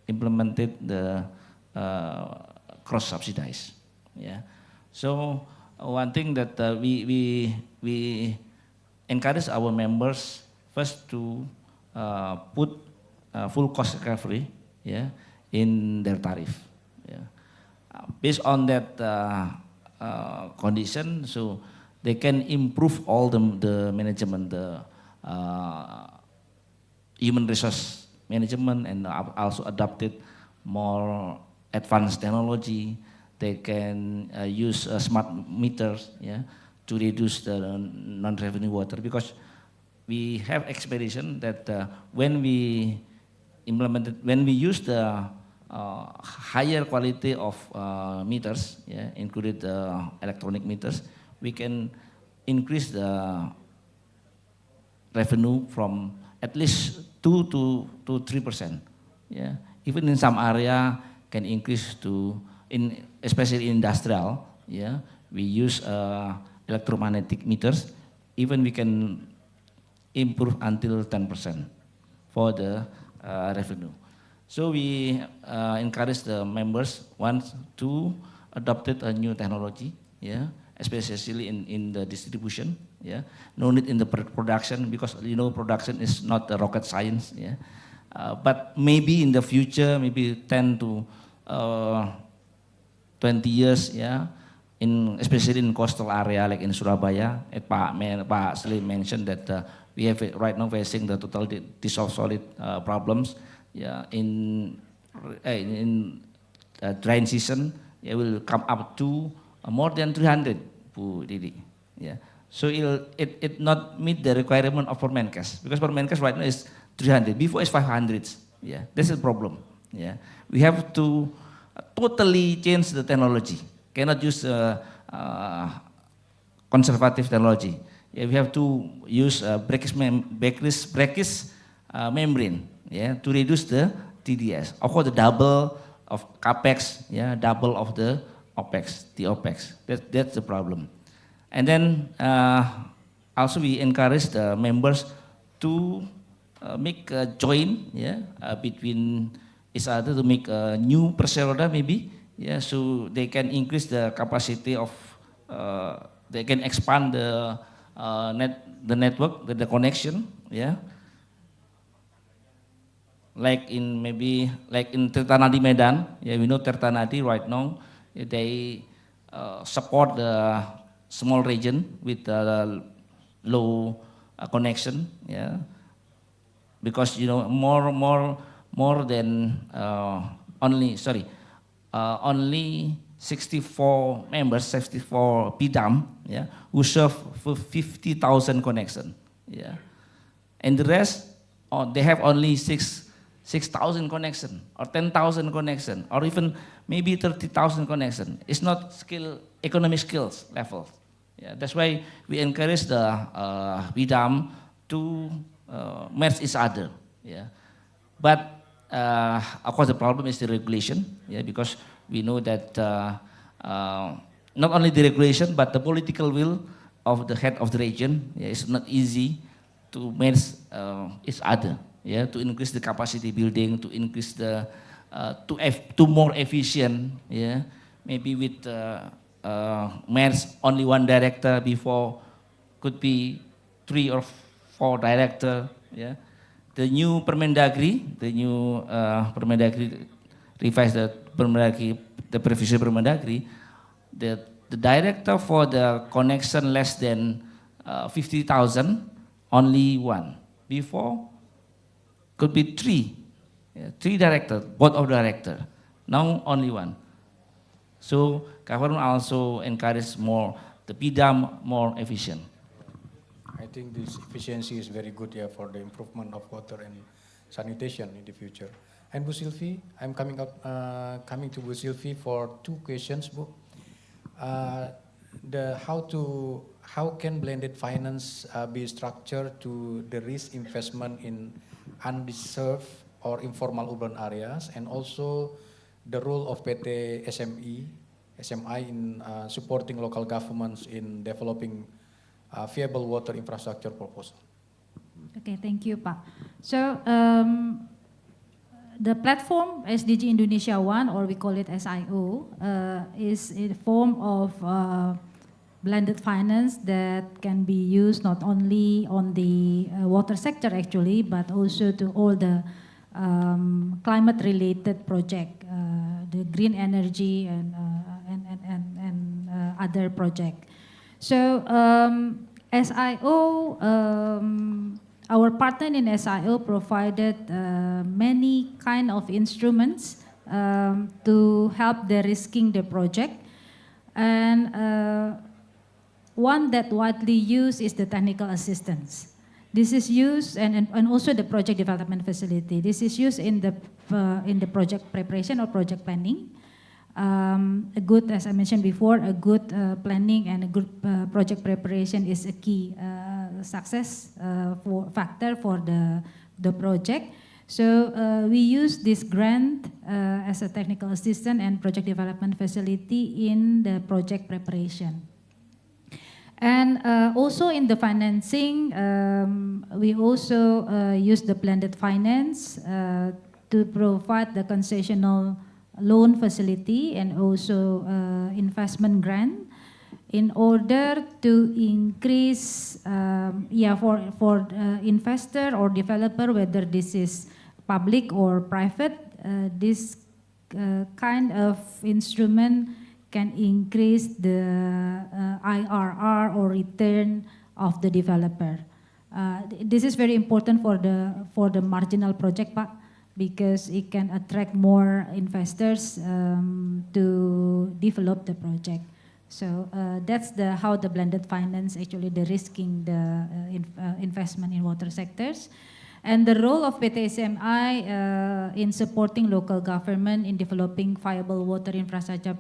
implement the cross subsidize. Yeah. So one thing that we encourage our members first to put full cost recovery, yeah, in their tariff. Yeah. Based on that condition, so they can improve all the management, the human resource management, and also adopted more advanced technology. They can use smart meters, yeah, to reduce the non-revenue water, because we have expectation that when we use the higher quality of meters, yeah, included the electronic meters, we can increase the revenue from at least 2 to 3%. Yeah, even in some area can increase to, especially industrial. Yeah, we use electromagnetic meters. Even we can improve until 10% for the revenue. So we encourage the members once to adopted a new technology, yeah, especially in the distribution, yeah. No need in the production, because production is not a rocket science, yeah. But maybe in the future, maybe 10 to 20 years, yeah, especially in coastal area like in Surabaya, Pak Slim mentioned that we have right now facing the total dissolved solid problems. Yeah, in dry season, it will come up to more than 300, Bu Didi. Yeah, so it not meet the requirement of Permenkes, because Permenkes right now is 300. Before it's 500. Yeah, that's the problem. Yeah, we have to totally change the technology. Cannot use conservative technology. Yeah, we have to use brackish membrane, yeah, to reduce the TDS. Of course, the double of capex, yeah, double of the OPEX, the OPEX. That's the problem. And then also we encourage the members to make a joint, yeah, between each other, to make a new perseroda maybe, yeah, so they can increase the capacity of, they can expand the network, the connection, yeah. Like in Tirtanadi Medan, yeah, we know Tirtanadi right now, they support the small region with low connection, yeah, because more than only 64 members, 64 PDAM, yeah, who serve for 50,000 connection, yeah, and the rest, they have only 6,000 connection or 10,000 connection or even maybe 30,000 connection. It's not economic skills level. Yeah, that's why we encourage the PDAM to merge each other. Yeah, but of course the problem is the regulation. Yeah, because we know that not only the regulation but the political will of the head of the region. Yeah, it's not easy to merge each other. Yeah, to increase the capacity building, to increase the to more efficient. Yeah, maybe with merge only one director, before could be 3 or 4 director. Yeah, the new Permendagri, revised the Permendagri, the previous Permendagri, the director for the connection less than 50,000, only 1. Before could be 3, yeah, 3 directors, board of director. Now only 1. So government also encourage more the PDAM more efficient. I think this efficiency is very good, yeah, for the improvement of water and sanitation in the future. And Bu Sylvie, I'm coming to Bu Sylvie for 2 questions, Bu. How can blended finance be structured to the risk investment in undeserved or informal urban areas, and also the role of PT SMI in supporting local governments in developing viable water infrastructure proposal? Okay, thank you, Pak. So the platform SDG Indonesia 1, or we call it SIO, is a form of blended finance that can be used not only on the water sector actually, but also to all the climate-related project, the green energy and other project. So SIO, our partner in SIO provided many kind of instruments to help de-risking the project, and one that widely used is the technical assistance. This is used, and also the project development facility. This is used in the project preparation or project planning. A good, as I mentioned before, a good planning and a good project preparation is a key success factor for the project. So we use this grant as a technical assistant and project development facility in the project preparation. And also in the financing, we also use the blended finance to provide the concessional loan facility and also investment grant in order to increase, for investor or developer, whether this is public or private, this kind of instrument can increase the IRR or return of the developer. This is very important for the marginal project, Pak, because it can attract more investors to develop the project. So that's how the blended finance actually de-risking the investment in water sectors. And the role of PT SMI in supporting local government in developing viable water infrastructure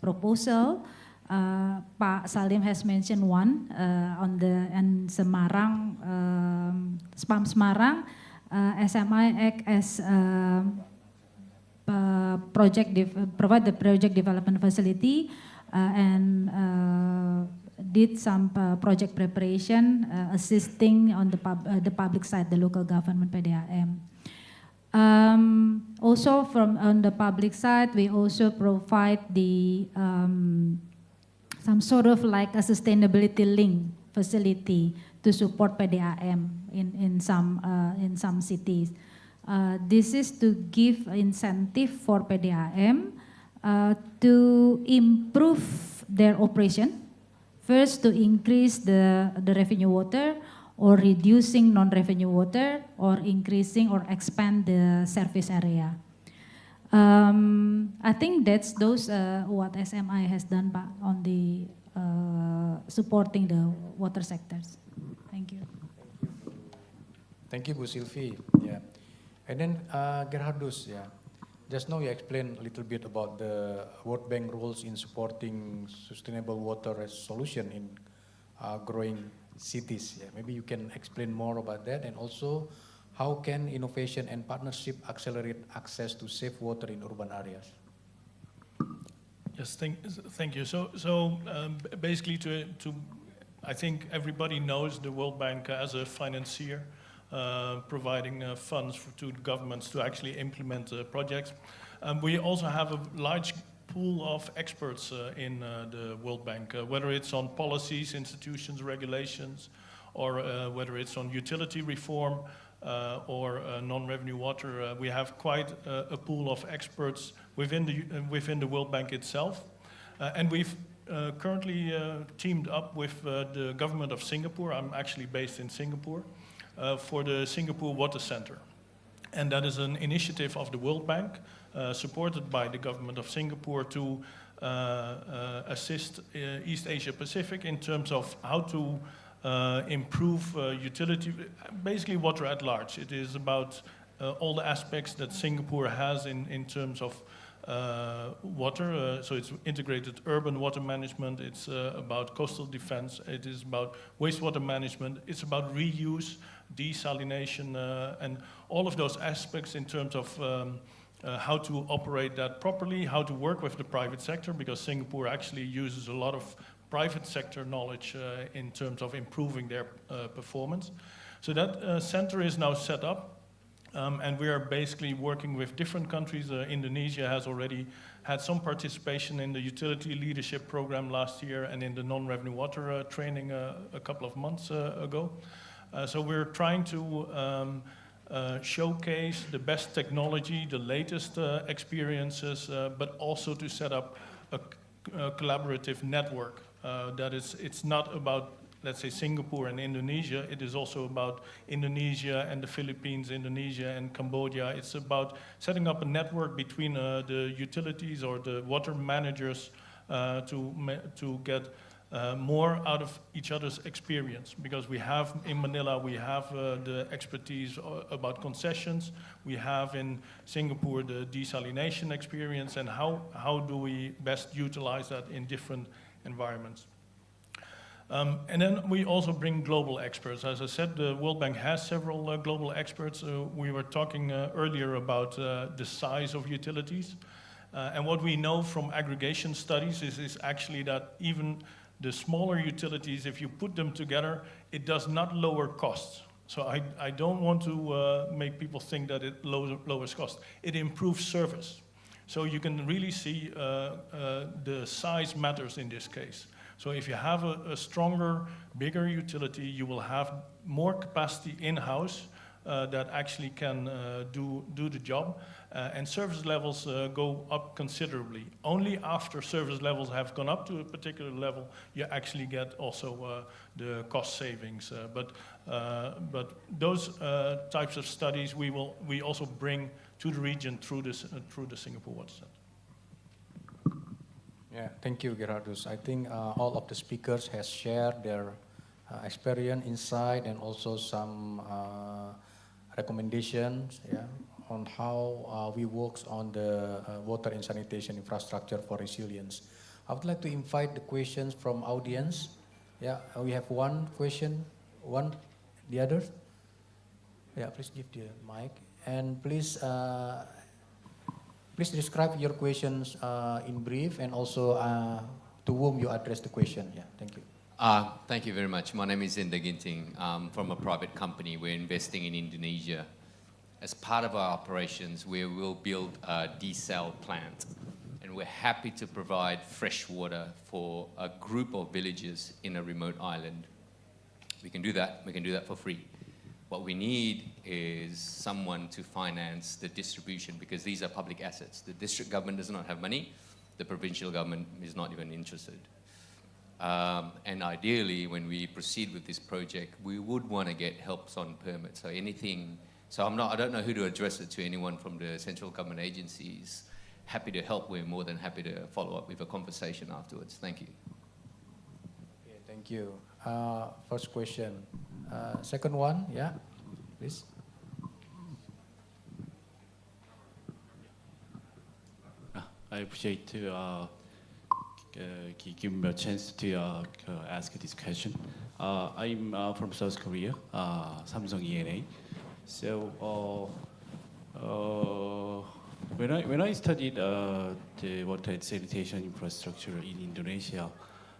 proposal, Pak Salim has mentioned one on Semarang, SPAM Semarang. SMI act as provide the project development facility and did some project preparation, assisting on the public side, the local government PDAM. Also on the public side, we also provide the some sort of like a sustainability link facility to support PDAM in some cities. This is to give incentive for PDAM to improve their operation. First, to increase the revenue water, or reducing non-revenue water, or increasing or expand the service area. I think that's what SMI has done, Pak, on the supporting the water sectors. Thank you. Thank you, Bu Sylvie. Yeah, and then Gerhardus. Yeah, just now you explained a little bit about the World Bank roles in supporting sustainable water solution in growing cities. Yeah, maybe you can explain more about that, and also how can innovation and partnership accelerate access to safe water in urban areas? Yes, thank you. So basically, I think everybody knows the World Bank as a financier, providing funds to governments to actually implement projects. We also have a large pool of experts in the World Bank, whether it's on policies, institutions, regulations, or whether it's on utility reform or non-revenue water. We have quite a pool of experts within the World Bank itself. And we've currently teamed up with the government of Singapore. I'm actually based in Singapore, for the Singapore Water Center. And that is an initiative of the World Bank, supported by the government of Singapore, to assist East Asia Pacific in terms of how to improve utility, basically water at large. It is about all the aspects that Singapore has in terms of water. So it's integrated urban water management, it's about coastal defense, it is about wastewater management, it's about reuse, desalination, and all of those aspects in terms of how to operate that properly, how to work with the private sector, because Singapore actually uses a lot of private sector knowledge in terms of improving their performance. So that center is now set up, and we are basically working with different countries. Indonesia has already had some participation in the utility leadership program last year and in the non-revenue water training a couple of months ago. So we're trying to showcase the best technology, the latest experiences, but also to set up a collaborative network. It's not about, let's say, Singapore and Indonesia. It is also about Indonesia and the Philippines, Indonesia and Cambodia. It's about setting up a network between the utilities or the water managers to get more out of each other's experience, because we have in Manila, we have the expertise about concessions, we have in Singapore the desalination experience, and how do we best utilize that in different environments. And then we also bring global experts. As I said, the World Bank has several global experts. We were talking earlier about the size of utilities. And what we know from aggregation studies is actually that even the smaller utilities, if you put them together, it does not lower costs. So I don't want to make people think that it lowers cost. It improves service. So you can really see the size matters in this case. So if you have a stronger, bigger utility, you will have more capacity in-house that actually can do the job. And service levels go up considerably. Only after service levels have gone up to a particular level, you actually get also the cost savings. But those types of studies we also bring to the region through the Singapore Water Center. Yeah, thank you, Gerardus. I think all of the speakers has shared their experience, insight, and also some recommendations, yeah, on how we work on the water and sanitation infrastructure for resilience. I would like to invite the questions from audience. Yeah, we have one question. The others? Yeah, please give the mic. And please describe your questions in brief, and also to whom you address the question. Yeah, thank you. Thank you very much. My name is Zinda Ginting. From a private company. We're investing in Indonesia. As part of our operations, we will build a desal plant. And we're happy to provide fresh water for a group of villages in a remote island. We can do that. We can do that for free. What we need is someone to finance the distribution, because these are public assets. The district government does not have money. The provincial government is not even interested. And ideally, when we proceed with this project, we would want to get helps on permits. So anything, I don't know who to address it to, anyone from the central government agencies. Happy to help. We're more than happy to follow up with a conversation afterwards. Thank you. Okay, thank you. First question. Second one, yeah, please. I appreciate to give me a chance to ask this question. I'm from South Korea, Samsung ENA. So when I studied the water and sanitation infrastructure in Indonesia,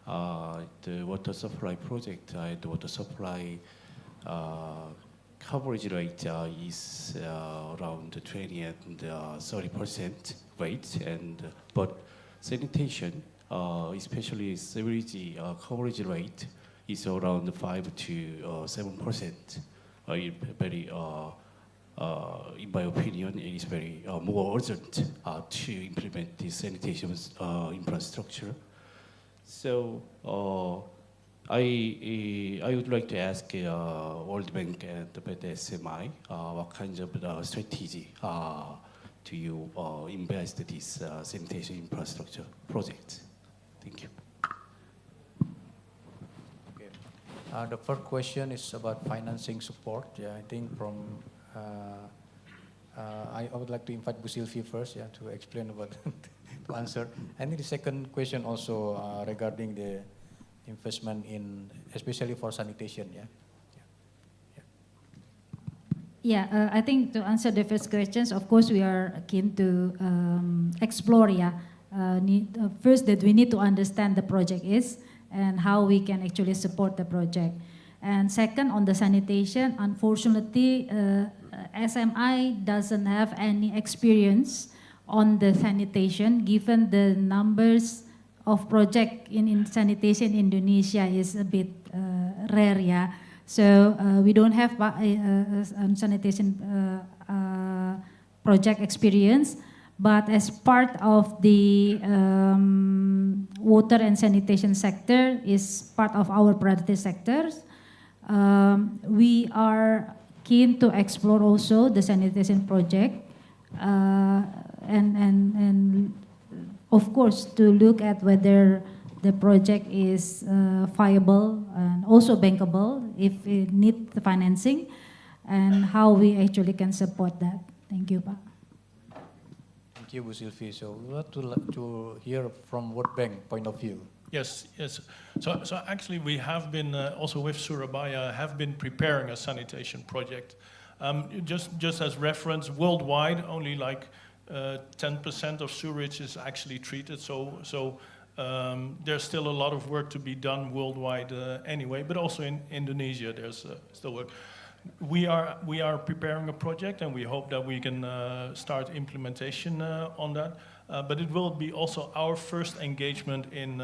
the water supply project and the water supply coverage rate is around 20 and 30% rate, but sanitation, especially sewage coverage rate, is around 5 to 7%. Very, in my opinion, it is very more urgent to implement this sanitation infrastructure. So I would like to ask World Bank and the PTSMI what kinds of strategy do you invest this sanitation infrastructure project? Thank you. Okay. The first question is about financing support. Yeah, I think from I would like to invite Bu Sylvie first, yeah, to explain about to answer. And the second question also regarding the investment in, especially for sanitation, yeah. Yeah, I think to answer the first questions, of course, we are keen to explore, yeah. First, that we need to understand the project is and how we can actually support the project. And second, on the sanitation, unfortunately, SMI doesn't have any experience on the sanitation, given the numbers of project in sanitation Indonesia is a bit rare, yeah. So we don't have sanitation project experience, but as part of the water and sanitation sector is part of our priority sectors. We are keen to explore also the sanitation project and of course to look at whether the project is viable and also bankable if it needs the financing, and how we actually can support that. Thank you, Pak. Thank you, Bu Sylvie. So we want to hear from World Bank point of view. Yes, yes. So actually we have been, also with Surabaya, have been preparing a sanitation project. Just as reference, worldwide, only like 10% of sewage is actually treated. So there's still a lot of work to be done worldwide anyway, but also in Indonesia there's still work. We are preparing a project and we hope that we can start implementation on that. But it will be also our first engagement in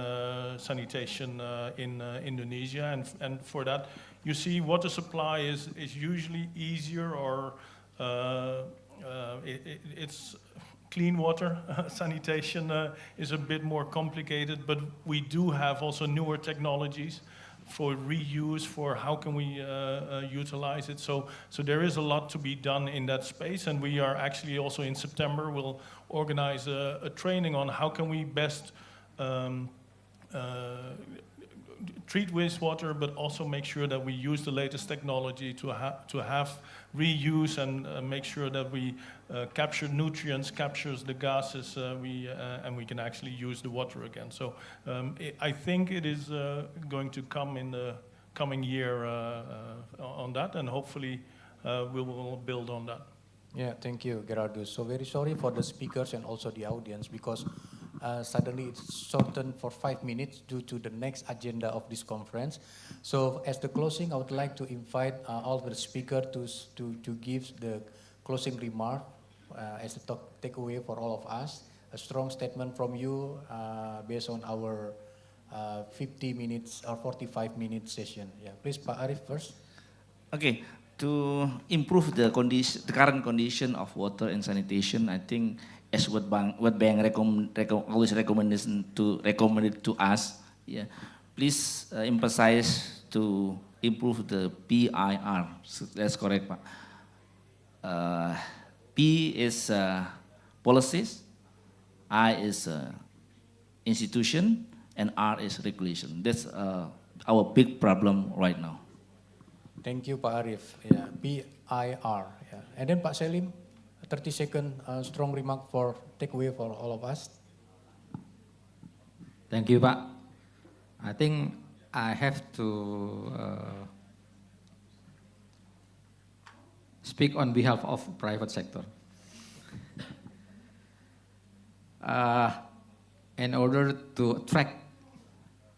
sanitation in Indonesia, and for that, you see, water supply is usually easier, or it's clean water. Sanitation is a bit more complicated, but we do have also newer technologies for reuse, for how can we utilize it. So there is a lot to be done in that space, and we are actually also in September will organize a training on how can we best treat wastewater, but also make sure that we use the latest technology to have reuse and make sure that we capture nutrients, captures the gases, and we can actually use the water again. So I think it is going to come in the coming year on that, and hopefully we will build on that. Yeah, thank you, Gerardus. So very sorry for the speakers and also the audience, because suddenly it's shortened for 5 minutes due to the next agenda of this conference. So as the closing, I would like to invite all the speakers to give the closing remark as a takeaway for all of us. A strong statement from you based on our 50 minutes or 45 minute session. Yeah, please, Pak Arif first. Okay. To improve the current condition of water and sanitation, I think as World Bank always recommended to us, yeah, please emphasize to improve the PIR. So that's correct, Pak. P is policies, I is institution, and R is regulation. That's our big problem right now. Thank you, Pak Arif. Yeah, PIR. Yeah. And then Pak Selim, 30-second strong remark for takeaway for all of us. Thank you, Pak. I think I have to speak on behalf of private sector. In order to attract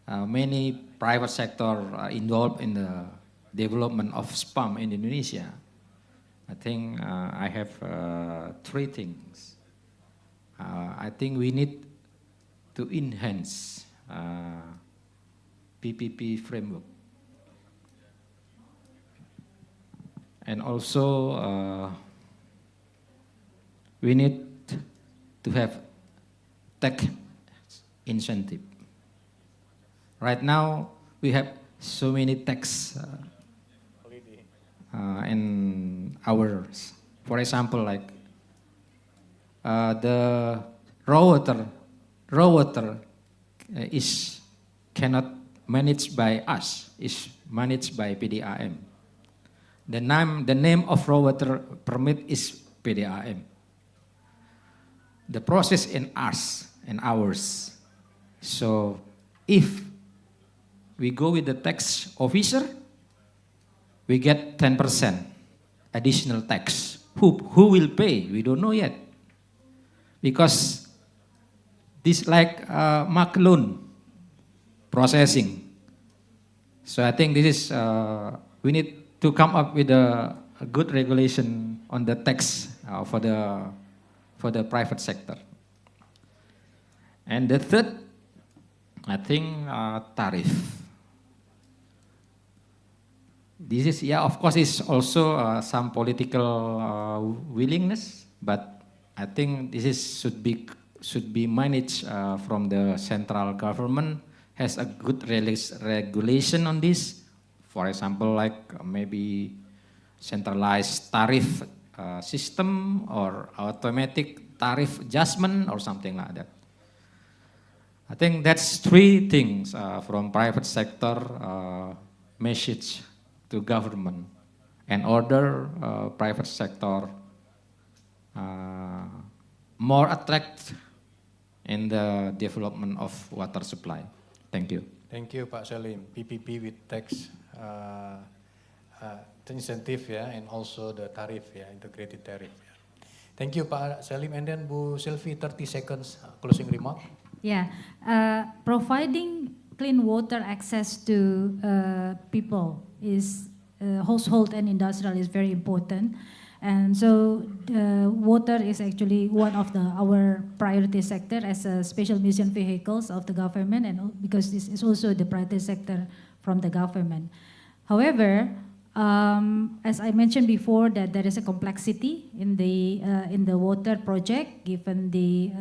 many private sector involved in the development of SPAM in Indonesia, I think I have 3 things. I think we need to enhance PPP framework. And also we need to have tax incentive. Right now we have so many tax in ours. For example, like the raw water is cannot managed by us, is managed by PDAM. The name of raw water permit is PDAM. The process in us and ours. So if we go with the tax officer, we get 10% additional tax. Who will pay? We don't know yet. Because this like mark loan processing. So I think this is, we need to come up with a good regulation on the tax for the for the private sector. And the third, I think, tariff. This is, yeah, of course, is also some political willingness, but I think this is should be managed from the central government, has a good regulation on this. For example, like maybe centralized tariff system or automatic tariff adjustment or something like that. I think that's three things from private sector message to government and order private sector more attract in the development of water supply. Thank you. Thank you, Pak Salim. PPP with tax incentive, yeah, and also the tariff, yeah, integrated tariff. Yeah. Thank you, Pak Salim. And then Bu Sylvie, 30 seconds closing remark. Yeah, providing clean water access to people is household and industrial is very important. And so water is actually one of our priority sector as a special mission vehicles of the government, and because this is also the priority sector from the government. However, as I mentioned before, that there is a complexity in the water project, given the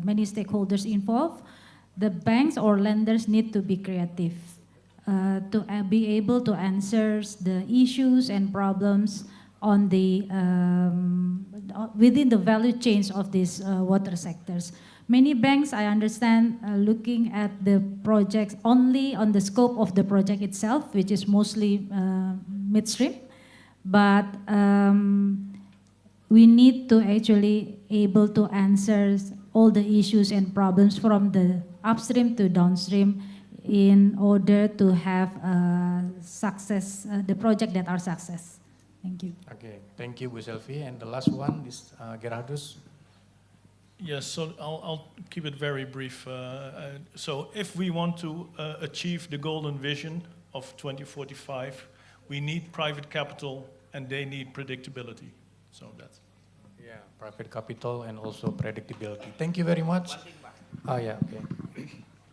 many stakeholders involved. The banks or lenders need to be creative to be able to answer the issues and problems on the within the value chains of these water sectors. Many banks, I understand, are looking at the projects only on the scope of the project itself, which is mostly midstream, but we need to actually able to answer all the issues and problems from the upstream to downstream in order to have success, the project that are success. Thank you. Okay, thank you, Bu Sylvie. And the last one is Gerardus. Yes, so I'll keep it very brief. So if we want to achieve the golden vision of 2045, we need private capital and they need predictability. So that's... Yeah, private capital and also predictability. Thank you very much. Oh yeah, okay.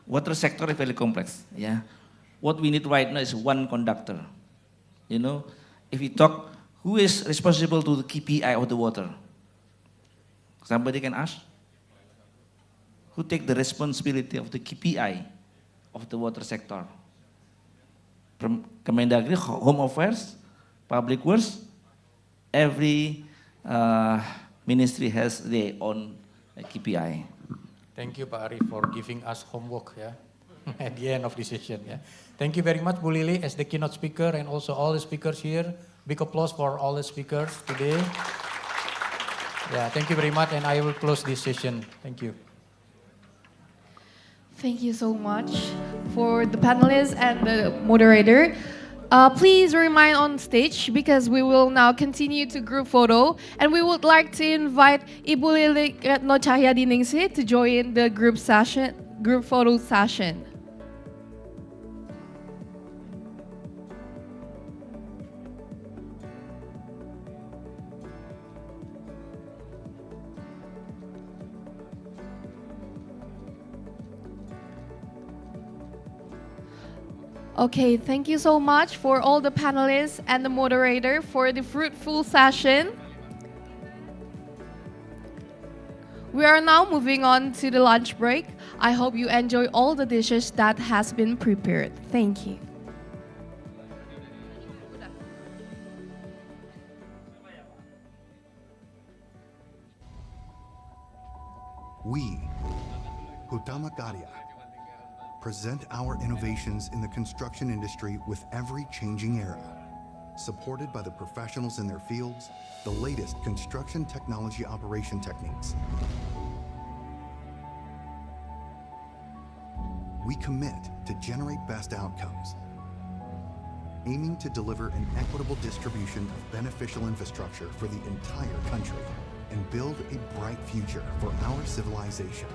Water sector is very complex. Yeah, what we need right now is one conductor. You know, if we talk, who is responsible to the KPI of the water? Somebody can ask. Who take the responsibility of the KPI of the water sector? From Kemendagri, Home Affairs, Public Works, every ministry has their own KPI. Thank you, Pak Arif, for giving us homework, yeah, at the end of the session, yeah. Thank you very much, Bu Lili, as the keynote speaker, and also all the speakers here. Big applause for all the speakers today. Yeah, thank you very much, and I will close this session. Thank you. Thank you so much for the panelists and the moderator. Please remain on stage because we will now continue to group photo, and we would like to invite Ibu Lili Retno Cahyadiningsih to join the group photo session. Okay, thank you so much for all the panelists and the moderator for the fruitful session. We are now moving on to the lunch break. I hope you enjoy all the dishes that has been prepared. Thank you. We, Hutama Karya, present our innovations in the construction industry with every changing era. Supported by the professionals in their fields, the latest construction technology operation techniques. We commit to generate best outcomes, aiming to deliver an equitable distribution of beneficial infrastructure for the entire country and build a bright future for our civilization.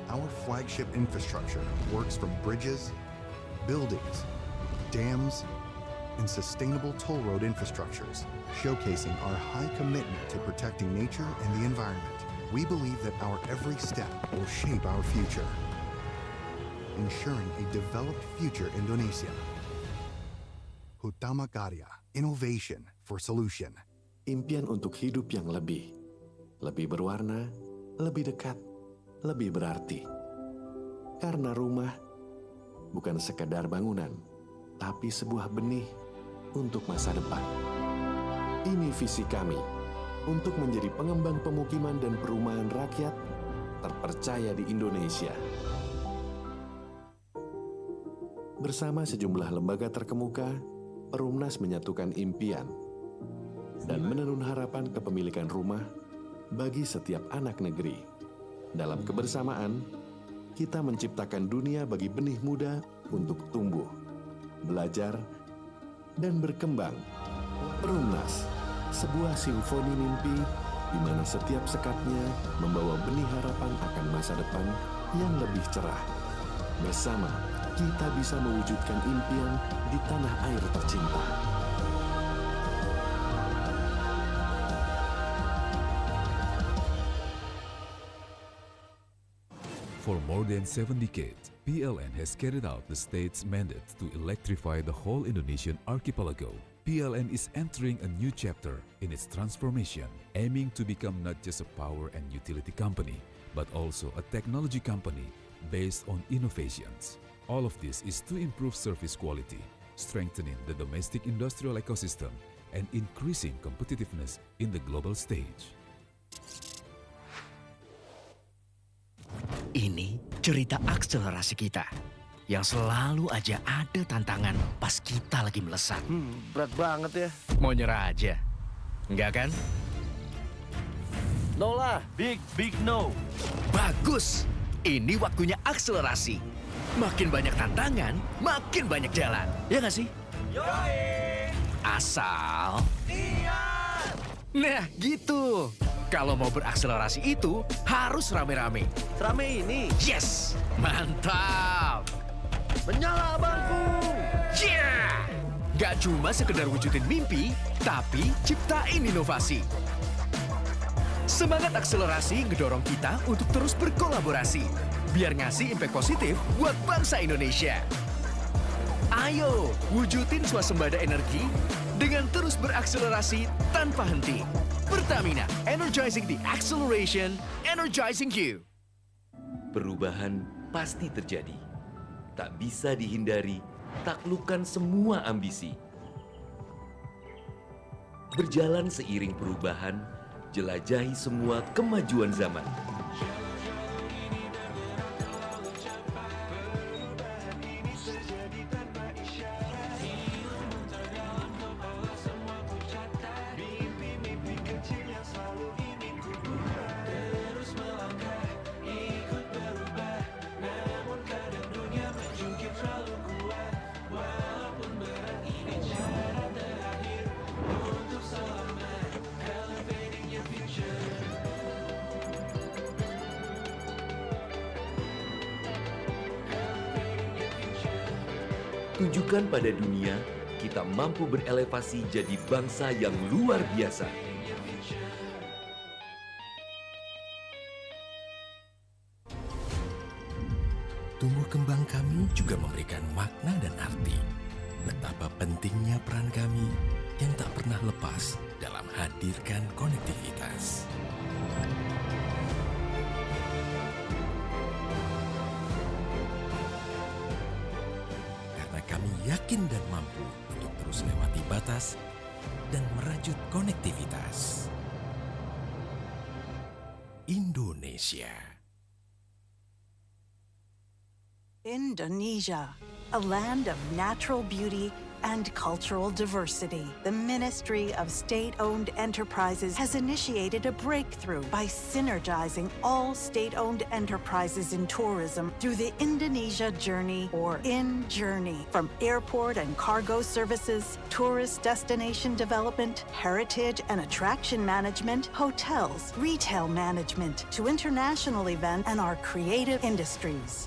Our flagship infrastructure works from bridges, buildings, dams, and sustainable toll road infrastructures, showcasing our high commitment to protecting nature and the environment. We believe that our every step will shape our future, ensuring a developed future Indonesia. Utama Karya, innovation for solution. Impian untuk hidup yang lebih berwarna, lebih dekat, lebih berarti. Karena rumah bukan sekadar bangunan, tapi sebuah benih untuk masa depan. Ini visi kami untuk menjadi pengembang pemukiman dan perumahan rakyat terpercaya di Indonesia. Bersama sejumlah lembaga terkemuka, Perumnas menyatukan impian dan menenun harapan kepemilikan rumah bagi setiap anak negeri. Dalam kebersamaan, kita menciptakan dunia bagi benih muda untuk tumbuh, belajar, dan berkembang. Perumnas, sebuah simfoni mimpi di mana setiap sekatnya membawa benih harapan akan masa depan yang lebih cerah. Bersama, kita bisa mewujudkan impian di tanah air tercinta. For more than 7 decades, PLN has carried out the state's mandate to electrify the whole Indonesian archipelago. PLN is entering a new chapter in its transformation, aiming to become not just a power and utility company, but also a technology company based on innovations. All of this is to improve service quality, strengthening the domestic industrial ecosystem, and increasing competitiveness in the global stage. Ini cerita akselerasi kita yang selalu aja ada tantangan pas kita lagi melesat. Berat banget ya. Mau nyerah aja, enggak kan? No lah, big no. Bagus, ini waktunya akselerasi. Makin banyak tantangan, makin banyak jalan. Ya nggak sih? Yoi! Asal... Niat! Nah, gitu. Kalau mau berakselerasi itu harus rame-rame. Serame ini? Yes! Mantap! Menyala bangku! Yeah! Gak cuma sekedar wujudin mimpi, tapi ciptain inovasi. Semangat akselerasi ngedorong kita untuk terus berkolaborasi, biar ngasih impact positif buat bangsa Indonesia. Ayo, wujudin swasembada energi dengan terus berakselerasi tanpa henti. Pertamina, energizing the acceleration, energizing you. Perubahan pasti terjadi. Tak bisa dihindari, taklukkan semua ambisi. Berjalan seiring perubahan, jelajahi semua kemajuan zaman. Tunjukkan pada dunia, kita mampu berelevasi jadi bangsa yang luar biasa. Tumbuh kembang kami juga memberikan makna dan arti. Betapa pentingnya peran kami yang tak pernah lepas dalam hadirkan konektivitas. Kami yakin dan mampu untuk terus lewati batas dan merajut konektivitas. Indonesia. Indonesia, a land of natural beauty and cultural diversity. The Ministry of State-Owned Enterprises has initiated a breakthrough by synergizing all state-owned enterprises in tourism through the Indonesia Journey, or InJourney. From airport and cargo services, tourist destination development, heritage and attraction management, hotels, retail management, to international events and our creative industries.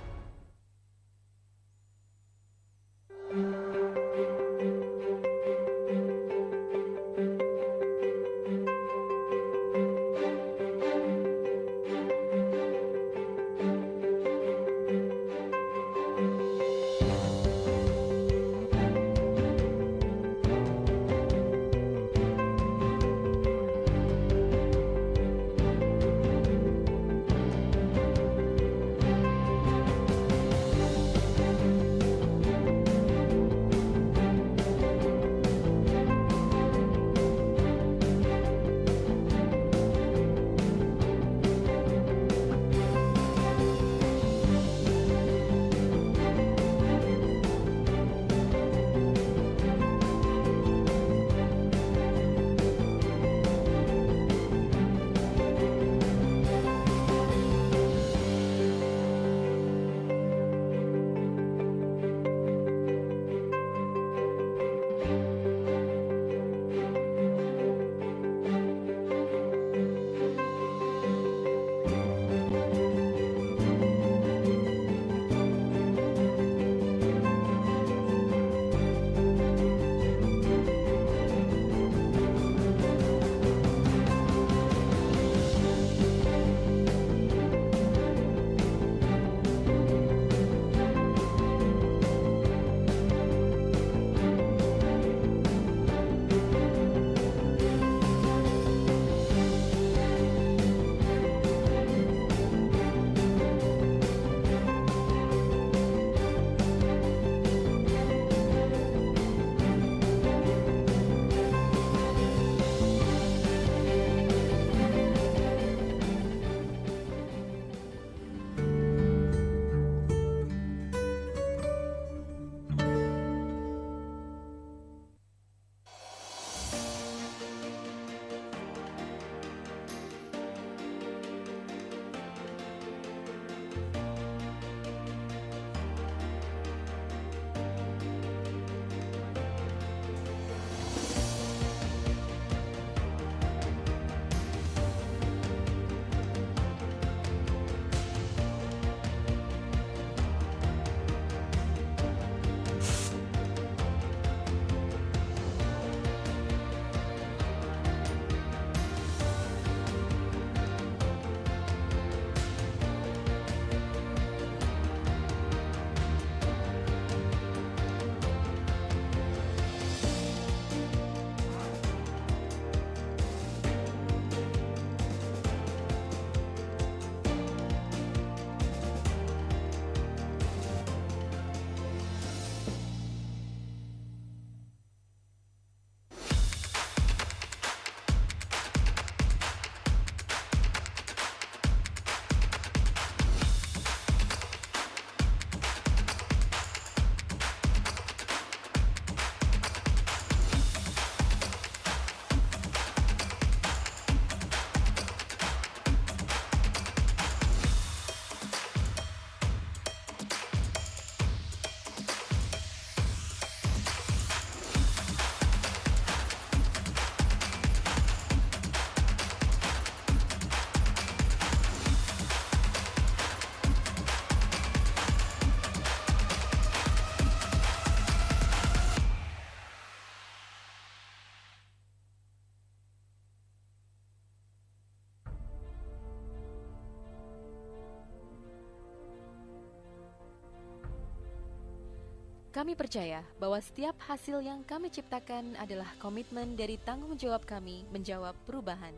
Kami percaya bahwa setiap hasil yang kami ciptakan adalah komitmen dari tanggung jawab kami menjawab perubahan.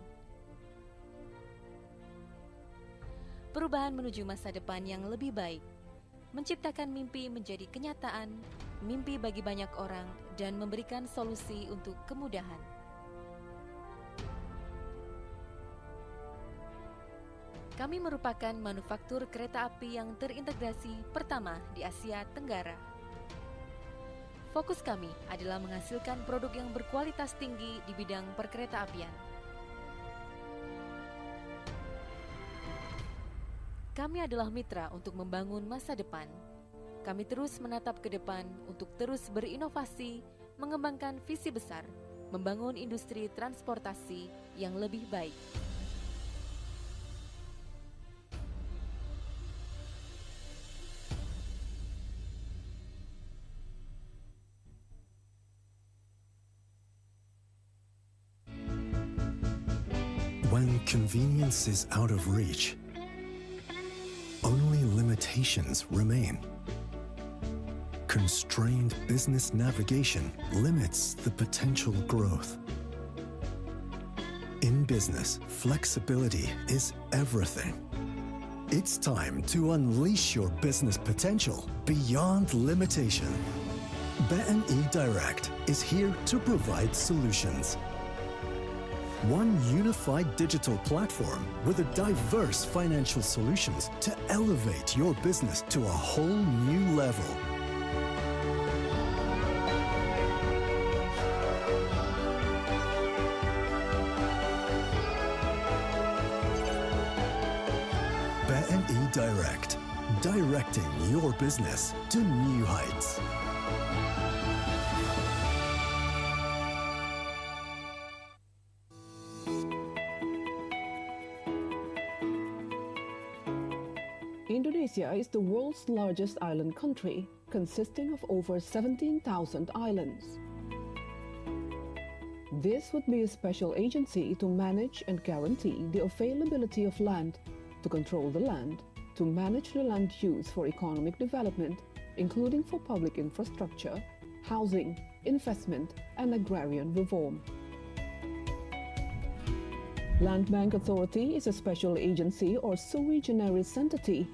Perubahan menuju masa depan yang lebih baik, menciptakan mimpi menjadi kenyataan, mimpi bagi banyak orang, dan memberikan solusi untuk kemudahan. Kami merupakan manufaktur kereta api yang terintegrasi pertama di Asia Tenggara. Fokus kami adalah menghasilkan produk yang berkualitas tinggi di bidang perkeretaapian. Kami adalah mitra untuk membangun masa depan. Kami terus menatap ke depan untuk terus berinovasi, mengembangkan visi besar, membangun industri transportasi yang lebih baik. When convenience is out of reach, only limitations remain. Constrained business navigation limits the potential growth. In business, flexibility is everything. It's time to unleash your business potential beyond limitation. BNI Direct is here to provide solutions. One unified digital platform with a diverse financial solutions to elevate your business to a whole new level. BNI Direct, directing your business to new heights. Indonesia is the world's largest island country, consisting of over 17,000 islands. This would be a special agency to manage and guarantee the availability of land, to control the land, to manage the land use for economic development, including for public infrastructure, housing, investment, and agrarian reform. Land Bank Authority is a special agency or sui generis entity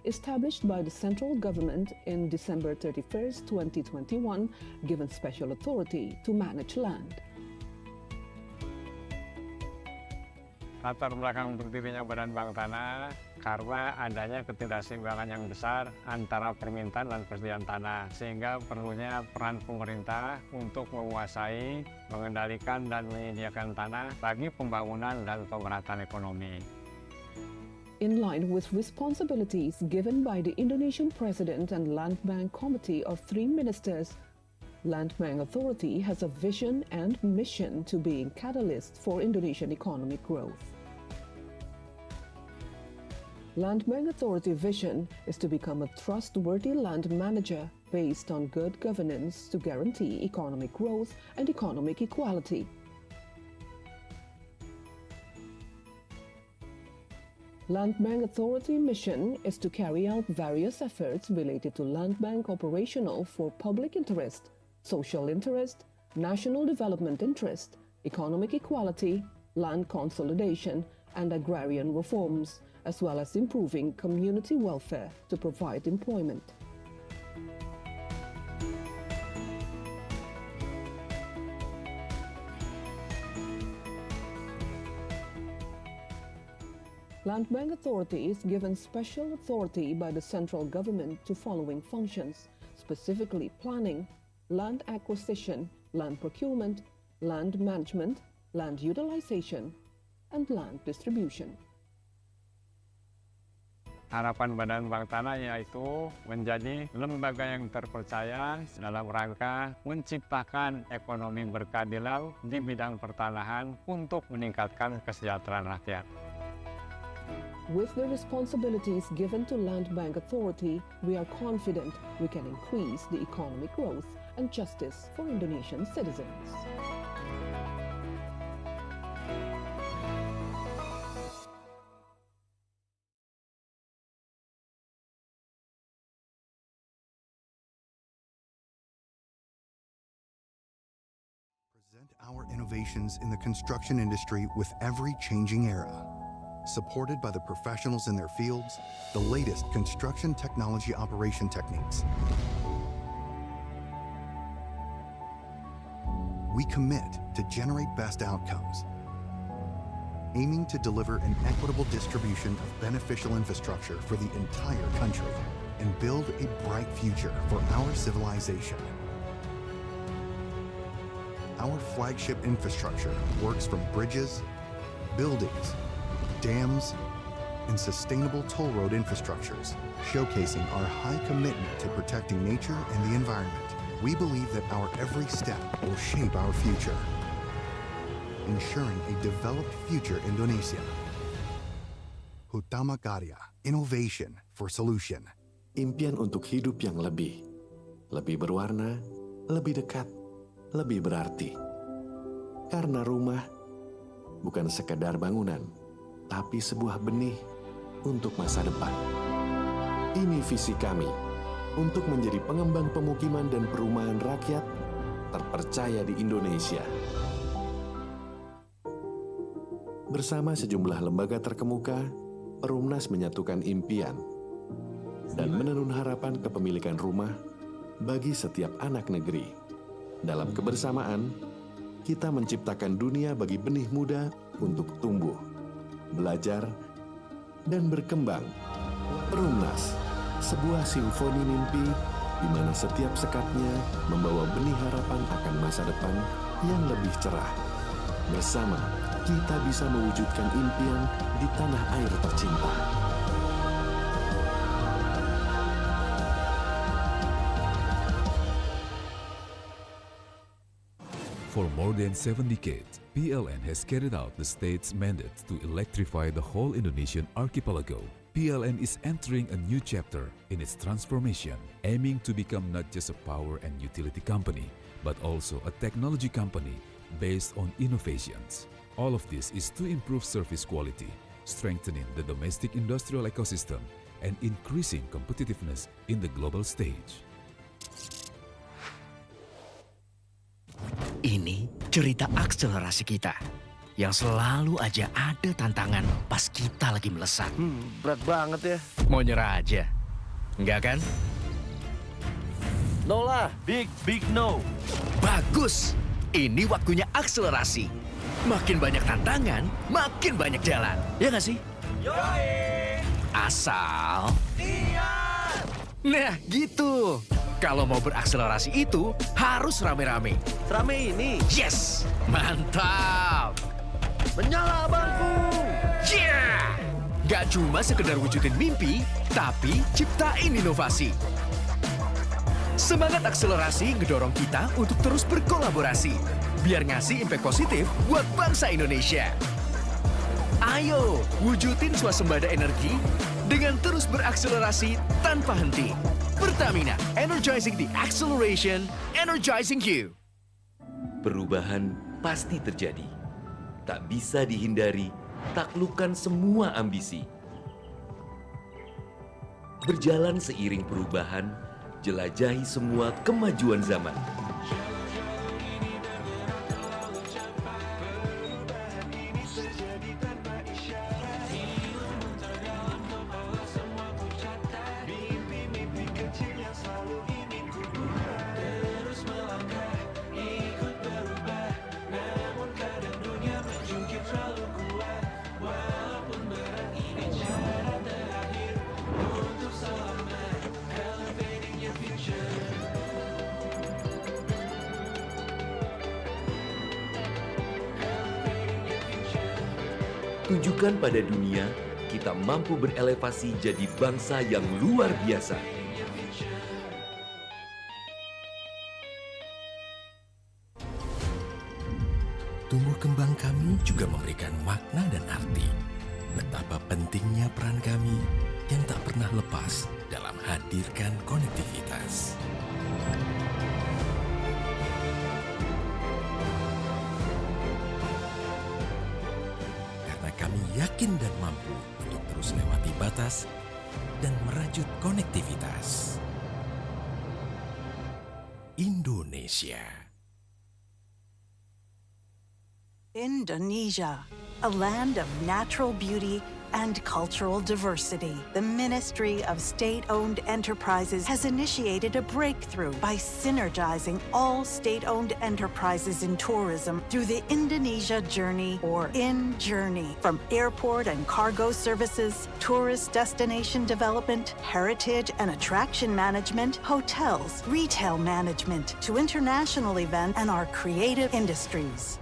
established by the central government in December 31st, 2021, given special authority to manage land. Latar belakang berdirinya Badan Bank Tanah karena adanya ketidakseimbangan yang besar antara permintaan dan persediaan tanah, sehingga perlunya peran pemerintah untuk menguasai, mengendalikan, dan menyediakan tanah bagi pembangunan dan pemerataan ekonomi. In line with responsibilities given by the Indonesian President and Land Bank Committee of 3 ministers, Land Bank Authority has a vision and mission to be a catalyst for Indonesian economic growth. Land Bank Authority vision is to become a trustworthy land manager based on good governance to guarantee economic growth and economic equality. Land Bank Authority mission is to carry out various efforts related to land bank operational for public interest, social interest, national development interest, economic equality, land consolidation, and agrarian reforms, as well as improving community welfare to provide employment. Land Bank Authority is given special authority by the central government to following functions, specifically planning, land acquisition, land procurement, land management, land utilization, and land distribution. Harapan Badan Bank Tanah yaitu menjadi lembaga yang terpercaya dalam rangka menciptakan ekonomi berkeadilan di bidang pertanahan untuk meningkatkan kesejahteraan rakyat. With the responsibilities given to Land Bank Authority, we are confident we can increase the economic growth and justice for Indonesian citizens. Present our innovations in the construction industry with every changing era. Supported by the professionals in their fields, the latest construction technology operation techniques. We commit to generate best outcomes, aiming to deliver an equitable distribution of beneficial infrastructure for the entire country and build a bright future for our civilization. Our flagship infrastructure works from bridges, buildings, dams, and sustainable toll road infrastructures, showcasing our high commitment to protecting nature and the environment. We believe that our every step will shape our future, ensuring a developed future Indonesia. Thematic, innovation for solution. Impian untuk hidup yang lebih berwarna, lebih dekat, lebih berarti. Karena rumah bukan sekedar bangunan, tapi sebuah benih untuk masa depan. Ini visi kami untuk menjadi pengembang pemukiman dan perumahan rakyat terpercaya di Indonesia. Bersama sejumlah lembaga terkemuka, Perumnas menyatukan impian dan menenun harapan kepemilikan rumah bagi setiap anak negeri. Dalam kebersamaan, kita menciptakan dunia bagi benih muda untuk tumbuh, belajar, dan berkembang. Perumnas, sebuah simfoni mimpi di mana setiap sekatnya membawa benih harapan akan masa depan yang lebih cerah. Bersama, kita bisa mewujudkan impian di tanah air tercinta. For more than 7 decades, PLN has carried out the state's mandate to electrify the whole Indonesian archipelago. PLN is entering a new chapter in its transformation, aiming to become not just a power and utility company, but also a technology company based on innovations. All of this is to improve service quality, strengthening the domestic industrial ecosystem, and increasing competitiveness in the global stage. Ini cerita akselerasi kita yang selalu aja ada tantangan pas kita lagi melesat. Berat banget ya. Mau nyerah aja, enggak kan? No lah, big no. Bagus, ini waktunya akselerasi. Makin banyak tantangan, makin banyak jalan. Ya nggak sih? Yoi! Asal... Niat! Nah gitu. Kalau mau berakselerasi itu harus rame-rame. Serame ini. Yes, mantap. Menyala bangku. Yeah! Gak cuma sekedar wujudin mimpi, tapi ciptain inovasi. Semangat akselerasi ngedorong kita untuk terus berkolaborasi, biar ngasih impact positif buat bangsa Indonesia. Ayo, wujudin swasembada energi dengan terus berakselerasi tanpa henti. Pertamina, energizing the acceleration, energizing you. Perubahan pasti terjadi. Tak bisa dihindari, taklukkan semua ambisi. Berjalan seiring perubahan, jelajahi semua kemajuan zaman. Tunjukkan pada dunia, kita mampu berelevasi jadi bangsa yang luar biasa. Tumbuh kembang kami juga memberikan makna dan arti. Betapa pentingnya peran kami yang tak pernah lepas dalam hadirkan konektivitas. Kami yakin dan mampu untuk terus lewati batas dan merajut konektivitas. Indonesia. Indonesia, a land of natural beauty and cultural diversity. The Ministry of State-Owned Enterprises has initiated a breakthrough by synergizing all state-owned enterprises in tourism through the Indonesia Journey, or InJourney. From airport and cargo services, tourist destination development, heritage and attraction management, hotels, retail management, to international events and our creative industries.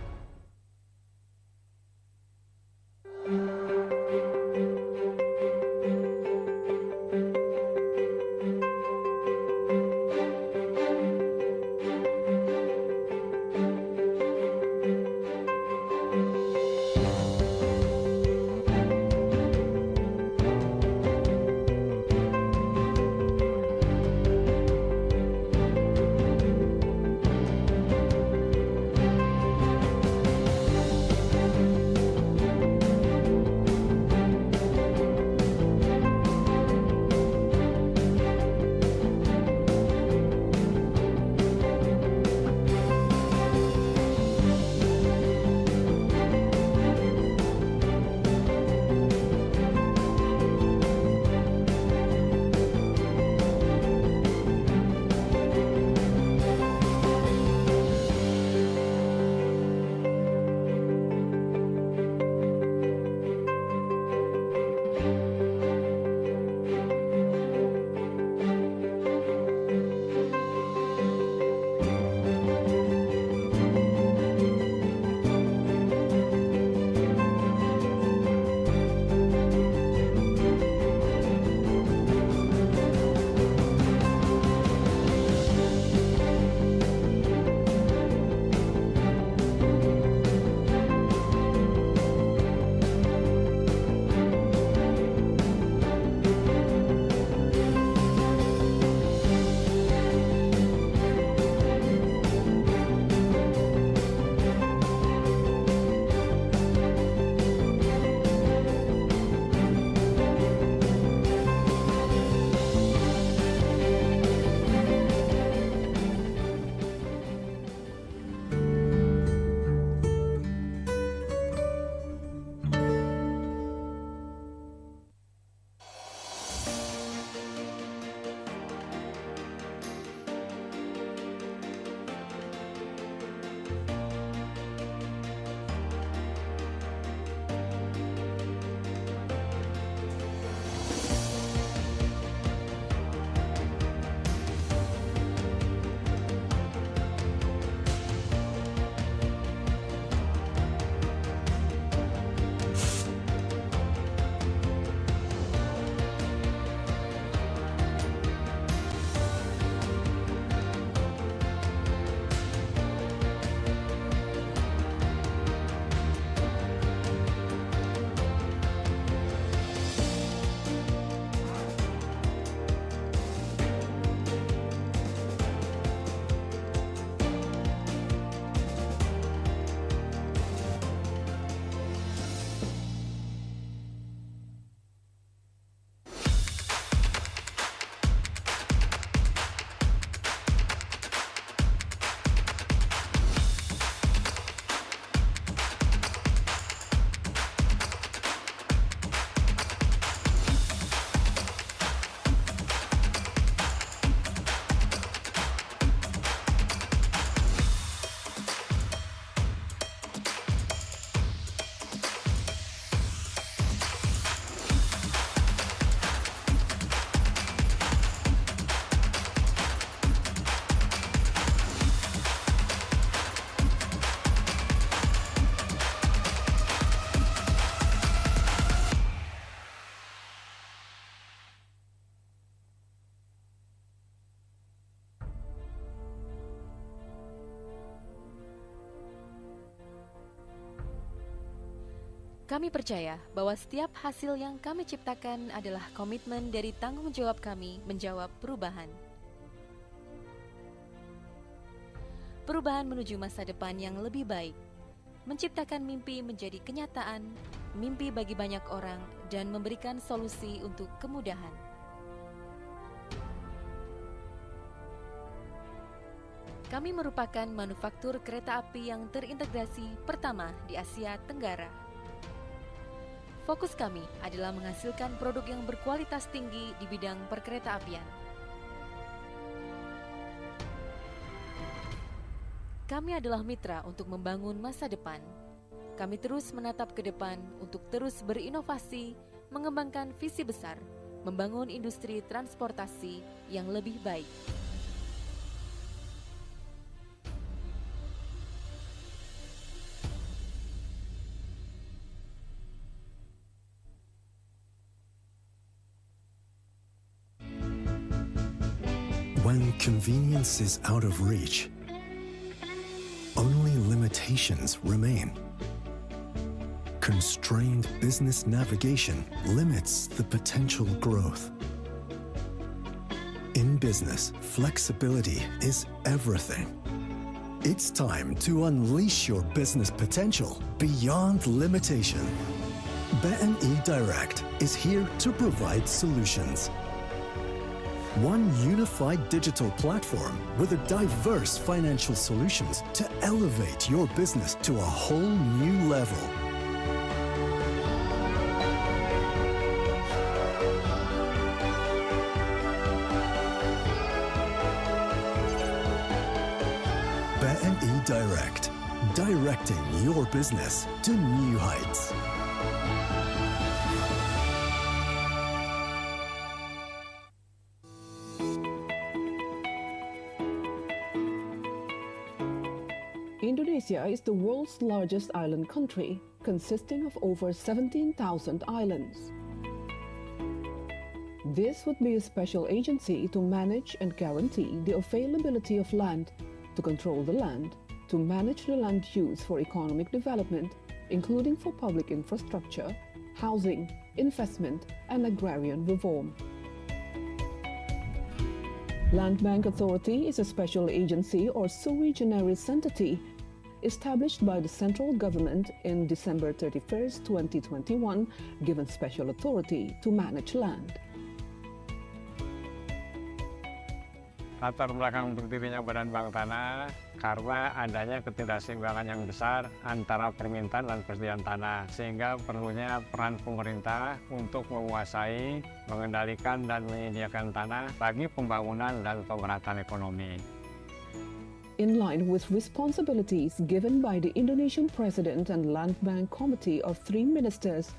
Kami percaya bahwa setiap hasil yang kami ciptakan adalah komitmen dari tanggung jawab kami menjawab perubahan. Perubahan menuju masa depan yang lebih baik, menciptakan mimpi menjadi kenyataan, mimpi bagi banyak orang, dan memberikan solusi untuk kemudahan. Kami merupakan manufaktur kereta api yang terintegrasi pertama di Asia Tenggara. Fokus kami adalah menghasilkan produk yang berkualitas tinggi di bidang perkeretaapian. Kami adalah mitra untuk membangun masa depan. Kami terus menatap ke depan untuk terus berinovasi, mengembangkan visi besar, membangun industri transportasi yang lebih baik. When convenience is out of reach, only limitations remain. Constrained business navigation limits the potential growth. In business, flexibility is everything. It's time to unleash your business potential beyond limitation. BNI Direct is here to provide solutions. One unified digital platform with a diverse financial solutions to elevate your business to a whole new level. BNI Direct, directing your business to new heights. Indonesia is the world's largest island country, consisting of over 17,000 islands. This would be a special agency to manage and guarantee the availability of land, to control the land, to manage the land use for economic development, including for public infrastructure, housing, investment, and agrarian reform. Land Bank Authority is a special agency or sui generis entity established by the central government in December 31st, 2021, given special authority to manage land. Latar belakang berdirinya Badan Bank Tanah karena adanya ketidakseimbangan yang besar antara permintaan dan persediaan tanah, sehingga perlunya peran pemerintah untuk menguasai, mengendalikan, dan menyediakan tanah bagi pembangunan dan pemerataan ekonomi. In line with responsibilities given by the Indonesian President and Land Bank Committee of 3 ministers,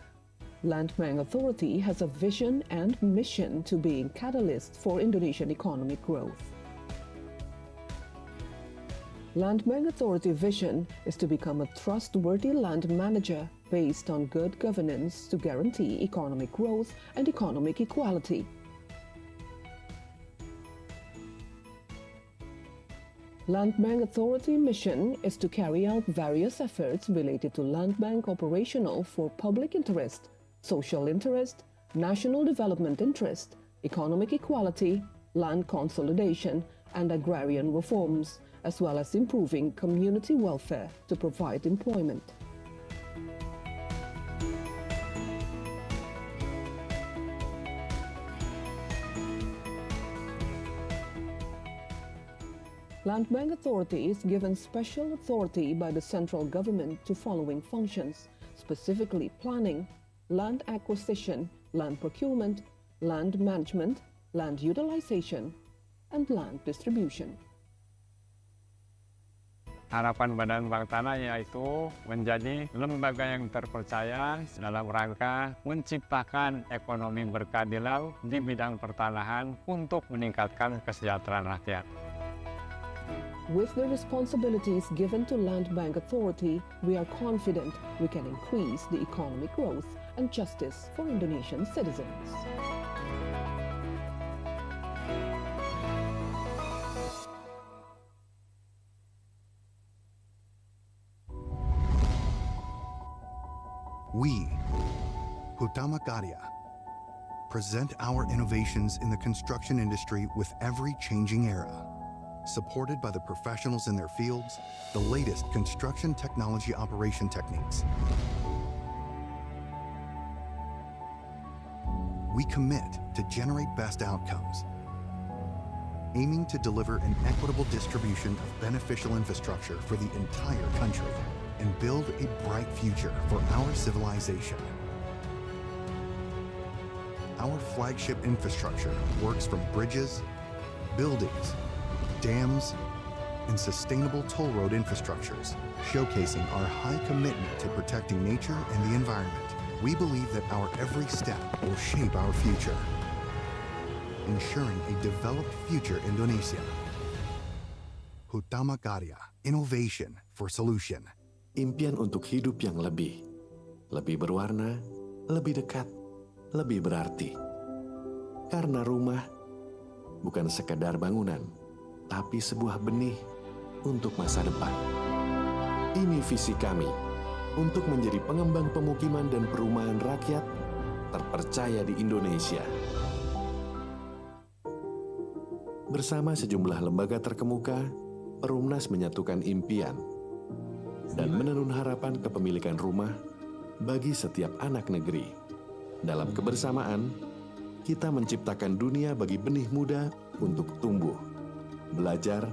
Land Bank Authority has a vision and mission to be a catalyst for Indonesian economic growth. Land Bank Authority vision is to become a trustworthy land manager based on good governance to guarantee economic growth and economic equality. Land Bank Authority mission is to carry out various efforts related to land bank operational for public interest, social interest, national development interest, economic equality, land consolidation, and agrarian reforms, as well as improving community welfare to provide employment. Land Bank Authority is given special authority by the central government to following functions, specifically planning, land acquisition, land procurement, land management, land utilization, and land distribution. Harapan Badan Bank Tanah yaitu menjadi lembaga yang terpercaya dalam rangka menciptakan ekonomi berkeadilan di bidang pertanahan untuk meningkatkan kesejahteraan rakyat. With the responsibilities given to Land Bank Authority, we are confident we can increase the economic growth and justice for Indonesian citizens. We, Hutama Karya, present our innovations in the construction industry with every changing era. Supported by the professionals in their fields, the latest construction technology operation techniques. We commit to generate best outcomes aiming to deliver an equitable distribution of beneficial infrastructure for the entire country and build a bright future for our civilization. Our flagship infrastructure works from bridges, buildings, dams, and sustainable toll road infrastructures, showcasing our high commitment to protecting nature and the environment. We believe that our every step will shape our future, ensuring a developed future Indonesia. Hutama Karya, innovation for solution. Impian untuk hidup yang lebih berwarna, lebih dekat, lebih berarti. Karena rumah bukan sekadar bangunan, tapi sebuah benih untuk masa depan. Ini visi kami untuk menjadi pengembang pemukiman dan perumahan rakyat terpercaya di Indonesia. Bersama sejumlah lembaga terkemuka, Perumnas menyatukan impian dan menenun harapan kepemilikan rumah bagi setiap anak negeri. Dalam kebersamaan, kita menciptakan dunia bagi benih muda untuk tumbuh, belajar,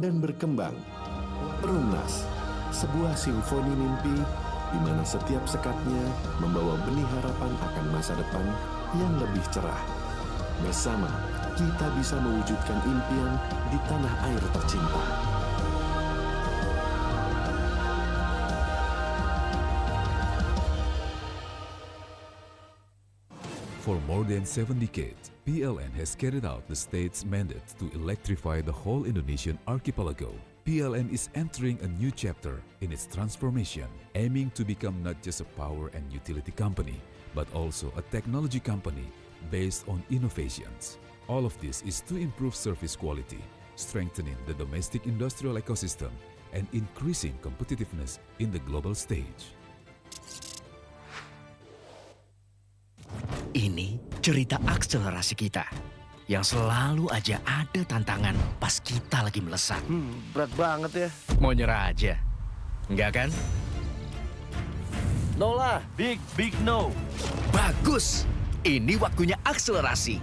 dan berkembang. Perumnas, sebuah simfoni mimpi di mana setiap sekatnya membawa benih harapan akan masa depan yang lebih cerah. Bersama, kita bisa mewujudkan impian di tanah air tercinta. For more than 7 decades, PLN has carried out the state's mandate to electrify the whole Indonesian archipelago. PLN is entering a new chapter in its transformation, aiming to become not just a power and utility company, but also a technology company based on innovations. All of this is to improve service quality, strengthening the domestic industrial ecosystem, and increasing competitiveness in the global stage. Ini cerita akselerasi kita yang selalu aja ada tantangan pas kita lagi melesat. Berat banget ya. Mau nyerah aja. Enggak kan? No lah, big no. Bagus. Ini waktunya akselerasi.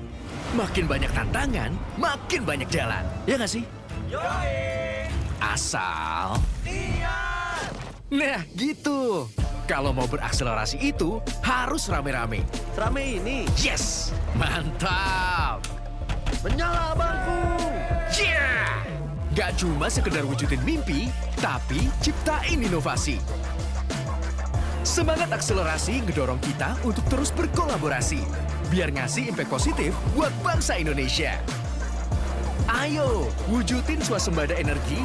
Makin banyak tantangan, makin banyak jalan. Ya nggak sih? Yoi! Asal... Niat! Nah, gitu. Kalau mau berakselerasi itu harus rame-rame. Serame ini. Yes! Mantap! Menyala bangku! Yeah! Gak cuma sekedar wujudin mimpi, tapi ciptain inovasi. Semangat akselerasi ngedorong kita untuk terus berkolaborasi, biar ngasih impact positif buat bangsa Indonesia. Ayo, wujudin swasembada energi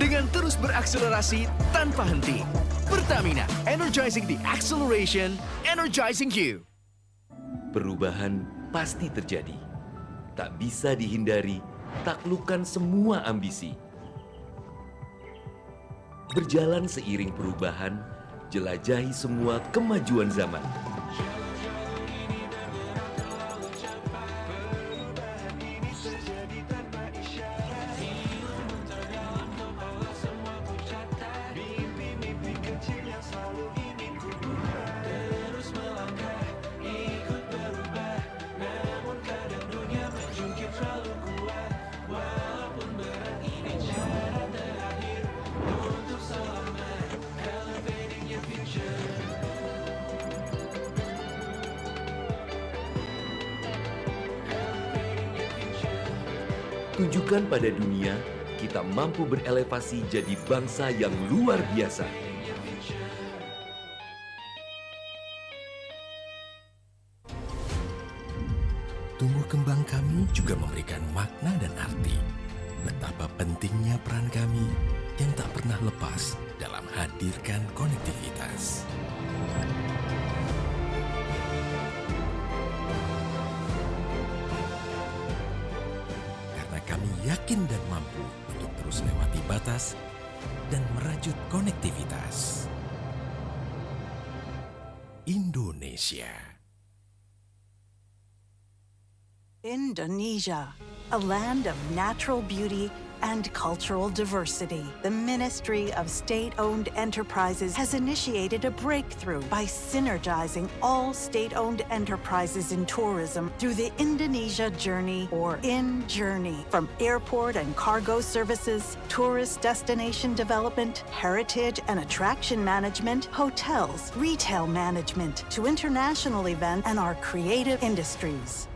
dengan terus berakselerasi tanpa henti. Pertamina, energizing the acceleration, energizing you. Perubahan pasti terjadi. Tak bisa dihindari, taklukkan semua ambisi. Berjalan seiring perubahan, jelajahi semua kemajuan zaman. Tunjukkan pada dunia, kita mampu berelevasi jadi bangsa yang luar biasa. Tumbuh kembang kami juga memberikan makna dan arti. Betapa pentingnya peran kami yang tak pernah lepas dalam hadirkan konektivitas. Kami yakin dan mampu untuk terus lewati batas dan merajut konektivitas. Indonesia. Indonesia, a land of natural beauty and cultural diversity. The Ministry of State-Owned Enterprises has initiated a breakthrough by synergizing all state-owned enterprises in tourism through the Indonesia Journey, or InJourney. From airport and cargo services, tourist destination development, heritage and attraction management, hotels, retail management, to international events and our creative industries.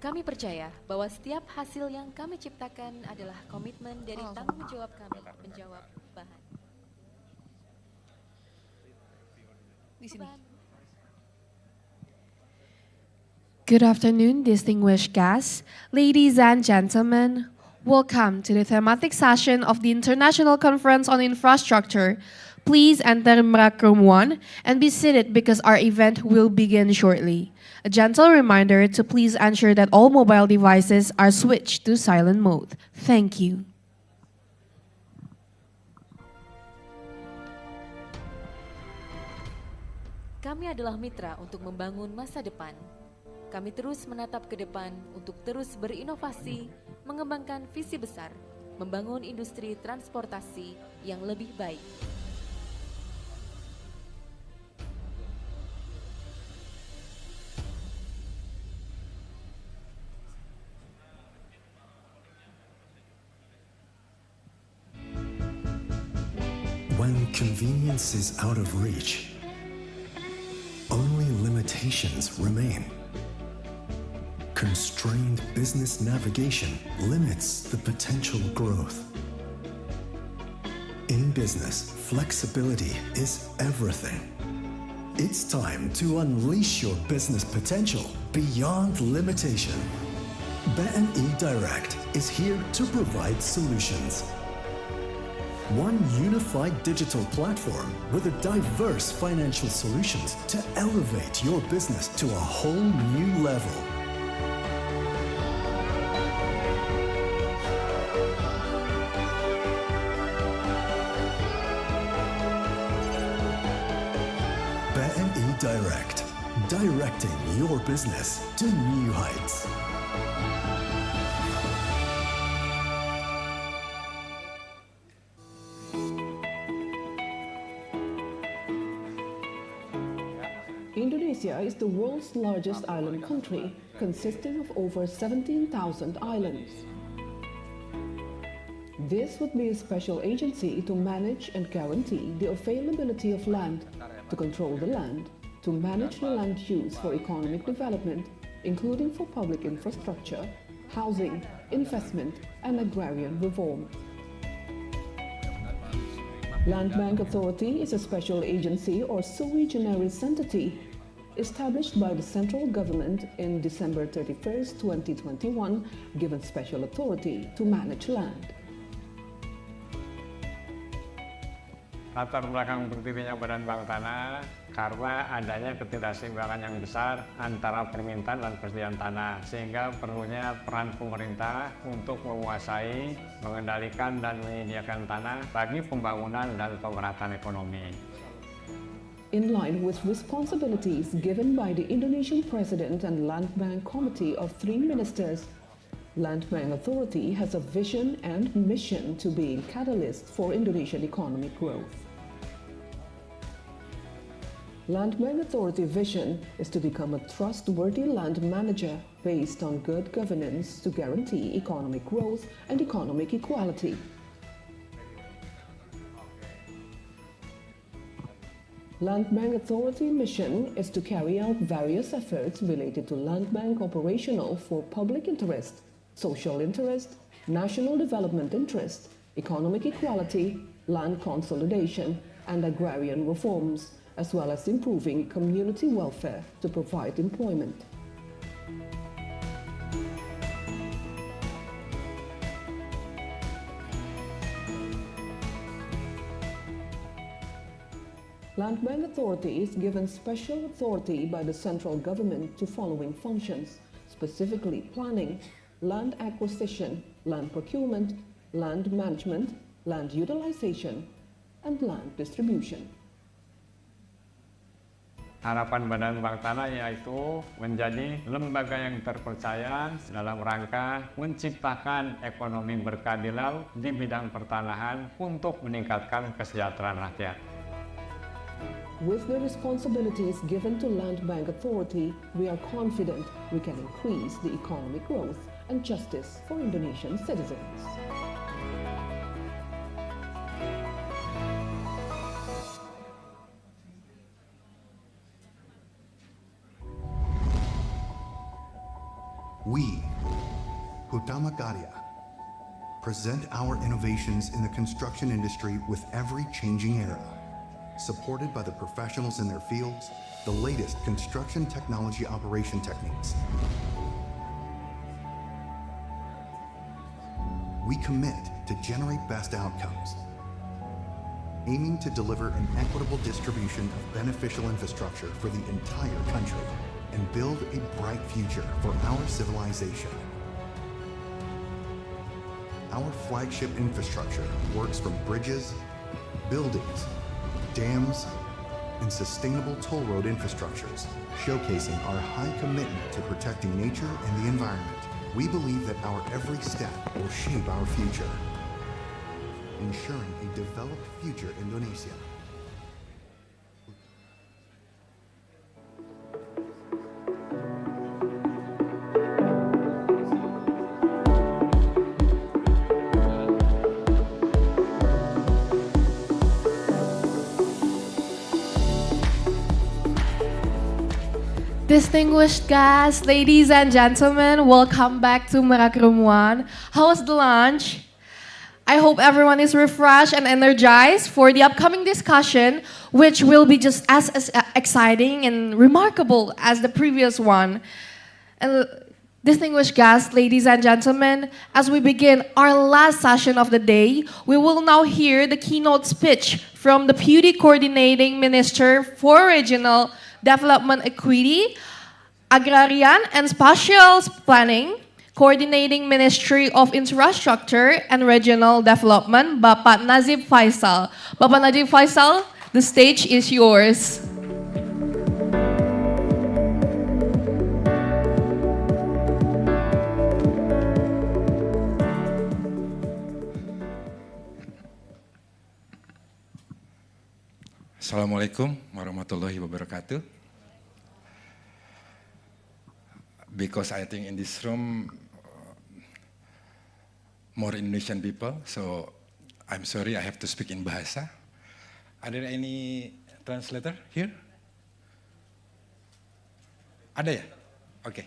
Kami percaya bahwa setiap hasil yang kami ciptakan adalah komitmen dari tanggung jawab kami menjawab bahan. Di sini. Good afternoon, distinguished guests, ladies and gentlemen. Welcome to the thematic session of the International Conference on Infrastructure. please enter Merak Room 1 and be seated because our event will begin shortly. A gentle reminder to please ensure that all mobile devices are switched to silent mode. Thank you. Kami adalah mitra untuk membangun masa depan. Kami terus menatap ke depan untuk terus berinovasi, mengembangkan visi besar, membangun industri transportasi yang lebih baik. When convenience is out of reach, only limitations remain. Constrained business navigation limits the potential growth. In business, flexibility is everything. It's time to unleash your business potential beyond limitation. BNI Direct is here to provide solutions. One unified digital platform with a diverse financial solutions to elevate your business to a whole new level. BNI Direct, directing your business to new heights. Indonesia is the world's largest island country, consisting of over 17,000 islands. This would be a special agency to manage and guarantee the availability of land, to control the land, to manage the land use for economic development, including for public infrastructure, housing, investment, and agrarian reform. Land Bank Authority is a special agency or sui generis entity established by the central government in December 31st, 2021, given special authority to manage land. Latar belakang berdirinya Badan Bank Tanah karena adanya ketidakseimbangan yang besar antara permintaan dan persediaan tanah, sehingga perlunya peran pemerintah untuk menguasai, mengendalikan, dan menyediakan tanah bagi pembangunan dan pemerataan ekonomi. In line with responsibilities given by the Indonesian President and Land Bank Committee of 3 ministers, Land Bank Authority has a vision and mission to be a catalyst for Indonesian economic growth. Land Bank Authority vision is to become a trustworthy land manager based on good governance to guarantee economic growth and economic equality. Land Bank Authority mission is to carry out various efforts related to land bank operational for public interest, social interest, national development interest, economic equality, land consolidation, and agrarian reforms, as well as improving community welfare to provide employment. Land Bank Authority is given special authority by the central government to following functions, specifically planning, land acquisition, land procurement, land management, land utilization, and land distribution. Harapan Badan Bank Tanah yaitu menjadi lembaga yang terpercaya dalam rangka menciptakan ekonomi berkeadilan di bidang pertanahan untuk meningkatkan kesejahteraan rakyat. With the responsibilities given to Land Bank Authority, we are confident we can increase the economic growth and justice for Indonesian citizens. We, Hutama Karya, present our innovations in the construction industry with every changing era, supported by the professionals in their fields, the latest construction technology operation techniques. We commit to generate best outcomes, aiming to deliver an equitable distribution of beneficial infrastructure for the entire country and build a bright future for our civilization. Our flagship infrastructure works from bridges, buildings, dams, and sustainable toll road infrastructures, showcasing our high commitment to protecting nature and the environment. We believe that our every step will shape our future, ensuring a developed future Indonesia. Distinguished guests, ladies and gentlemen, welcome back to Merakromuan. How was the lunch? I hope everyone is refreshed and energized for the upcoming discussion, which will be just as exciting and remarkable as the previous one. And distinguished guests, ladies and gentlemen, as we begin our last session of the day, we will now hear the keynote speech from the Deputy Coordinating Minister for Regional Development Equity, Agrarian and Spatial Planning, Coordinating Ministry of Infrastructure and Regional Development, Bapak Najib Faisal. Bapak Najib Faisal, the stage is yours. Assalamualaikum warahmatullahi wabarakatuh. Because I think in this room more Indonesian people, so I'm sorry I have to speak in bahasa. Are there any translator here? Ada ya? Oke.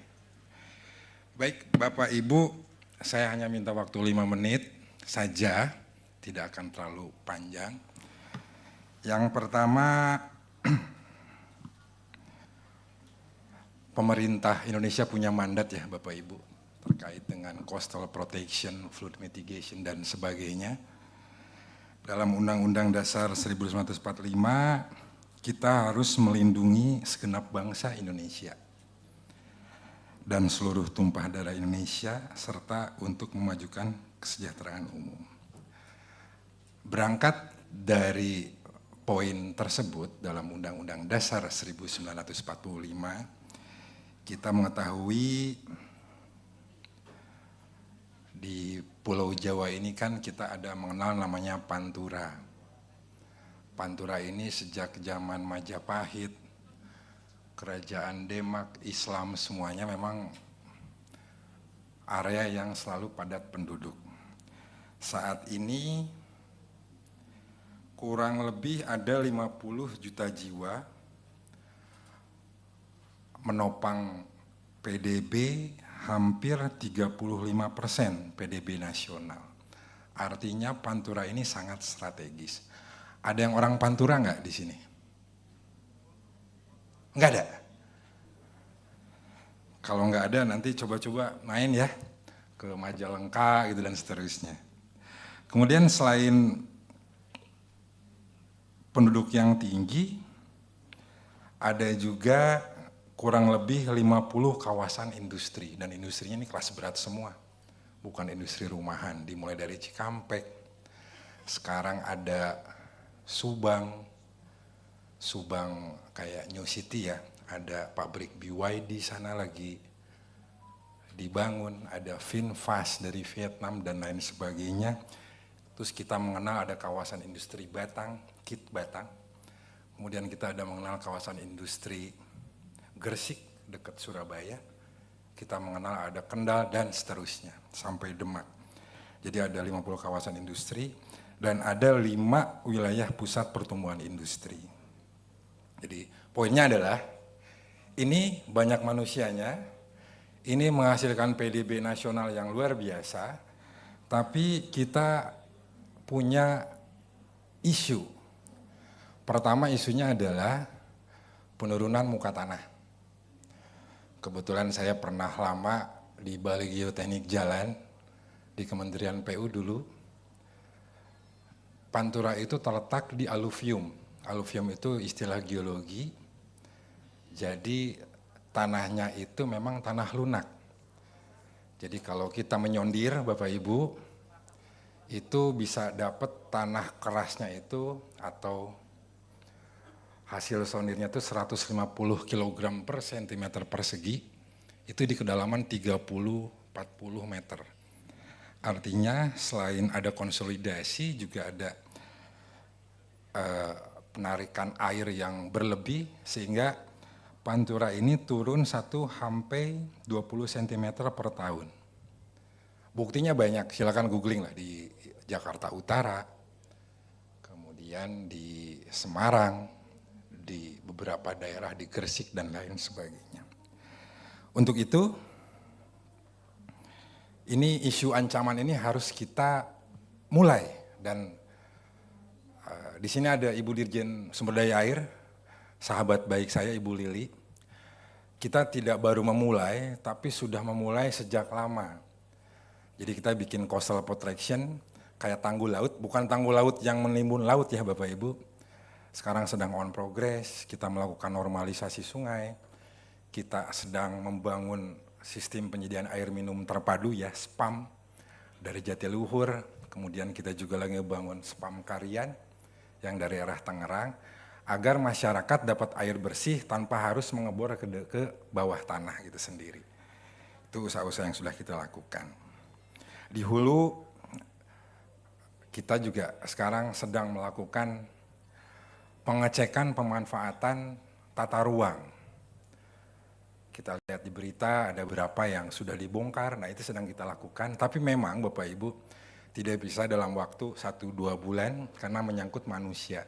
Baik, Bapak Ibu, saya hanya minta waktu 5 menit saja, tidak akan terlalu panjang. Yang pertama, pemerintah Indonesia punya mandat ya Bapak Ibu, terkait dengan coastal protection, flood mitigation, dan sebagainya. Dalam Undang-Undang Dasar 1945, kita harus melindungi segenap bangsa Indonesia dan seluruh tumpah darah Indonesia, serta untuk memajukan kesejahteraan umum. Berangkat dari poin tersebut dalam Undang-Undang Dasar 1945, kita mengetahui di Pulau Jawa ini kan kita ada mengenal namanya Pantura. Pantura ini sejak zaman Majapahit, Kerajaan Demak, Islam, semuanya memang area yang selalu padat penduduk. Saat ini kurang lebih ada 50 juta jiwa menopang PDB hampir 35% PDB nasional. Artinya Pantura ini sangat strategis. Ada yang orang Pantura nggak di sini? Nggak ada? Kalau nggak ada nanti coba-coba main ya ke Majalengka gitu dan seterusnya. Kemudian selain penduduk yang tinggi, ada juga kurang lebih 50 kawasan industri, dan industrinya ini kelas berat semua, bukan industri rumahan, dimulai dari Cikampek, sekarang ada Subang kayak New City ya, ada pabrik BYD sana lagi dibangun, ada Finfast dari Vietnam dan lain sebagainya. Terus kita mengenal ada kawasan industri Batang, Kit Batang. Kemudian kita ada mengenal kawasan industri Gresik dekat Surabaya. Kita mengenal ada Kendal dan seterusnya sampai Demak. Jadi ada 50 kawasan industri dan ada 5 wilayah pusat pertumbuhan industri. Jadi poinnya adalah ini banyak manusianya, ini menghasilkan PDB nasional yang luar biasa, tapi kita punya isu. Pertama isunya adalah penurunan muka tanah. Kebetulan saya pernah lama di Balai Geoteknik Jalan di Kementerian PU dulu. Pantura itu terletak di aluvium. Aluvium itu istilah geologi. Jadi tanahnya itu memang tanah lunak. Jadi kalau kita menyondir Bapak Ibu, itu bisa dapat tanah kerasnya itu atau hasil sondirnya itu 150 kg per cm persegi, itu di kedalaman 30-40 meter. Artinya selain ada konsolidasi juga ada penarikan air yang berlebih sehingga Pantura ini turun 1-20 cm per tahun. Buktinya banyak, silakan googling lah di Jakarta Utara, kemudian di Semarang, di beberapa daerah di Gresik dan lain sebagainya. Untuk itu, ini isu ancaman ini harus kita mulai dan di sini ada Ibu Dirjen Sumber Daya Air, sahabat baik saya Ibu Lili. Kita tidak baru memulai, tapi sudah memulai sejak lama. Jadi kita bikin coastal protection kayak tanggul laut, bukan tanggul laut yang menimbun laut ya Bapak Ibu. Sekarang sedang on progress, kita melakukan normalisasi sungai, kita sedang membangun sistem penyediaan air minum terpadu ya, SPAM, dari Jatiluhur, kemudian kita juga lagi membangun SPAM Karian yang dari arah Tangerang, agar masyarakat dapat air bersih tanpa harus mengebor ke bawah tanah gitu sendiri. Itu usaha-usaha yang sudah kita lakukan. Di hulu, kita juga sekarang sedang melakukan pengecekan pemanfaatan tata ruang. Kita lihat di berita ada berapa yang sudah dibongkar, nah itu sedang kita lakukan. Tapi memang Bapak Ibu tidak bisa dalam waktu 1-2 bulan karena menyangkut manusia.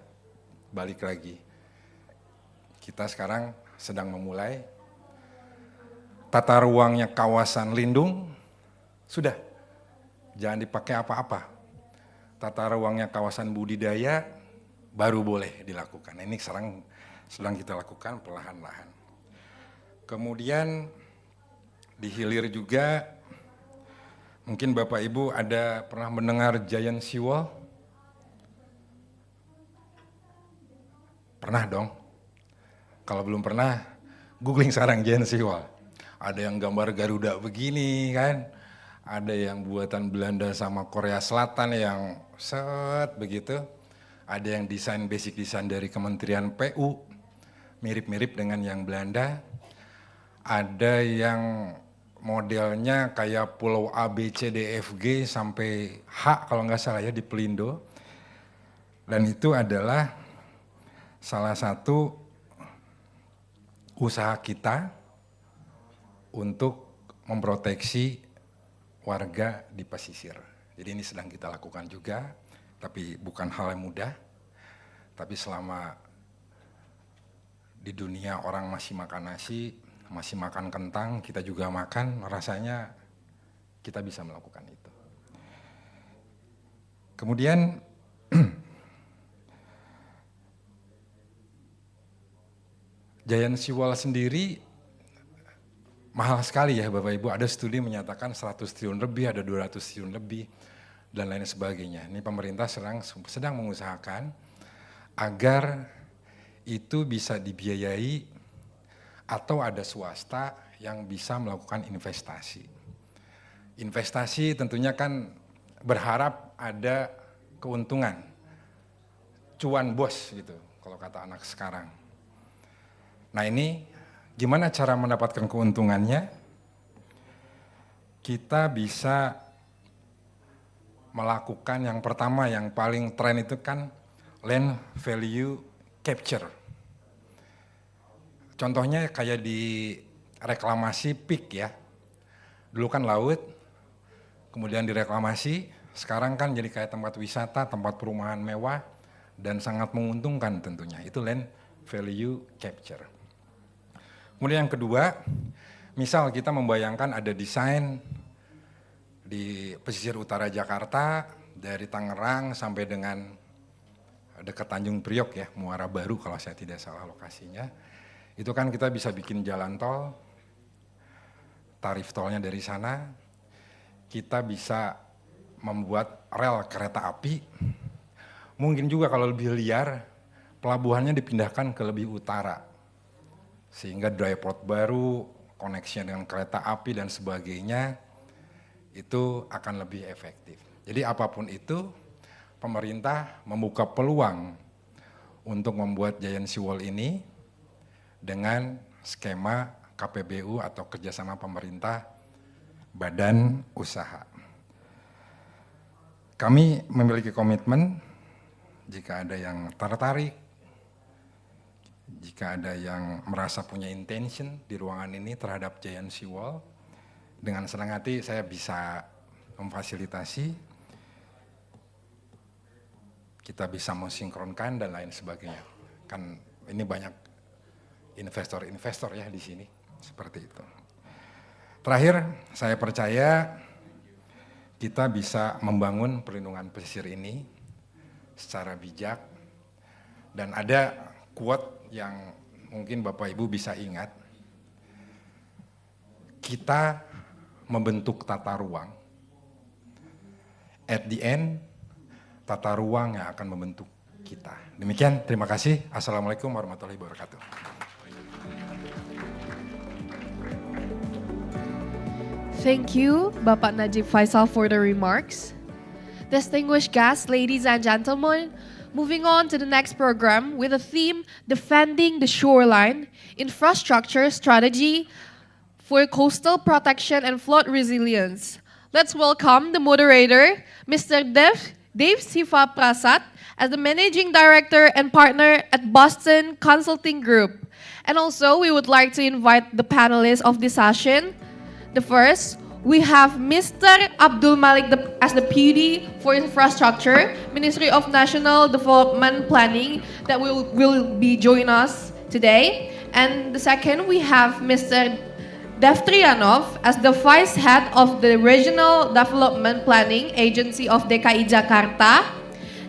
Balik lagi, kita sekarang sedang memulai tata ruangnya kawasan lindung, sudah, jangan dipakai apa-apa. Tata ruangnya kawasan budidaya, baru boleh dilakukan. Ini sekarang sedang kita lakukan perlahan-lahan. Kemudian di hilir juga, mungkin Bapak Ibu ada pernah mendengar giant seawall? Pernah dong? Kalau belum pernah, googling sekarang giant seawall. Ada yang gambar Garuda begini kan, ada yang buatan Belanda sama Korea Selatan yang set begitu, ada yang desain basic design dari Kementerian PU, mirip-mirip dengan yang Belanda, ada yang modelnya kayak pulau A, B, C, D, F, G sampai H kalau nggak salah ya di Pelindo, dan itu adalah salah satu usaha kita untuk memproteksi warga di pesisir. Jadi ini sedang kita lakukan juga, tapi bukan hal yang mudah. Tapi selama di dunia orang masih makan nasi, masih makan kentang, kita juga makan, rasanya kita bisa melakukan itu. Kemudian giant seawall sendiri mahal sekali ya Bapak Ibu, ada studi menyatakan 100 triliun lebih, ada 200 triliun lebih, dan lain sebagainya. Ini pemerintah sedang mengusahakan agar itu bisa dibiayai atau ada swasta yang bisa melakukan investasi. Investasi tentunya kan berharap ada keuntungan, cuan bos gitu kalau kata anak sekarang. Nah ini gimana cara mendapatkan keuntungannya? Kita bisa melakukan yang pertama, yang paling tren itu kan land value capture. Contohnya kayak di reklamasi PIK ya. Dulu kan laut, kemudian direklamasi, sekarang kan jadi kayak tempat wisata, tempat perumahan mewah, dan sangat menguntungkan tentunya. Itu land value capture. Kemudian yang kedua, misal kita membayangkan ada desain di pesisir utara Jakarta, dari Tangerang sampai dengan dekat Tanjung Priok ya, Muara Baru kalau saya tidak salah lokasinya. Itu kan kita bisa bikin jalan tol, tarif tolnya dari sana, kita bisa membuat rel kereta api, Mungkin juga kalau lebih liar, pelabuhannya dipindahkan ke lebih utara. Sehingga dry port baru, koneksi dengan kereta api dan sebagainya, itu akan lebih efektif. Jadi apapun itu, pemerintah membuka peluang untuk membuat Giant Sea Wall ini dengan skema KPBU atau kerjasama pemerintah badan usaha. Kami memiliki komitmen jika ada yang tertarik, jika ada yang merasa punya intention di ruangan ini terhadap Giant Sea Wall, dengan senang hati saya bisa memfasilitasi, kita bisa mensinkronkan dan lain sebagainya. Kan ini banyak investor-investor ya di sini, seperti itu. Terakhir, saya percaya kita bisa membangun perlindungan pesisir ini secara bijak, dan ada quote yang mungkin Bapak Ibu bisa ingat, kita membentuk tata ruang, at the end tata ruang yang akan membentuk kita. Demikian, terima kasih. Assalamualaikum warahmatullahi wabarakatuh. Thank you, Bapak Najib Faisal, for the remarks. Distinguished guests, ladies and gentlemen, moving on to the next program with the theme Defending the Shoreline, Infrastructure Strategy for Coastal Protection and Flood Resilience. Let's welcome the moderator, Mr. Dave Siva Prasad, as the Managing Director and Partner at Boston Consulting Group. And also, we would like to invite the panelists of this session. The first, we have Mr. Abdul Malik as the PD for Infrastructure, Ministry of National Development Planning, that will be joining us today. And the second, we have Mr. Dev Trianov as the Vice Head of the Regional Development Planning Agency of DKI Jakarta.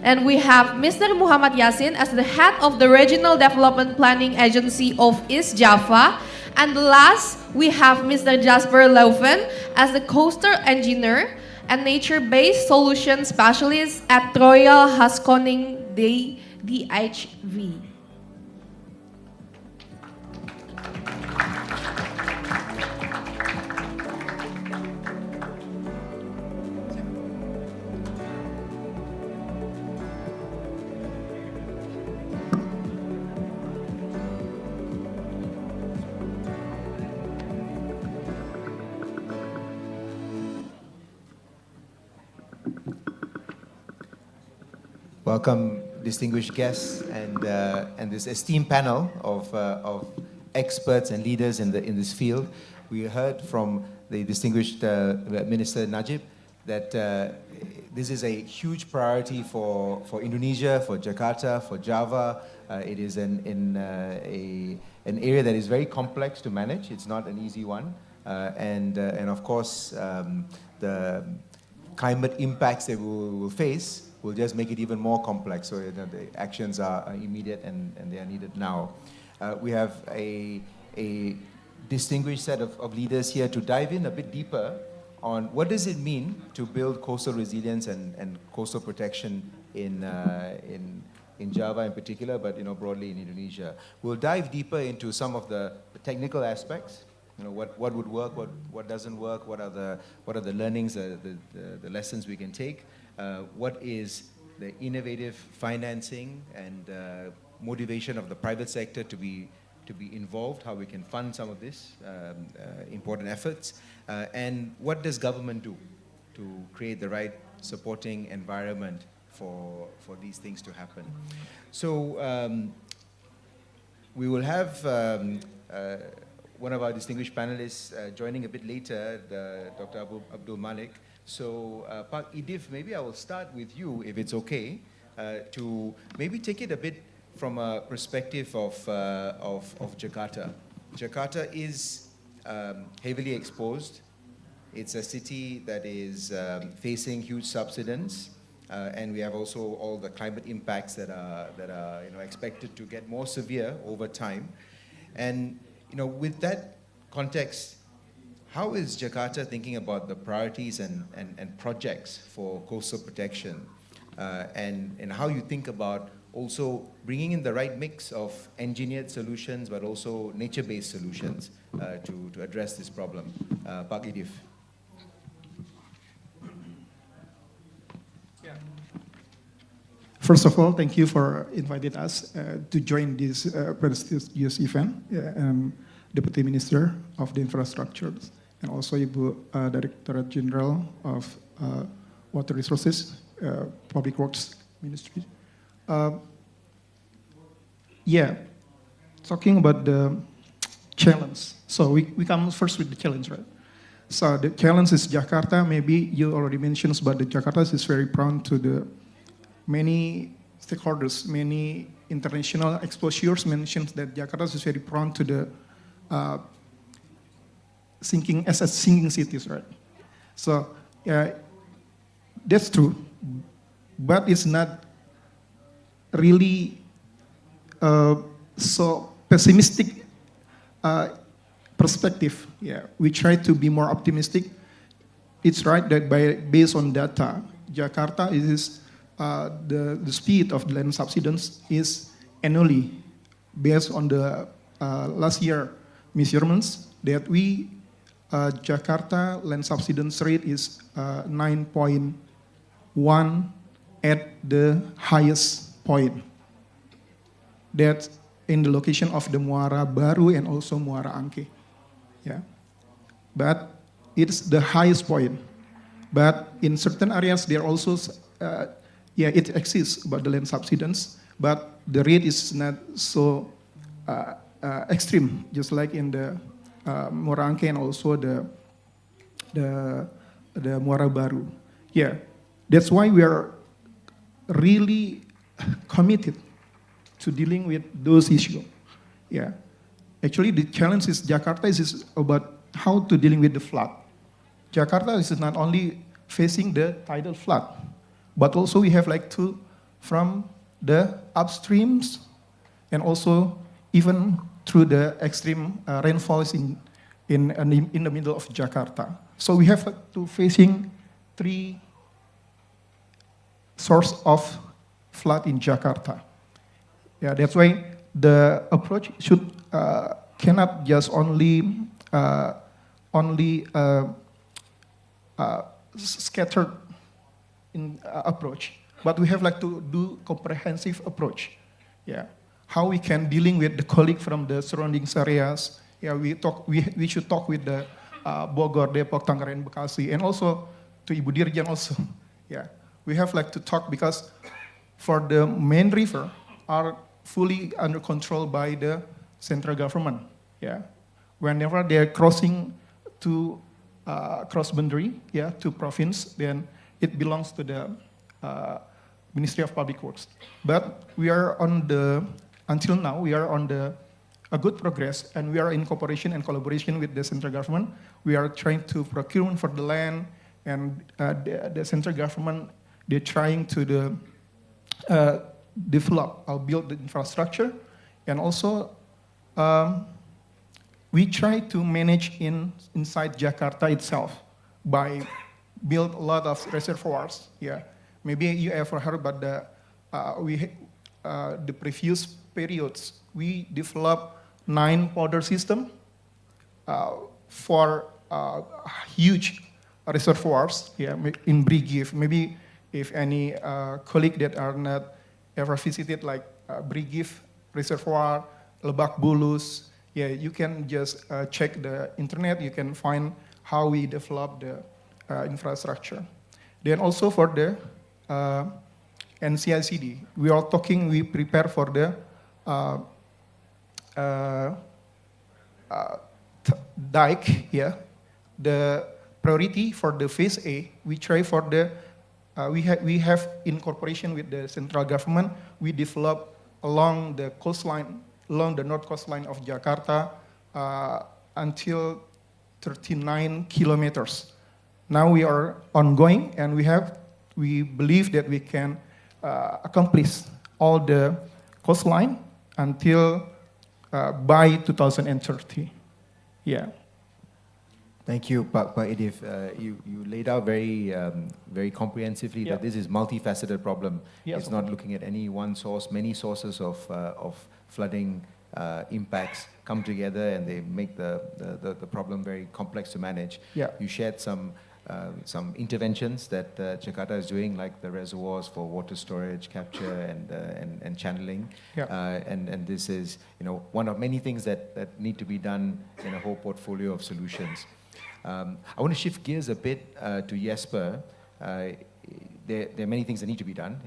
And we have Mr. Muhammad Yasin as the Head of the Regional Development Planning Agency of East Java. And last, we have Mr. Jasper Leuven as the Coastal Engineer and Nature-Based Solution Specialist at Royal Haskoning DHV. Welcome, distinguished guests and this esteemed panel of experts and leaders in this field. We heard from the distinguished Minister Najib that this is a huge priority for Indonesia, for Jakarta, for Java. It is an area that is very complex to manage. It's not an easy one, and of course the climate impacts that we will face will just make it even more complex. So the actions are immediate and they are needed now. We have a distinguished set of leaders here to dive in a bit deeper on what does it mean to build coastal resilience and coastal protection in Java in particular, but broadly in Indonesia. We'll dive deeper into some of the technical aspects. What would work, what doesn't work, what are the learnings, the lessons we can take. What is the innovative financing and motivation of the private sector to be involved, how we can fund some of this important efforts, and what does government do to create the right supporting environment for these things to happen. So we will have one of our distinguished panelists joining a bit later, Dr. Abdul Malik. So, Pak Idif, maybe I will start with you, if it's okay, to maybe take it a bit from a perspective of Jakarta. Jakarta is heavily exposed. It's a city that is facing huge subsidence, and we have also all the climate impacts that are expected to get more severe over time. And with that context, how is Jakarta thinking about the priorities and projects for coastal protection? and how you think about also bringing in the right mix of engineered solutions but also nature-based solutions to address this problem. Pak Idif. First of all, thank you for inviting us to join this prestigious event. Deputy Minister of the Infrastructure and also Ibu Directorate General of Water Resources, Public Works Ministry. Talking about the challenge. So we come first with the challenge, right? So the challenge is Jakarta. Maybe you already mentioned, but the Jakarta is very prone to the many stakeholders, many international exposures mentioned that Jakarta is very prone to the sinking as a sinking cities, right? So that's true, but it's not really so pessimistic perspective. We try to be more optimistic. It's right that based on data, Jakarta is the speed of the land subsidence is annually based on the last year measurements that Jakarta land subsidence rate is 9.1 at the highest point. That's in the location of the Muara Baru and also Muara Angke. But it's the highest point. But in certain areas, there also, it exists about the land subsidence, but the rate is not so extreme, just like in the Muara Angke and also the Muara Baru. That's why we are really committed to dealing with those issues. Actually, the challenge is Jakarta is about how to dealing with the flood. Jakarta is not only facing the tidal flood, but also we have from the upstreams and also even through the extreme rainfalls in the middle of Jakarta. So we have to facing three sources of flood in Jakarta. That's why the approach cannot just only scattered in approach, but we have to do comprehensive approach. How we can dealing with the colleague from the surrounding areas. We should talk with the Bogor, Depok, Tangerang, Bekasi, and also to Ibu Dirjen also. We have to talk because for the main river are fully under control by the central government. Whenever they are crossing to cross boundary, to province, then it belongs to the Ministry of Public Works. But we are until now, we are on a good progress, and we are in cooperation and collaboration with the central government. We are trying to procure for the land, and the central government, they're trying to develop or build the infrastructure, and also we try to manage inside Jakarta itself by build a lot of reservoirs. Maybe you ever heard about the previous periods. We developed 9 powder system for huge reservoirs in Brigif. Maybe if any colleague that are not ever visited Brigif Reservoir, Lebak Bulus, you can just check the internet. You can find how we develop the infrastructure. Then also for the NCICD, we prepare for the dike. The priority for the phase A, we try for the we have in cooperation with the central government, we develop along the coastline, along the north coastline of Jakarta until 39 kilometers. Now we are ongoing, and we believe that we can accomplish all the coastline until by 2030. Thank you, Pak Edif. You laid out very comprehensively that this is multifaceted problem. Yes, It's not looking at any one source. Many sources of flooding impacts come together and they make the problem very complex to manage. Yeah. You shared some interventions that Jakarta is doing, like the reservoirs for water storage, capture, and channeling. Yeah. And this is, one of many things that need to be done in a whole portfolio of solutions. I want to shift gears a bit to Jesper. There are many things that need to be done,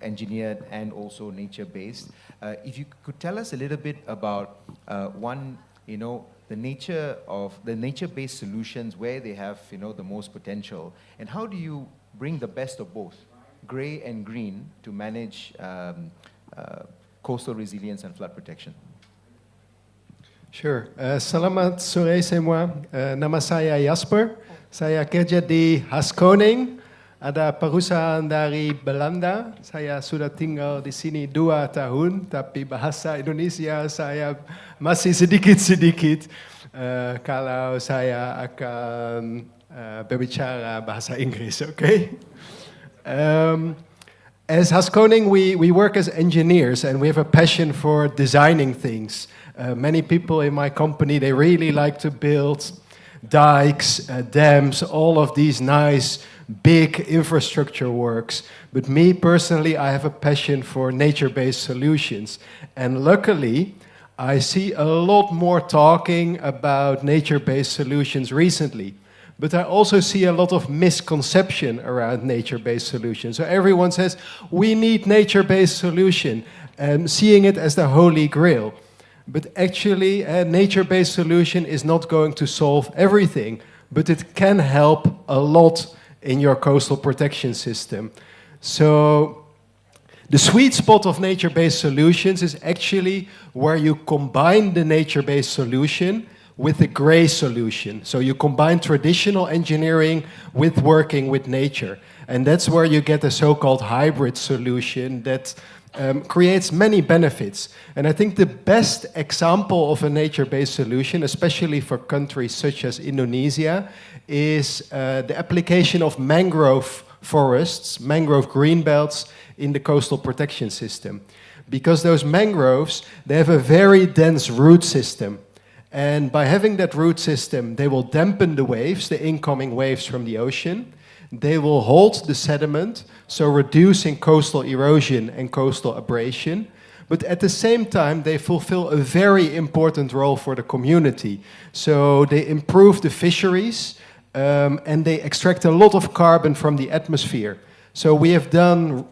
engineered and also nature-based. If you could tell us a little bit about the nature-based solutions, where they have the most potential, and how do you bring the best of both, gray and green, to manage coastal resilience and flood protection? Sure. Selamat sore semua. Nama saya Jasper. Saya kerja di Haskoning. Ada perusahaan dari Belanda. Saya sudah tinggal di sini 2 tahun, tapi bahasa Indonesia saya masih sedikit-sedikit. Kalau saya akan berbicara bahasa Inggris, okay? As Haskoning, we work as engineers and we have a passion for designing things. Many people in my company, they really like to build dikes, dams, all of these nice big infrastructure works. But me personally, I have a passion for nature-based solutions. And luckily, I see a lot more talking about nature-based solutions recently. But I also see a lot of misconception around nature-based solutions. So everyone says, we need nature-based solution, seeing it as the holy grail. But actually, a nature-based solution is not going to solve everything, but it can help a lot in your coastal protection system. So the sweet spot of nature-based solutions is actually where you combine the nature-based solution with a gray solution. So you combine traditional engineering with working with nature. And that's where you get a so-called hybrid solution that creates many benefits. And I think the best example of a nature-based solution, especially for countries such as Indonesia, is the application of mangrove forests, mangrove greenbelts in the coastal protection system. Because those mangroves, they have a very dense root system. And by having that root system, they will dampen the waves, the incoming waves from the ocean. They will hold the sediment, so reducing coastal erosion and coastal abrasion. But at the same time, they fulfill a very important role for the community. So they improve the fisheries, and they extract a lot of carbon from the atmosphere. So we have done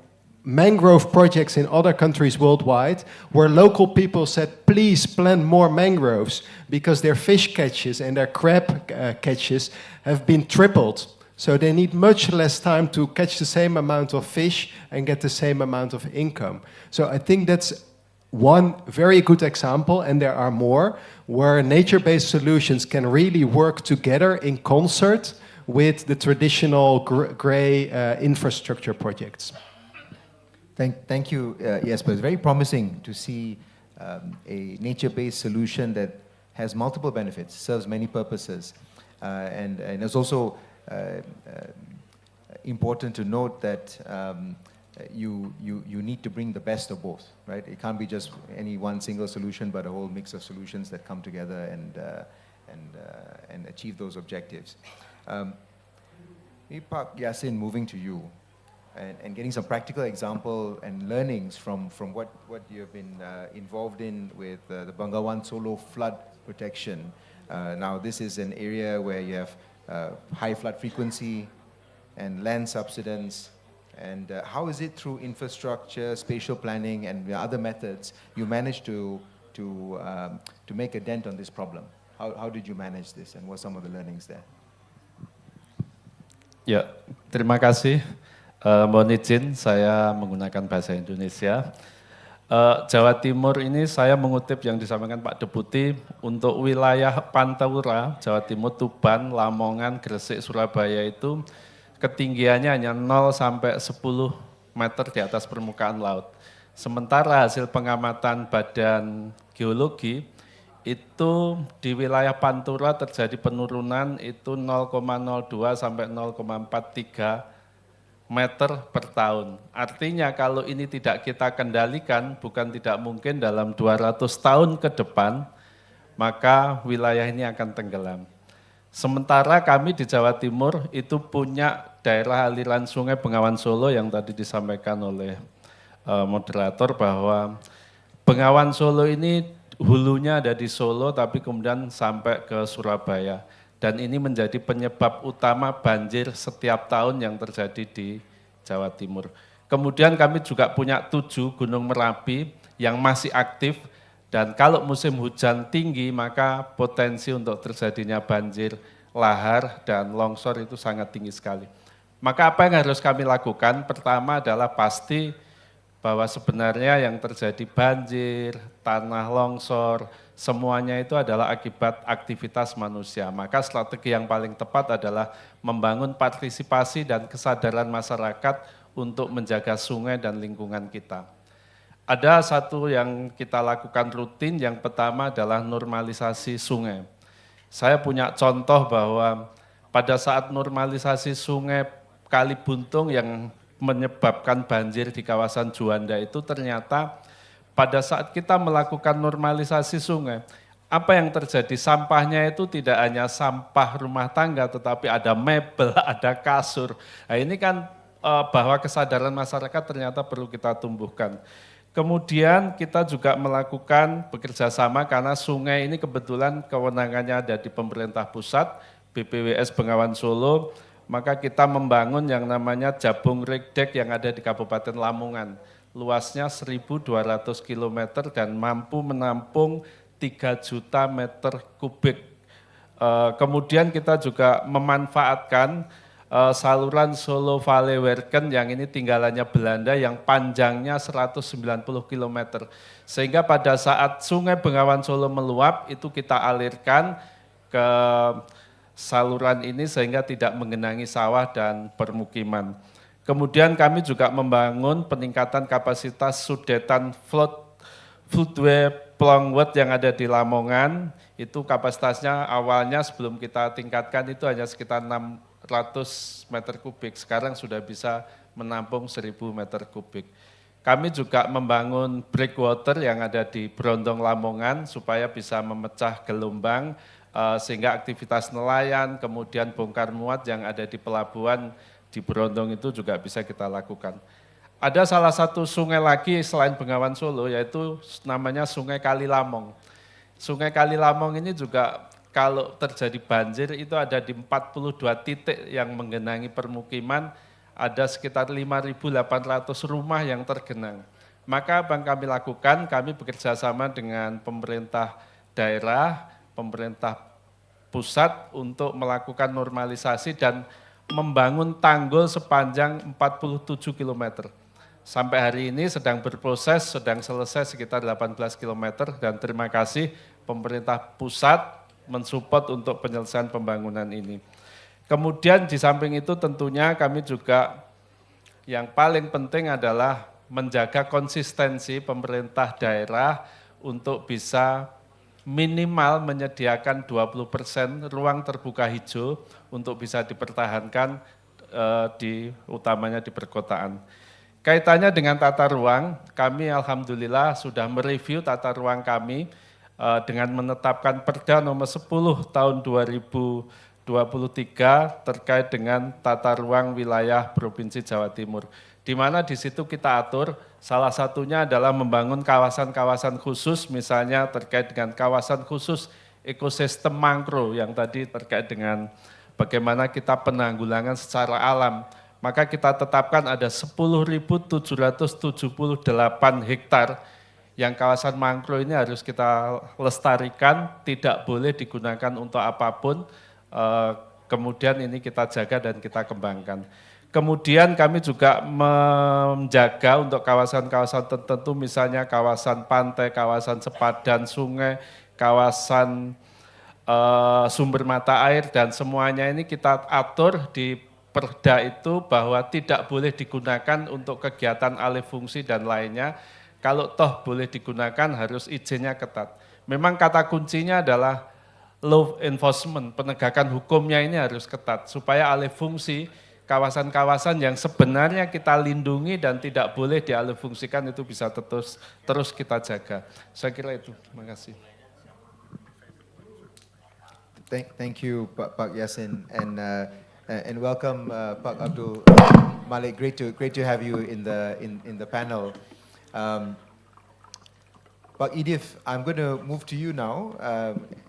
mangrove projects in other countries worldwide where local people said, please plant more mangroves because their fish catches and their crab catches have been tripled. So they need much less time to catch the same amount of fish and get the same amount of income. So I think that's one very good example, and there are more, where nature-based solutions can really work together in concert with the traditional gray infrastructure projects. Thank you, Jesper. It's very promising to see a nature-based solution that has multiple benefits, serves many purposes. And it's also important to note that you need to bring the best of both, right? It can't be just any one single solution, but a whole mix of solutions that come together and achieve those objectives. Pak Yasin, moving to you, and getting some practical example and learnings from what you have been involved in with the Bengawan Solo flood protection. Now, this is an area where you have high flood frequency and land subsidence. And how is it through infrastructure, spatial planning, and other methods you managed to make a dent on this problem? How did you manage this, and what are some of the learnings there? Ya, terima kasih. Mohon izin saya menggunakan bahasa Indonesia. Jawa Timur ini saya mengutip yang disampaikan Pak Deputi untuk wilayah Pantura, Jawa Timur, Tuban, Lamongan, Gresik, Surabaya itu ketinggiannya hanya 0 sampai 10 meter di atas permukaan laut. Sementara hasil pengamatan Badan Geologi itu di wilayah Pantura terjadi penurunan itu 0,02 sampai 0,43 meter per tahun. Artinya kalau ini tidak kita kendalikan, bukan tidak mungkin dalam 200 tahun ke depan, maka wilayah ini akan tenggelam. Sementara kami di Jawa Timur itu punya daerah aliran sungai Bengawan Solo yang tadi disampaikan oleh moderator bahwa Bengawan Solo ini hulunya ada di Solo tapi kemudian sampai ke Surabaya. Dan ini menjadi penyebab utama banjir setiap tahun yang terjadi di Jawa Timur. Kemudian kami juga punya 7 gunung Merapi yang masih aktif, dan kalau musim hujan tinggi maka potensi untuk terjadinya banjir, lahar, dan longsor itu sangat tinggi sekali. Maka apa yang harus kami lakukan? Pertama adalah pasti bahwa sebenarnya yang terjadi banjir, tanah longsor, semuanya itu adalah akibat aktivitas manusia. Maka strategi yang paling tepat adalah membangun partisipasi dan kesadaran masyarakat untuk menjaga sungai dan lingkungan kita. Ada satu yang kita lakukan rutin, yang pertama adalah normalisasi sungai. Saya punya contoh bahwa pada saat normalisasi sungai Kali Buntung yang menyebabkan banjir di kawasan Juanda itu ternyata pada saat kita melakukan normalisasi sungai, apa yang terjadi? Sampahnya itu tidak hanya sampah rumah tangga, tetapi ada mebel, ada kasur. Nah ini kan bahwa kesadaran masyarakat ternyata perlu kita tumbuhkan. Kemudian kita juga melakukan bekerja sama karena sungai ini kebetulan kewenangannya ada di pemerintah pusat, BPWS Bengawan Solo, maka kita membangun yang namanya Jabung Rekdek yang ada di Kabupaten Lamongan. Luasnya 1.200 km dan mampu menampung 3 juta meter kubik. Kemudian kita juga memanfaatkan saluran Solo Valley Werken yang ini tinggalannya Belanda yang panjangnya 190 km. Sehingga pada saat sungai Bengawan Solo meluap itu kita alirkan ke saluran ini sehingga tidak menggenangi sawah dan permukiman. Kemudian kami juga membangun peningkatan kapasitas sudetan floodway Plongwet yang ada di Lamongan. Itu kapasitasnya awalnya sebelum kita tingkatkan itu hanya sekitar 600 meter kubik, sekarang sudah bisa menampung 1.000 meter kubik. Kami juga membangun breakwater yang ada di Brondong Lamongan supaya bisa memecah gelombang, sehingga aktivitas nelayan, kemudian bongkar muat yang ada di pelabuhan di Brondong itu juga bisa kita lakukan. Ada salah satu sungai lagi selain Bengawan Solo, yaitu namanya Sungai Kalilamong. Sungai Kalilamong ini juga kalau terjadi banjir itu ada di 42 titik yang menggenangi permukiman, ada sekitar 5.800 rumah yang tergenang. Maka apa yang kami lakukan, kami bekerja sama dengan pemerintah daerah, pemerintah pusat untuk melakukan normalisasi dan membangun tanggul sepanjang 47 km. Sampai hari ini sedang berproses, sedang selesai sekitar 18 km dan terima kasih pemerintah pusat mensupport untuk penyelesaian pembangunan ini. Kemudian di samping itu tentunya kami juga yang paling penting adalah menjaga konsistensi pemerintah daerah untuk bisa minimal menyediakan 20% ruang terbuka hijau untuk bisa dipertahankan utamanya di perkotaan. Kaitannya dengan tata ruang, kami alhamdulillah sudah mereview tata ruang kami dengan menetapkan Perda nomor 10 tahun 2023 terkait dengan tata ruang wilayah Provinsi Jawa Timur. Di mana di situ kita atur, salah satunya adalah membangun kawasan-kawasan khusus, misalnya terkait dengan kawasan khusus ekosistem mangrove yang tadi terkait dengan bagaimana kita penanggulangan secara alam. Maka kita tetapkan ada 10.778 hektar yang kawasan mangrove ini harus kita lestarikan, tidak boleh digunakan untuk apapun, kemudian ini kita jaga dan kita kembangkan. Kemudian kami juga menjaga untuk kawasan-kawasan tertentu, misalnya kawasan pantai, kawasan sepadan sungai, kawasan sumber mata air, dan semuanya ini kita atur di Perda itu bahwa tidak boleh digunakan untuk kegiatan alih fungsi dan lainnya. Kalau toh boleh digunakan harus izinnya ketat. Memang kata kuncinya adalah law enforcement, penegakan hukumnya ini harus ketat supaya alih fungsi kawasan-kawasan yang sebenarnya kita lindungi dan tidak boleh dialih fungsikan itu bisa terus kita jaga. Saya kira itu. Terima kasih. Thank you, Pak Yasin, and welcome, Pak Abdul Malik. Great to have you in the panel. Pak Idif, I'm going to move to you now.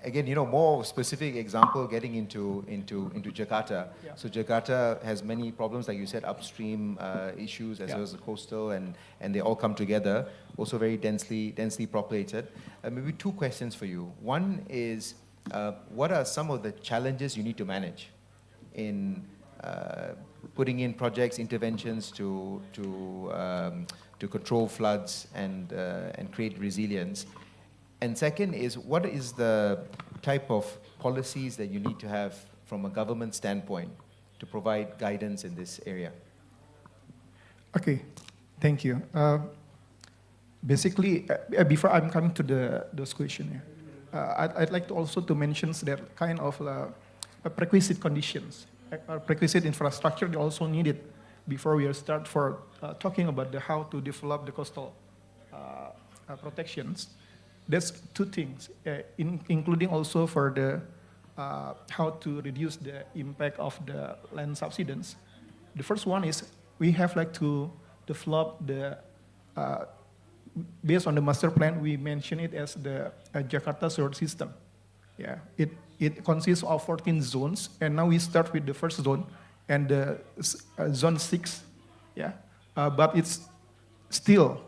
Again, more specific example getting into Jakarta. Yeah. So Jakarta has many problems, like you said, upstream issues as well as the coastal, and they all come together. Also very densely populated. Maybe two questions for you. One is, what are some of the challenges you need to manage in putting in projects, interventions to control floods and create resilience? And second is, what is the type of policies that you need to have from a government standpoint to provide guidance in this area? Okay, thank you. Basically, before I'm coming to those questions, I'd like to also to mention that kind of prerequisite conditions, prerequisite infrastructure they also needed before we start for talking about how to develop the coastal protections. There's two things, including also for the how to reduce the impact of the land subsidence. The first one is we have to develop the based on the master plan, we mention it as the Jakarta Sewer System. Yeah, it consists of 14 zones, and now we start with the first zone and the zone 6. Yeah, but it's still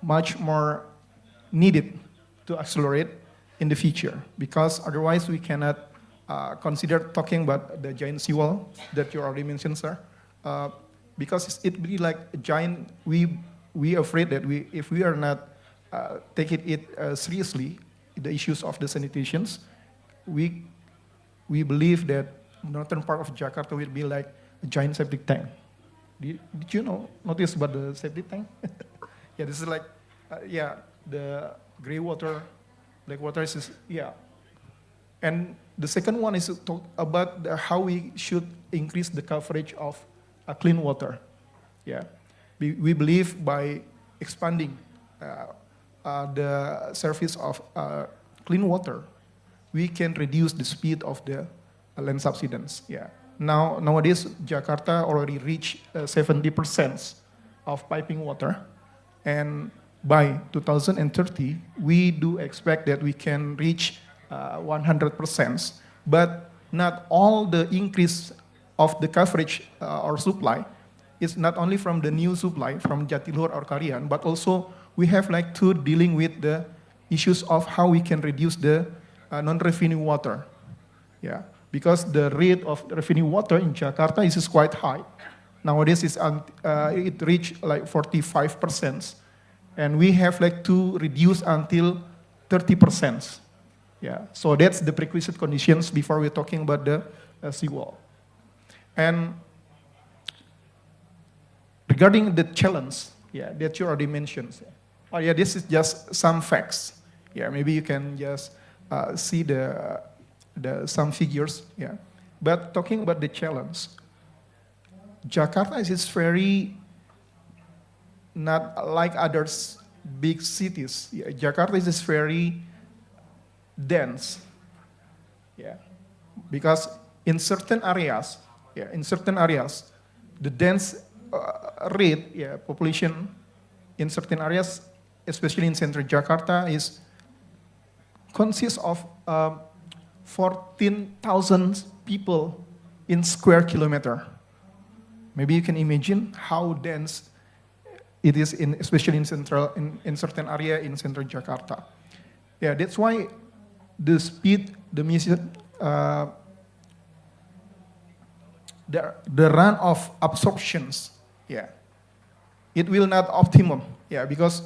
much more needed to accelerate in the future, because otherwise we cannot consider talking about the giant seawall that you already mentioned, sir. Because it be like a giant. We afraid that if we are not taking it seriously, the issues of the sanitations, we believe that northern part of Jakarta will be like a giant septic tank. Did you notice about the septic tank? Yeah, this is like the gray water, black water is And the second one is to talk about how we should increase the coverage of clean water. Yeah. We believe by expanding the service of clean water, we can reduce the speed of the land subsidence. Yeah. Nowadays, Jakarta already reached 70% of piping water, and by 2030, we do expect that we can reach 100%. But not all the increase of the coverage or supply is not only from the new supply from Jatiluhur or Karian, but also we have to dealing with the issues of how we can reduce the non-revenue water. Yeah, because the rate of revenue water in Jakarta is quite high. Nowadays it reached 45%, and we have to reduce until 30%. Yeah, so that's the prerequisite conditions before we're talking about the seawall. And regarding the challenge, that you already mentioned. This is just some facts. Yeah, maybe you can just see the some figures. Yeah, but talking about the challenge, Jakarta is very not like other big cities. Yeah, Jakarta is very dense. Yeah, because in certain areas, the dense rate, population in certain areas, especially in central Jakarta, consists of 14,000 people in square kilometer. Maybe you can imagine how dense it is, especially in certain area in central Jakarta. Yeah, that's why the speed, the mission, the run of absorptions, it will not optimum, because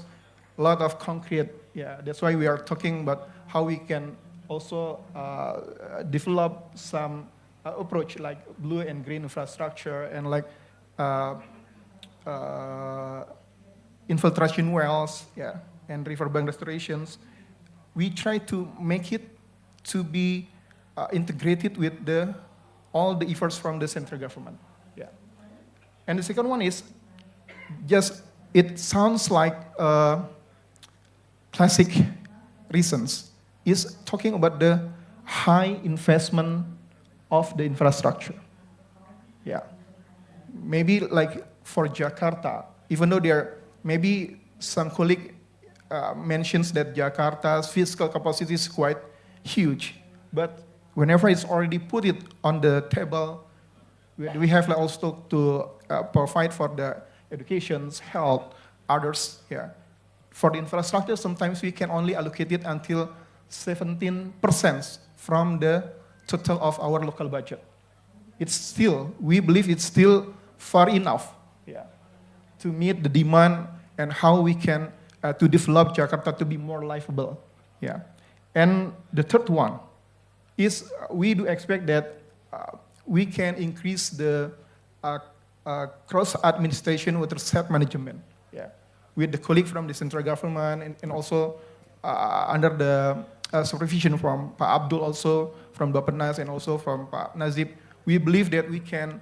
a lot of concrete, that's why we are talking about how we can also develop some approach like blue and green infrastructure and infiltration wells, and riverbank restorations. we try to make it to be integrated with all the efforts from the central government. Yeah. And the second one is just, it sounds like classic reasons, is talking about the high investment of the infrastructure. Yeah. Maybe like for Jakarta, even though there maybe some colleague mentions that Jakarta's fiscal capacity is quite huge, but whenever it's already put it on the table, we have also to provide for the education, health, others. Yeah. For the infrastructure, sometimes we can only allocate it until 17% from the total of our local budget. It's still, we believe it's still far enough, yeah, to meet the demand and how we can to develop Jakarta to be more livable. Yeah. And the third one is we do expect that we can increase the cross administration with research management. Yeah. With the colleague from the central government and also under the supervision from Pak Abdul, also from Bappenas and also from Pak Nazib, we believe that we can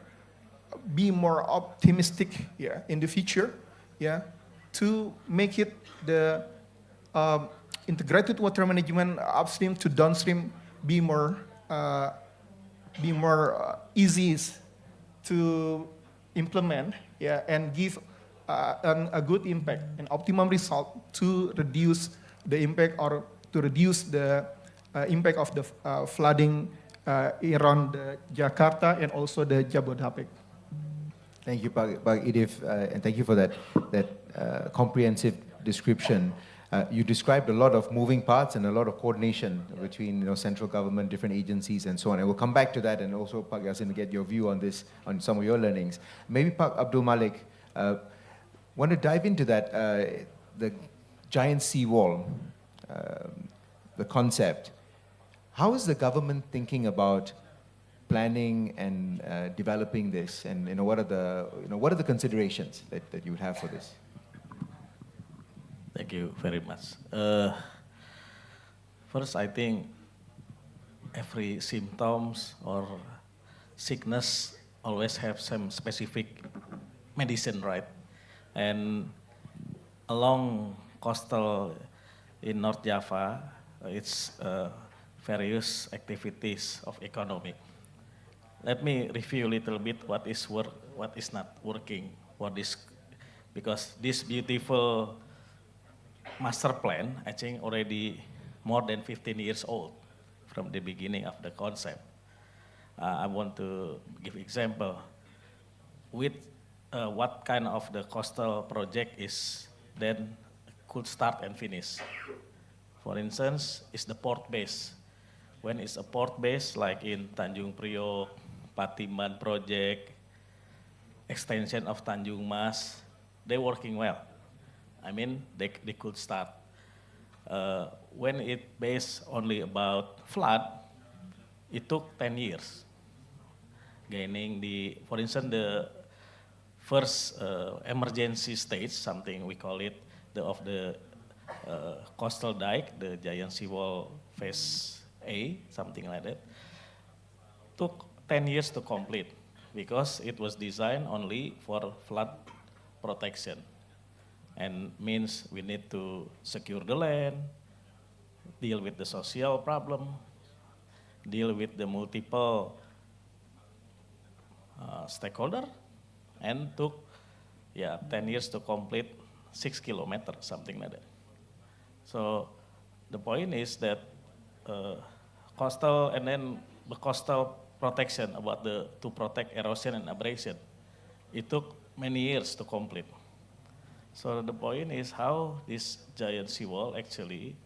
be more optimistic, yeah, in the future, yeah, to make it the integrated water management upstream to downstream be more easy to implement, yeah, and give a good impact, an optimum result to reduce the impact or to reduce the impact of the flooding around the Jakarta and also the Jabodetabek. Thank you, Pak Idif, and thank you for that comprehensive description. You described a lot of moving parts and a lot of coordination between central government, different agencies, and so on. And we'll come back to that, and also Pak Yasin to get your view on this, on some of your learnings. Maybe Pak Abdul Malik, want to dive into that, the giant seawall, the concept. How is the government thinking about planning and developing this, and what are the considerations that you would have for this? Thank you very much. First, I think every symptoms or sickness always have some specific medicine, right? And along coastal in North Java, it's various activities of economy. Let me review a little bit what is not working for this, because this beautiful master plan, I think already more than 15 years old from the beginning of the concept. I want to give example with what kind of the coastal project is then could start and finish. For instance, is the port base. When it's a port base like in Tanjung Priok, Patimban project, extension of Tanjung Mas, they're working well. I mean, they could start. When it based only about flood, it took 10 years. Gaining for instance, the first emergency stage, something we call it, of the coastal dike, the giant seawall phase A, something like that, took 10 years to complete because it was designed only for flood protection. And means we need to secure the land, deal with the social problem, deal with the multiple stakeholder, and took 10 years to complete 6 kilometers, something like that. So the point is that coastal and then the coastal protection to protect erosion and abrasion, it took many years to complete. So the point is how this giant seawall actually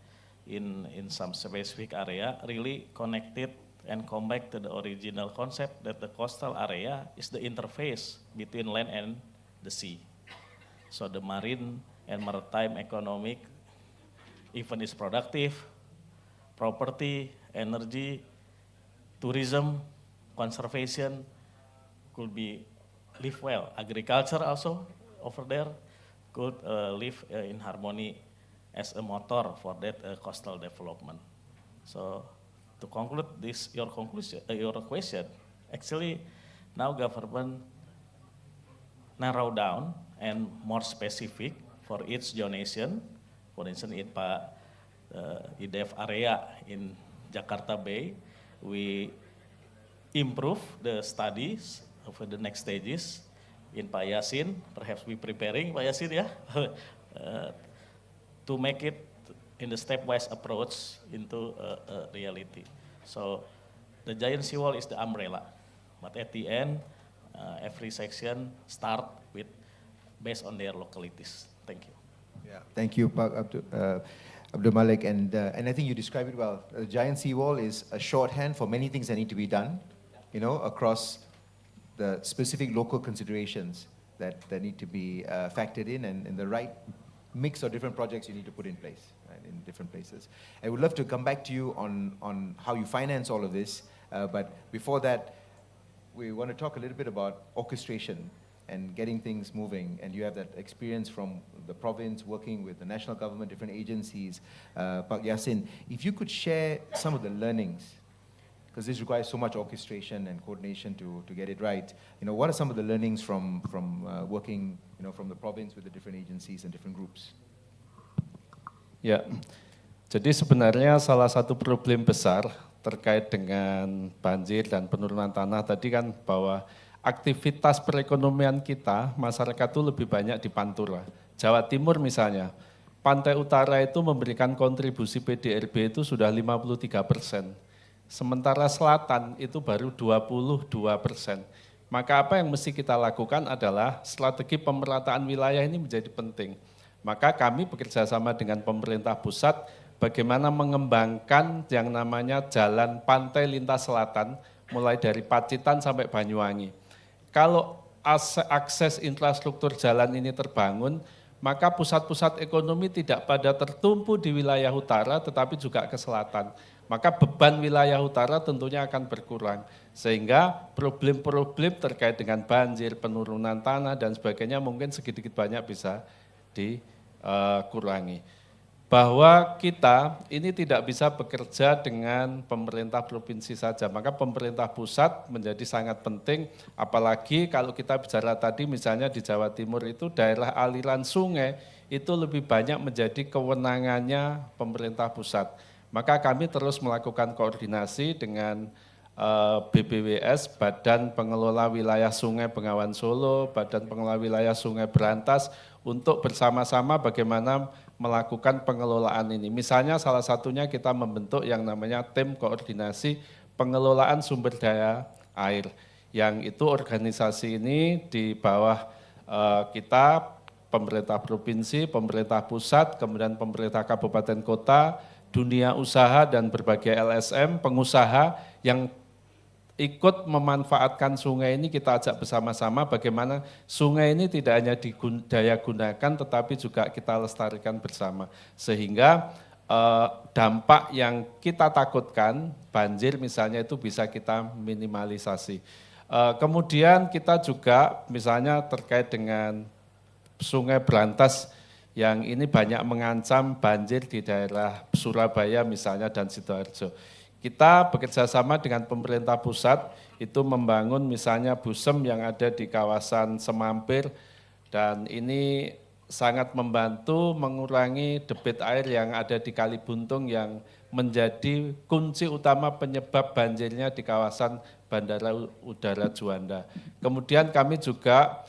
in some specific area really connected and come back to the original concept that the coastal area is the interface between land and the sea. So the marine and maritime economic even is productive, property, energy, tourism, conservation could be live well. Agriculture also over there could live in harmony as a motor for that coastal development. So to conclude this, your question, actually now government narrow down and more specific for each donation. For instance, in IDF area in Jakarta Bay, we improve the studies for the next stages. In Pak Yasin, perhaps we preparing Pak Yasin ya, to make it in the stepwise approach into reality. So the giant seawall is the umbrella, but at the end, every section start with based on their localities. Thank you. Yeah, thank you, Pak Abdul Malik, and I think you described it well. The giant seawall is a shorthand for many things that need to be done, you know, across the specific local considerations that need to be factored in, and the right mix of different projects you need to put in place, right, in different places. I would love to come back to you on how you finance all of this, but before that, we want to talk a little bit about orchestration and getting things moving, and you have that experience from the province, working with the national government, different agencies. Pak Yasin, if you could share some of the learnings, because this requires so much orchestration and coordination to get it right. You know, what are some of the learnings from working, you know, from the province with the different agencies and different groups? Ya, jadi sebenarnya salah satu problem besar terkait dengan banjir dan penurunan tanah tadi kan bahwa aktivitas perekonomian kita, masyarakat itu lebih banyak di Pantura. Jawa Timur misalnya, Pantai Utara itu memberikan kontribusi PDRB itu sudah 53%. Sementara selatan itu baru 22%. Maka apa yang mesti kita lakukan adalah strategi pemerataan wilayah ini menjadi penting. Maka kami bekerja sama dengan pemerintah pusat bagaimana mengembangkan yang namanya jalan pantai lintas selatan mulai dari Pacitan sampai Banyuwangi. Kalau akses infrastruktur jalan ini terbangun, maka pusat-pusat ekonomi tidak pada tertumpu di wilayah utara tetapi juga ke selatan. Maka beban wilayah utara tentunya akan berkurang. Sehingga problem-problem terkait dengan banjir, penurunan tanah dan sebagainya mungkin sedikit banyak bisa dikurangi. Bahwa kita ini tidak bisa bekerja dengan pemerintah provinsi saja, maka pemerintah pusat menjadi sangat penting, apalagi kalau kita bicara tadi misalnya di Jawa Timur itu daerah aliran sungai itu lebih banyak menjadi kewenangannya pemerintah pusat. Maka kami terus melakukan koordinasi dengan BPWS, Badan Pengelola Wilayah Sungai Bengawan Solo, Badan Pengelola Wilayah Sungai Berantas, untuk bersama-sama bagaimana melakukan pengelolaan ini. Misalnya salah satunya kita membentuk yang namanya tim koordinasi pengelolaan sumber daya air. Yang itu organisasi ini di bawah kita, pemerintah provinsi, pemerintah pusat, kemudian pemerintah kabupaten kota, dunia usaha dan berbagai LSM, pengusaha yang ikut memanfaatkan sungai ini. Kita ajak bersama-sama bagaimana sungai ini tidak hanya didaya gunakan tetapi juga kita lestarikan bersama. Sehingga dampak yang kita takutkan, banjir misalnya itu bisa kita minimalisasi. Kemudian kita juga misalnya terkait dengan Sungai Berantas yang ini banyak mengancam banjir di daerah Surabaya misalnya dan Sidoarjo. Kita bekerja sama dengan pemerintah pusat itu membangun misalnya busem yang ada di kawasan Semampir, dan ini sangat membantu mengurangi debit air yang ada di Kali Buntung yang menjadi kunci utama penyebab banjirnya di kawasan Bandara Udara Juanda. Kemudian kami juga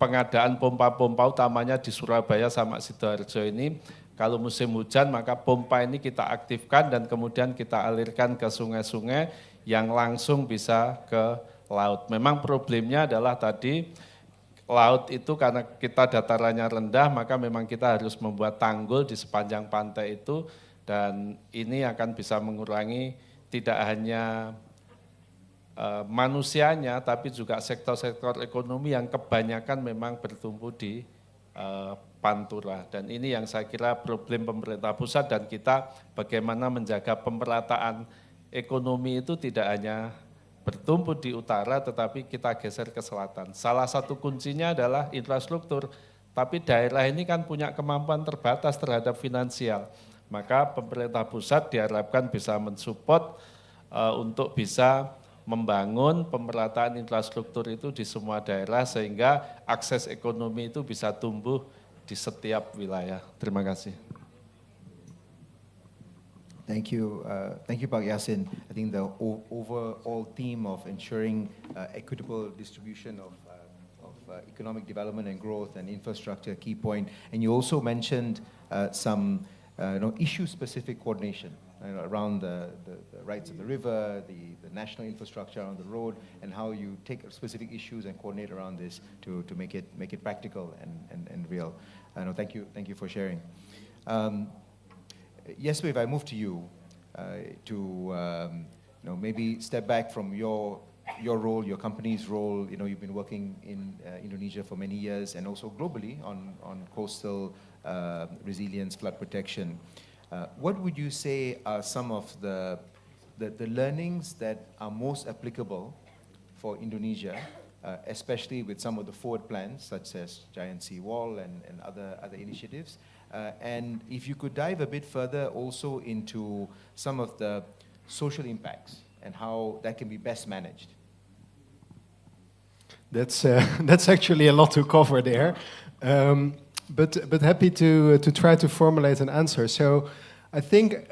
pengadaan pompa-pompa utamanya di Surabaya sama Sidoarjo ini. Kalau musim hujan maka pompa ini kita aktifkan dan kemudian kita alirkan ke sungai-sungai yang langsung bisa ke laut. Memang problemnya adalah tadi laut itu karena kita datarannya rendah maka memang kita harus membuat tanggul di sepanjang pantai itu, dan ini akan bisa mengurangi tidak hanya manusianya tapi juga sektor-sektor ekonomi yang kebanyakan memang bertumbuh di Pantura. Dan ini yang saya kira problem pemerintah pusat dan kita bagaimana menjaga pemerataan ekonomi itu tidak hanya bertumbuh di utara tetapi kita geser ke selatan. Salah satu kuncinya adalah infrastruktur, Tapi daerah ini kan punya kemampuan terbatas terhadap finansial. Maka pemerintah pusat diharapkan bisa mensupport untuk bisa membangun pemerataan infrastruktur itu di semua daerah sehingga akses ekonomi itu bisa tumbuh di setiap wilayah. Terima kasih. Thank you, Pak Yasin. I think the overall theme of ensuring equitable distribution of economic development and growth and infrastructure, key point. And you also mentioned some issue-specific coordination around the rights of the river, the national infrastructure on the road, and how you take specific issues and coordinate around this to make it practical and real. Thank you for sharing. Yes, if I move to you to maybe step back from your role, your company's role. You've been working in Indonesia for many years and also globally on coastal resilience, flood protection. What would you say are some of the learnings that are most applicable for Indonesia, especially with some of the forward plans such as Giant Seawall and other initiatives? And if you could dive a bit further also into some of the social impacts and how that can be best managed. That's actually a lot to cover there, but happy to try to formulate an answer. So I think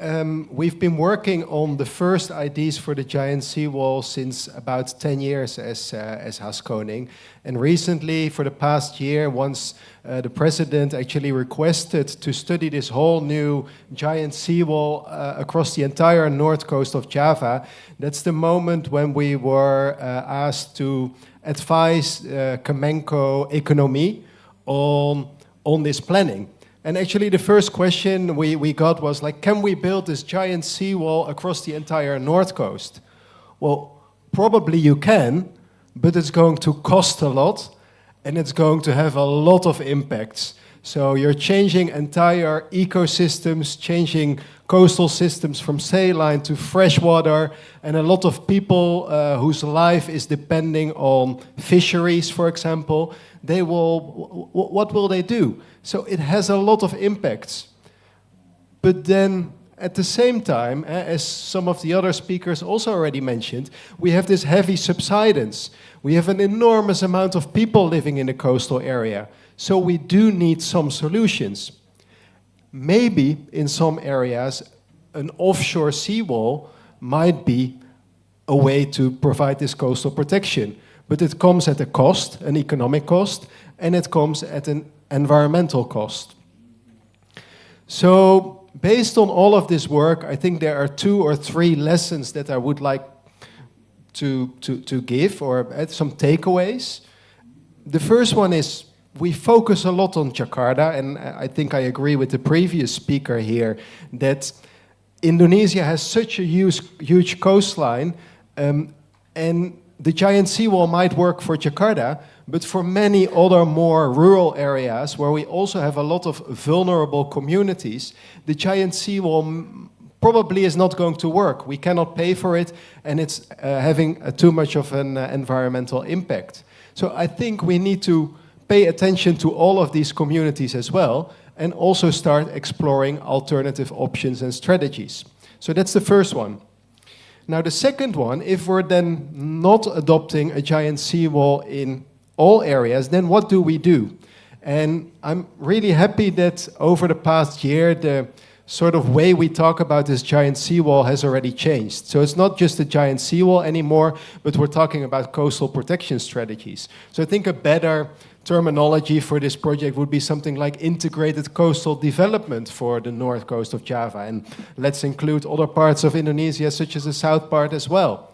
we've been working on the first ideas for the giant seawall since about 10 years as Haskoning. And recently, for the past year, once the president actually requested to study this whole new giant seawall across the entire north coast of Java, that's the moment when we were asked to advise kemenkoinfra on this planning. And actually the first question we got was like, can we build this giant seawall across the entire north coast? Well, probably you can, but it's going to cost a lot and it's going to have a lot of impacts. So you're changing entire ecosystems, changing coastal systems from saline to freshwater, and a lot of people whose life is depending on fisheries, for example, what will they do? So it has a lot of impacts. But then at the same time, as some of the other speakers also already mentioned, we have this heavy subsidence. We have an enormous amount of people living in the coastal area. So we do need some solutions. Maybe in some areas, an offshore seawall might be a way to provide this coastal protection. But it comes at a cost, an economic cost, and it comes at an environmental cost. So based on all of this work, I think there are 2 or 3 lessons that I would like to give, or some takeaways. The first one is we focus a lot on Jakarta, and I think I agree with the previous speaker here that Indonesia has such a huge coastline, and the giant seawall might work for Jakarta, but for many other more rural areas where we also have a lot of vulnerable communities, the giant seawall probably is not going to work. We cannot pay for it, and it's having too much of an environmental impact. So I think we need to pay attention to all of these communities as well, and also start exploring alternative options and strategies. So that's the first one. Now the second one, if we're then not adopting a giant seawall in all areas, then what do we do? And I'm really happy that over the past year, the sort of way we talk about this giant seawall has already changed. So it's not just a giant seawall anymore, but we're talking about coastal protection strategies. So I think a better terminology for this project would be something like integrated coastal development for the north coast of Java. And let's include other parts of Indonesia, such as the south part as well.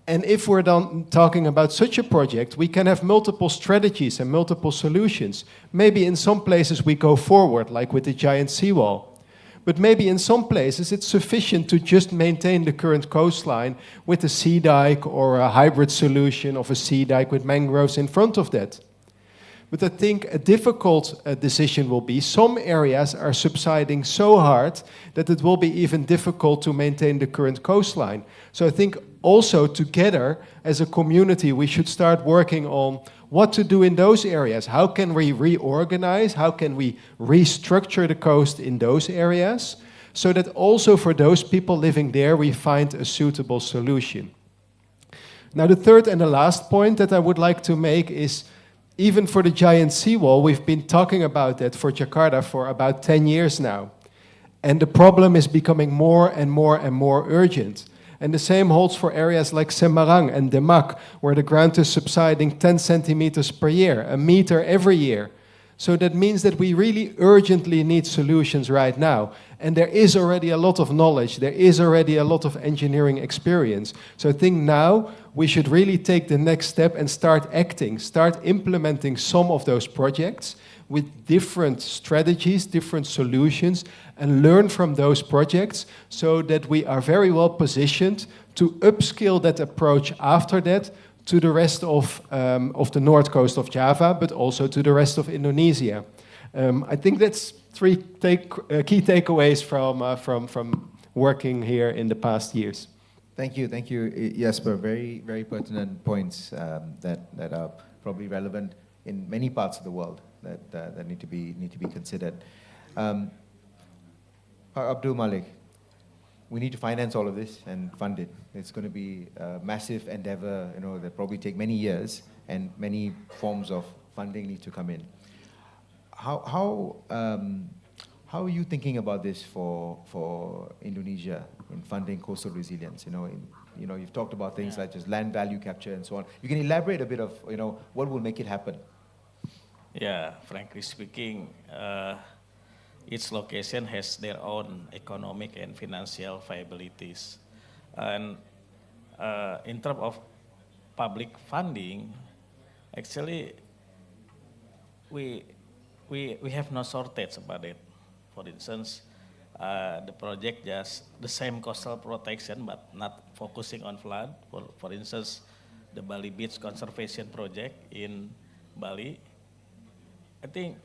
And if we're done talking about such a project, we can have multiple strategies and multiple solutions. Maybe in some places we go forward, like with the giant seawall. But maybe in some places it's sufficient to just maintain the current coastline with a sea dike or a hybrid solution of a sea dike with mangroves in front of that. But I think a difficult decision will be some areas are subsiding so hard that it will be even difficult to maintain the current coastline. So I think also together as a community we should start working on what to do in those areas. How can we reorganize? How can we restructure the coast in those areas so that also for those people living there we find a suitable solution. Now the third and the last point that I would like to make is even for the giant seawall, we've been talking about that for Jakarta for about 10 years now. And the problem is becoming more and more and more urgent. And the same holds for areas like Semarang and Demak, where the ground is subsiding 10 centimeters per year, a meter every year. So that means that we really urgently need solutions right now. And there is already a lot of knowledge, there is already a lot of engineering experience. So I think now we should really take the next step and start acting, start implementing some of those projects with different strategies, different solutions, and learn from those projects so that we are very well positioned to upskill that approach after that to the rest of the north coast of Java, but also to the rest of Indonesia. I think that's three key takeaways from working here in the past years. Thank you, Jesper. Very, very pertinent points that are probably relevant in many parts of the world that need to be considered. Abdul Malik, we need to finance all of this and fund it. It's going to be a massive endeavor, that probably take many years, and many forms of funding need to come in. How are you thinking about this for Indonesia in funding coastal resilience? You've talked about things like just land value capture and so on. You can elaborate a bit of what will make it happen. Yeah, frankly speaking, each location has their own economic and financial viabilities. And in terms of public funding, actually, we have no shortage about it. For instance, the project just the same coastal protection, but not focusing on flood. For instance, the Bali Beach Conservation Project in Bali. I think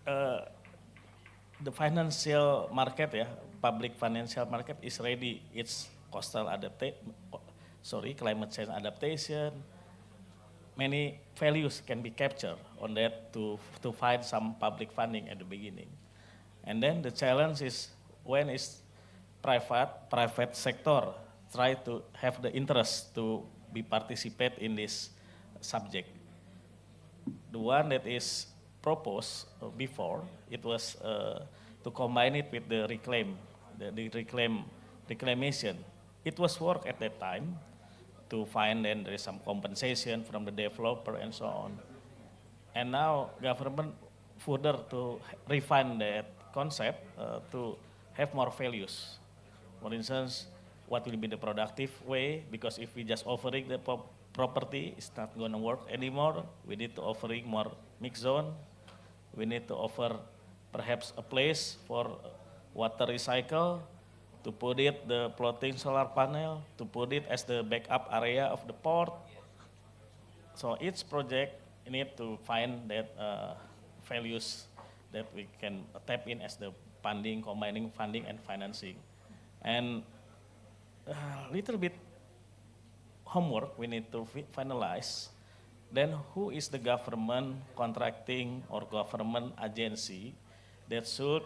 the financial market, public financial market is ready. It's coastal climate change adaptation. Many values can be captured on that to find some public funding at the beginning. And then the challenge is when is private sector try to have the interest to be participate in this subject. The one that is proposed before, it was to combine it with the reclamation. It was work at that time to find, and there is some compensation from the developer and so on. And now government further to refine that concept to have more values. For instance, what will be the productive way? Because if we just offering the property, it's not going to work anymore. We need to offering more mixed zone. We need to offer perhaps a place for water recycle, to put it the floating solar panel, to put it as the backup area of the port. So each project need to find that values that we can tap in as the funding, combining funding and financing. And a little bit homework we need to finalize. Then who is the government contracting or government agency that should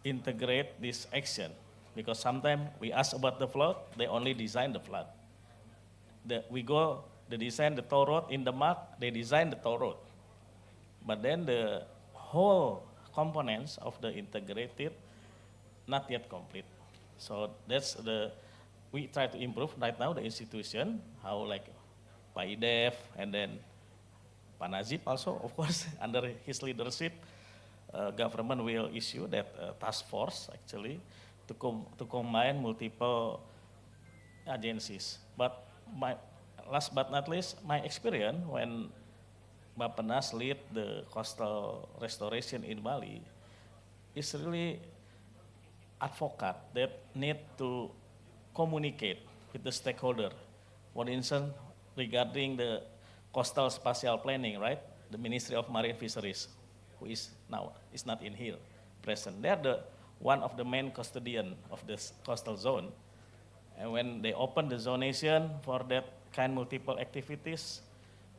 integrate this action? Because sometimes we ask about the flood, they only design the flood. They design the toll road in Demak, they design the toll road. But then the whole components of the integrated not yet complete. So that's we try to improve right now the institution, how like PAIDEF and then Pak Najib also, of course, under his leadership, government will issue that task force actually to combine multiple agencies. But last but not least, my experience when Bappenas lead the coastal restoration in Bali is really advocate that need to communicate with the stakeholder. For instance, regarding the coastal spatial planning, right? the Ministry of Marine Fisheries, who is now is not in here present. They are one of the main custodian of this coastal zone. And when they open the zonation for that kind multiple activities,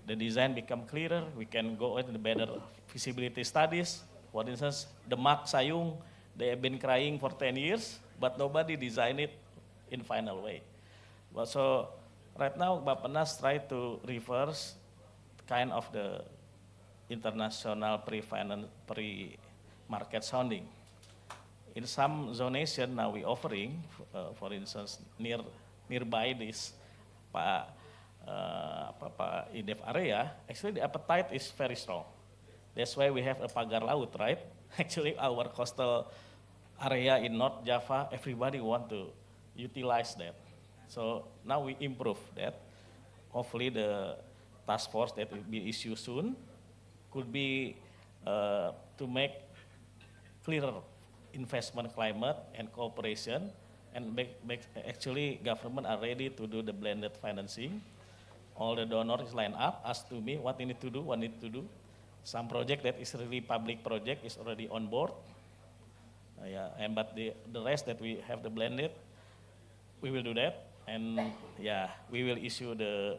the design become clearer. We can go into the better feasibility studies. For instance, the Mak Sayung, they have been crying for 10 years, but nobody designed it in final way. But so right now, Bappenas try to reverse kind of the international pre-market sounding. In some zonation now we offering, for instance, nearby this IDF area, actually the appetite is very strong. That's why we have a pagar laut, right? Actually our coastal area in North Java, everybody want to utilize that. So now we improve that. Hopefully the task force that will be issued soon could be to make clearer investment climate and cooperation, and actually government are ready to do the blended financing. All the donors line up, ask to me what they need to do, what need to do. Some project that is really public project is already on board. But the rest that we have the blended, we will do that, and we will issue the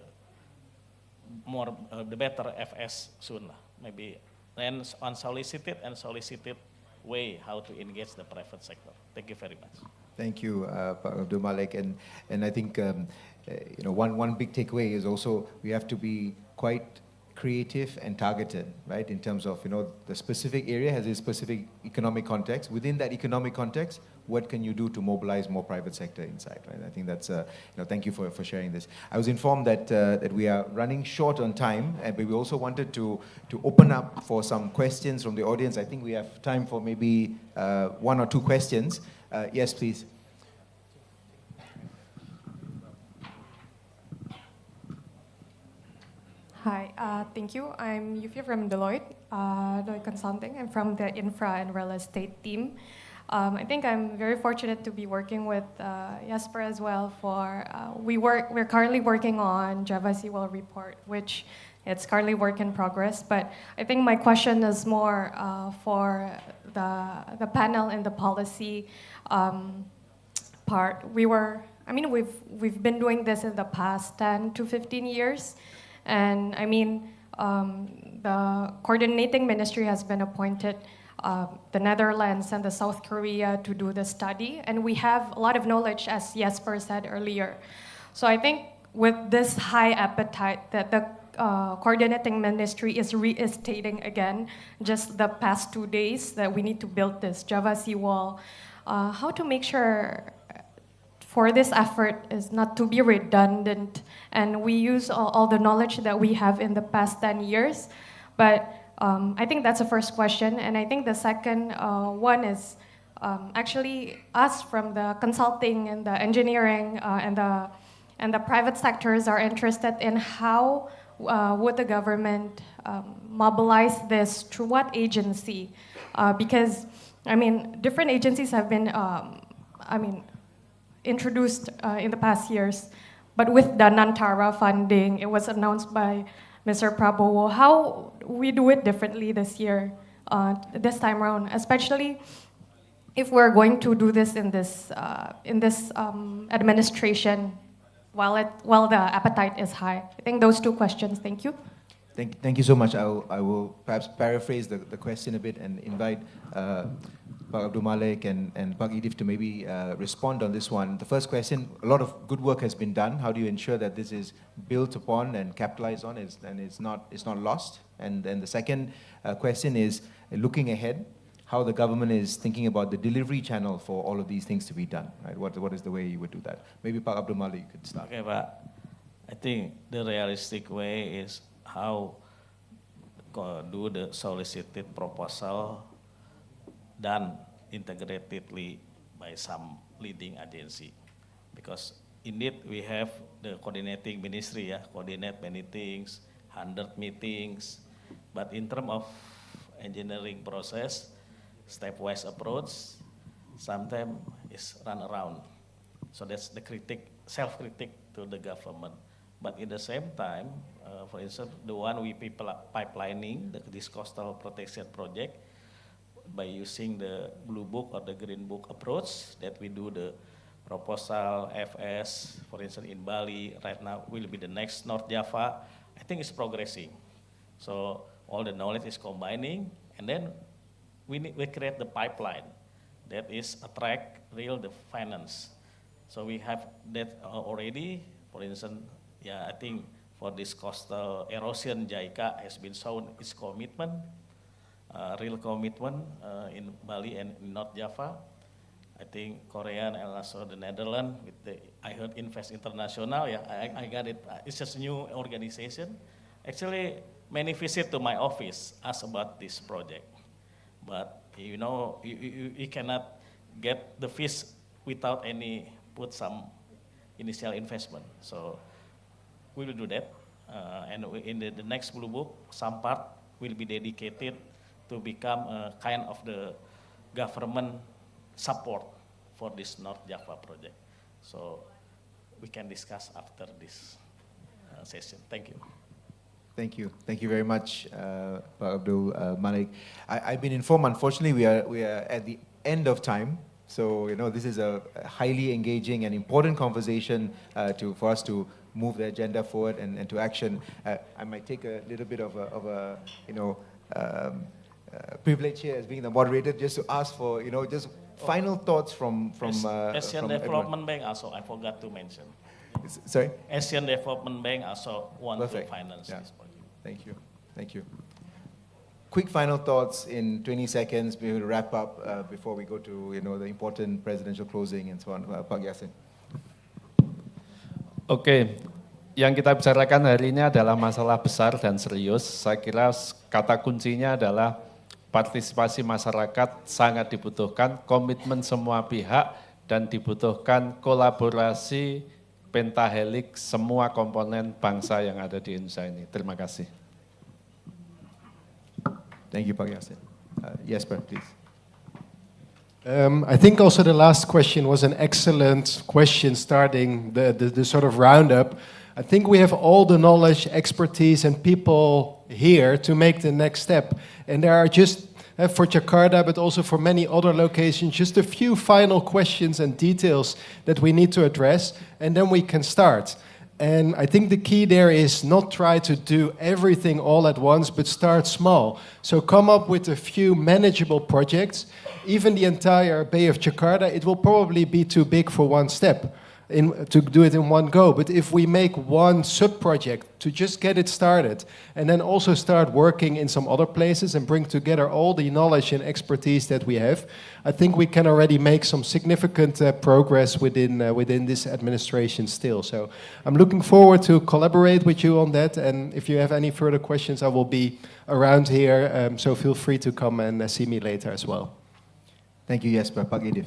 better FS soon, maybe then unsolicited and solicited way how to engage the private sector. Thank you very much. Thank you, Pak Abdul Malik, and I think one big takeaway is also we have to be quite creative and targeted, right? In terms of the specific area has a specific economic context. Within that economic context, what can you do to mobilize more private sector inside, right? I think that's thank you for sharing this. I was informed that we are running short on time, but we also wanted to open up for some questions from the audience. I think we have time for maybe 1 or 2 questions. Yes, please. Hi, thank you. I'm Yufia from Deloitte Consulting. I'm from the Infra and Real Estate team. I think I'm very fortunate to be working with Jesper as well. We're currently working on Java Seawall report, which it's currently work in progress. But I think my question is more for the panel and the policy part. We've been doing this in the past 10 to 15 years. And the coordinating ministry has been appointed, the Netherlands and the South Korea, to do the study. And we have a lot of knowledge, as Jesper said earlier. So I think with this high appetite that the coordinating ministry is restating again, just the past 2 days, that we need to build this Java Seawall, how to make sure for this effort is not to be redundant, and we use all the knowledge that we have in the past 10 years. But I think that's the first question, and I think the second one is actually us from the consulting and the engineering and the private sectors are interested in how would the government mobilize this through what agency? Because different agencies have been introduced in the past years, but with the Nantara funding, it was announced by Mr. Prabowo. How we do it differently this year, this time around, especially if we're going to do this in this administration, while the appetite is high. I think those 2 questions. Thank you. Thank you so much. I will perhaps paraphrase the question a bit and invite Pak Abdul Malik and Pak Idif to maybe respond on this one. The first question, a lot of good work has been done. How do you ensure that this is built upon and capitalized on and it's not lost? And then the second question is, looking ahead, how the government is thinking about the delivery channel for all of these things to be done, right? What is the way you would do that? Maybe Pak Abdul Malik, you could start. Okay, Pak. I think the realistic way is how do the solicited proposal done integratedly by some leading agency, because indeed we have the coordinating ministry, coordinate many things, 100 meetings, but in terms of engineering process, stepwise approach, sometimes is run around. So that's the self-critic to the government. but at the same time, for instance, the one we pipelining, this coastal protection project, by using the blue book or the green book approach, that we do the proposal, FS, for instance, in Bali, right now will be the next North Java. I think it's progressing. So all the knowledge is combining, and then we create the pipeline that is attract the finance. So we have that already. For instance, I think for this coastal erosion, JICA has been shown its commitment, real commitment in Bali and in North Java. I think Korean and also the Netherlands with the, I heard Invest International, I got it. It's just a new organization. Actually, many visit to my office, ask about this project. But you know, you cannot get the fish without put some initial investment. So we will do that. And in the next Blue Book, some part will be dedicated to become a kind of the government support for this North Java project. So we can discuss after this session. Thank you. Thank you. Thank you very much, Pak Abdul Malik. I've been informed, unfortunately, we are at the end of time. So, you know, this is a highly engaging and important conversation for us to move the agenda forward and to action. I might take a little bit of a privilege here as being the moderator, just to ask for, you know, just final thoughts from Asian Development Bank also, I forgot to mention. Sorry? Asian Development Bank also want to finance this project. Thank you. Thank you. Quick final thoughts in 20 seconds. We will wrap up before we go to, you know, the important presidential closing and so on. Pak Yasin. Oke, yang kita bicarakan hari ini adalah masalah besar dan serius. Saya kira kata kuncinya adalah partisipasi masyarakat sangat dibutuhkan, komitmen semua pihak, dan dibutuhkan kolaborasi pentahelik semua komponen bangsa yang ada di Indonesia ini. Terima kasih. Thank you, Pak Yasin. Jesper, please. I think also the last question was an excellent question, starting the sort of roundup. I think we have all the knowledge, expertise, and people here to make the next step. And there are just, for Jakarta, but also for many other locations, just a few final questions and details that we need to address, and then we can start. And I think the key there is not try to do everything all at once, but start small. So come up with a few manageable projects. Even the entire Bay of Jakarta, it will probably be too big for one step, to do it in one go. But if we make one sub-project to just get it started, and then also start working in some other places and bring together all the knowledge and expertise that we have, I think we can already make some significant progress within this administration still. So I'm looking forward to collaborate with you on that, and if you have any further questions, I will be around here, so feel free to come and see me later as well. Thank you, Jesper. Pak Edif.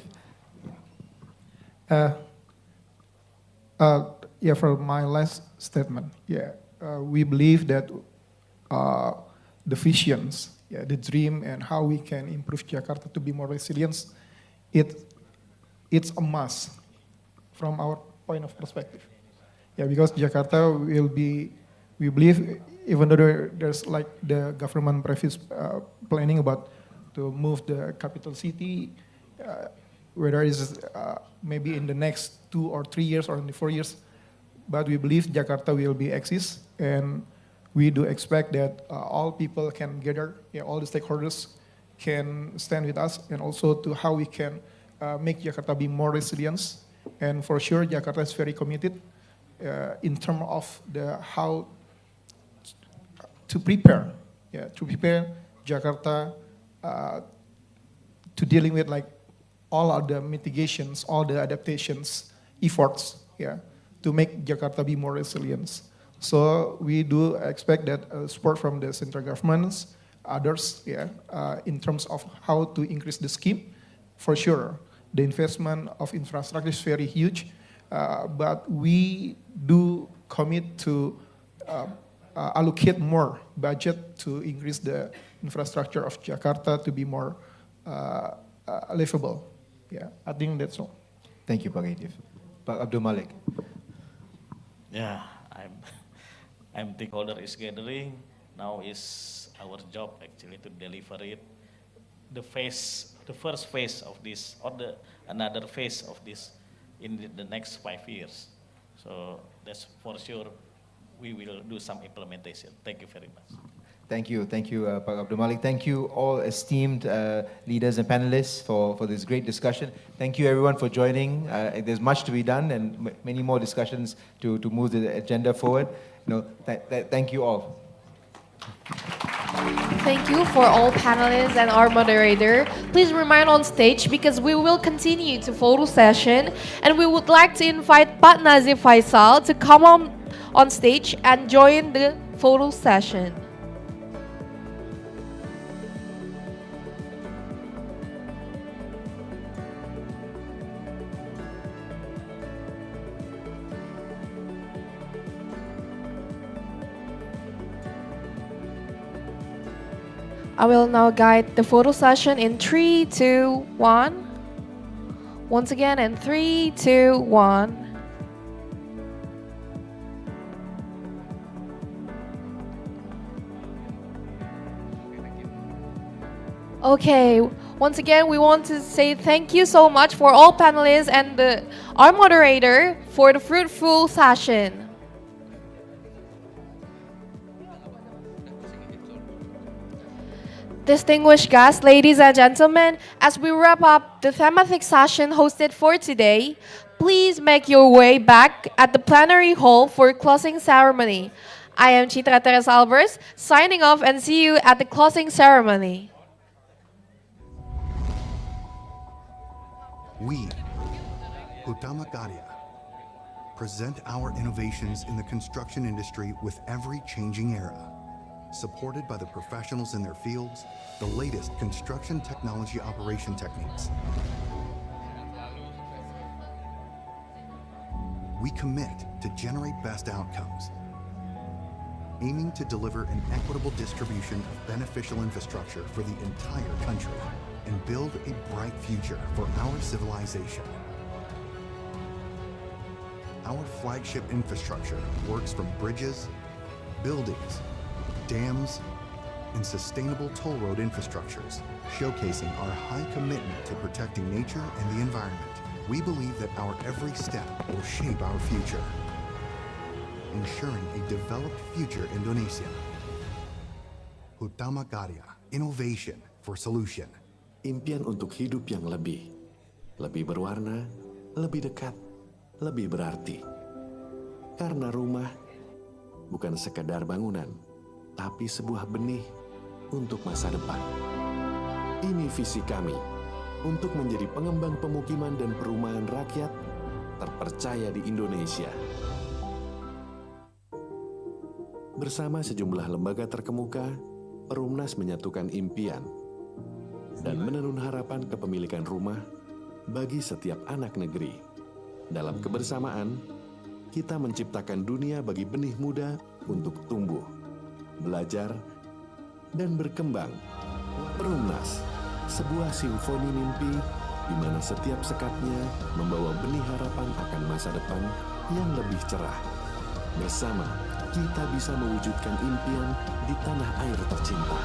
For my last statement, we believe that the visions, the dream, and how we can improve Jakarta to be more resilient, it's a must from our point of perspective. Because Jakarta will be, we believe, even though there's like the government previous planning about to move the capital city, whether it's maybe in the next 2 or 3 years or in the 4 years, but we believe Jakarta will be exist, and we do expect that all people can gather, all the stakeholders can stand with us, and also to how we can make Jakarta be more resilient. And for sure, Jakarta is very committed in terms of how to prepare Jakarta to dealing with like all of the mitigations, all the adaptations efforts, to make Jakarta be more resilient. So we do expect that support from the central governments, others, in terms of how to increase the scheme. For sure, the investment of infrastructure is very huge, but we do commit to allocate more budget to increase the infrastructure of Jakarta to be more livable. I think that's all. Thank you, Pak Edif. Pak Abdul Malik. Yeah, I'm stakeholder is gathering. Now is our job actually to deliver it. The first phase of this, or another phase of this, in the next 5 years. So that's for sure. We will do some implementation. Thank you very much. Thank you, Pak Abdul Malik. Thank you all esteemed leaders and panelists for this great discussion. Thank you everyone for joining. There's much to be done and many more discussions to move the agenda forward. Thank you all. Thank you for all panelists and our moderator. Please remain on stage because we will continue to photo session, and we would like to invite Pak Nazif Faisal to come on stage and join the photo session. I will now guide the photo session in 3, 2, 1. Once again in 3, 2, 1. Okay, once again we want to say thank you so much for all panelists and our moderator for the fruitful session. Distinguished guests, ladies and gentlemen, as we wrap up the thematic session hosted for today, please make your way back at the plenary hall for closing ceremony. I am Citra Teres Albers, signing off and see you at the closing ceremony. We, Utama Karya, present our innovations in the construction industry with every changing era. Supported by the professionals in their fields, the latest construction technology operation techniques. We commit to generate best outcomes, aiming to deliver an equitable distribution of beneficial infrastructure for the entire country and build a bright future for our civilization. Our flagship infrastructure works from bridges, buildings, dams, and sustainable toll road infrastructures, showcasing our high commitment to protecting nature and the environment. We believe that our every step will shape our future, ensuring a developed future Indonesia. Utama Karya, innovation for solution. Impian untuk hidup yang lebih berwarna, lebih dekat, lebih berarti. Karena rumah bukan sekadar bangunan, tapi sebuah benih untuk masa depan. Ini visi kami untuk menjadi pengembang pemukiman dan perumahan rakyat terpercaya di Indonesia. Bersama sejumlah lembaga terkemuka, Perumnas menyatukan impian dan menenun harapan kepemilikan rumah bagi setiap anak negeri. Dalam kebersamaan, kita menciptakan dunia bagi benih muda untuk tumbuh, belajar, dan berkembang. Perumnas, sebuah simfoni mimpi di mana setiap sekatnya membawa benih harapan akan masa depan yang lebih cerah. Bersama, kita bisa mewujudkan impian di tanah air tercinta.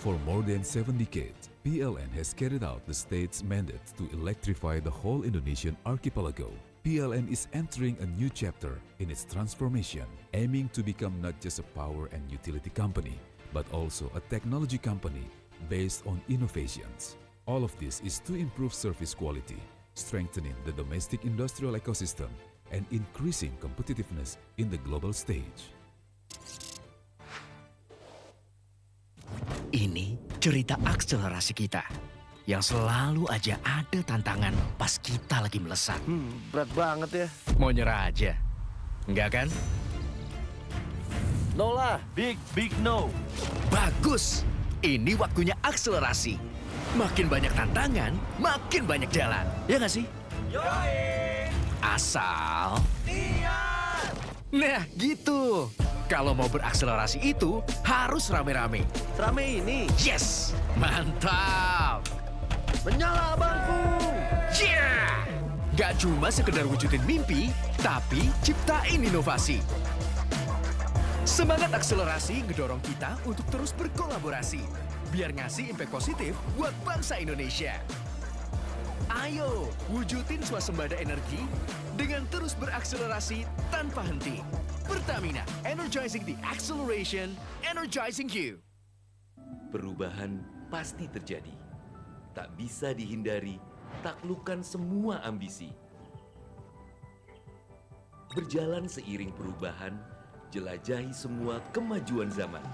For more than 7 decades, PLN has carried out the state's mandate to electrify the whole Indonesian archipelago. PLN is entering a new chapter in its transformation, aiming to become not just a power and utility company, but also a technology company based on innovations. All of this is to improve service quality, strengthening the domestic industrial ecosystem, and increasing competitiveness in the global stage. Ini cerita akselerasi kita yang selalu aja ada tantangan pas kita lagi melesat. Berat banget ya. Mau nyerah aja, enggak kan? No lah, big no. Bagus, ini waktunya akselerasi. Makin banyak tantangan, makin banyak jalan. Ya nggak sih? Yoi! Asal... Niat! Nah gitu. Kalau mau berakselerasi itu harus rame-rame. Rame ini? Yes, mantap. Menyala bangku. Yeah! Gak cuma sekedar wujudin mimpi, tapi ciptain inovasi. Semangat akselerasi ngedorong kita untuk terus berkolaborasi, biar ngasih impact positif buat bangsa Indonesia. Ayo, wujudin swasembada energi dengan terus berakselerasi tanpa henti. Pertamina, energizing the acceleration, energizing you. Perubahan pasti terjadi. Tak bisa dihindari, taklukkan semua ambisi. Berjalan seiring perubahan, jelajahi semua kemajuan zaman.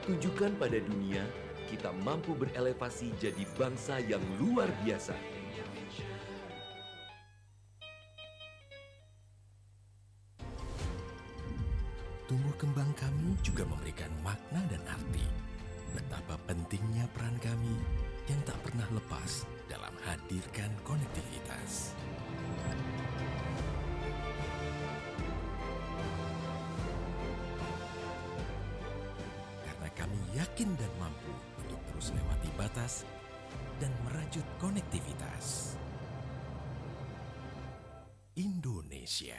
Tunjukkan pada dunia, kita mampu berelevasi jadi bangsa yang luar biasa. Tumbuh kembang kami juga memberikan makna dan arti. Betapa pentingnya peran kami yang tak pernah lepas dalam hadirkan konektivitas. Kami yakin dan mampu untuk terus lewati batas dan merajut konektivitas. Indonesia.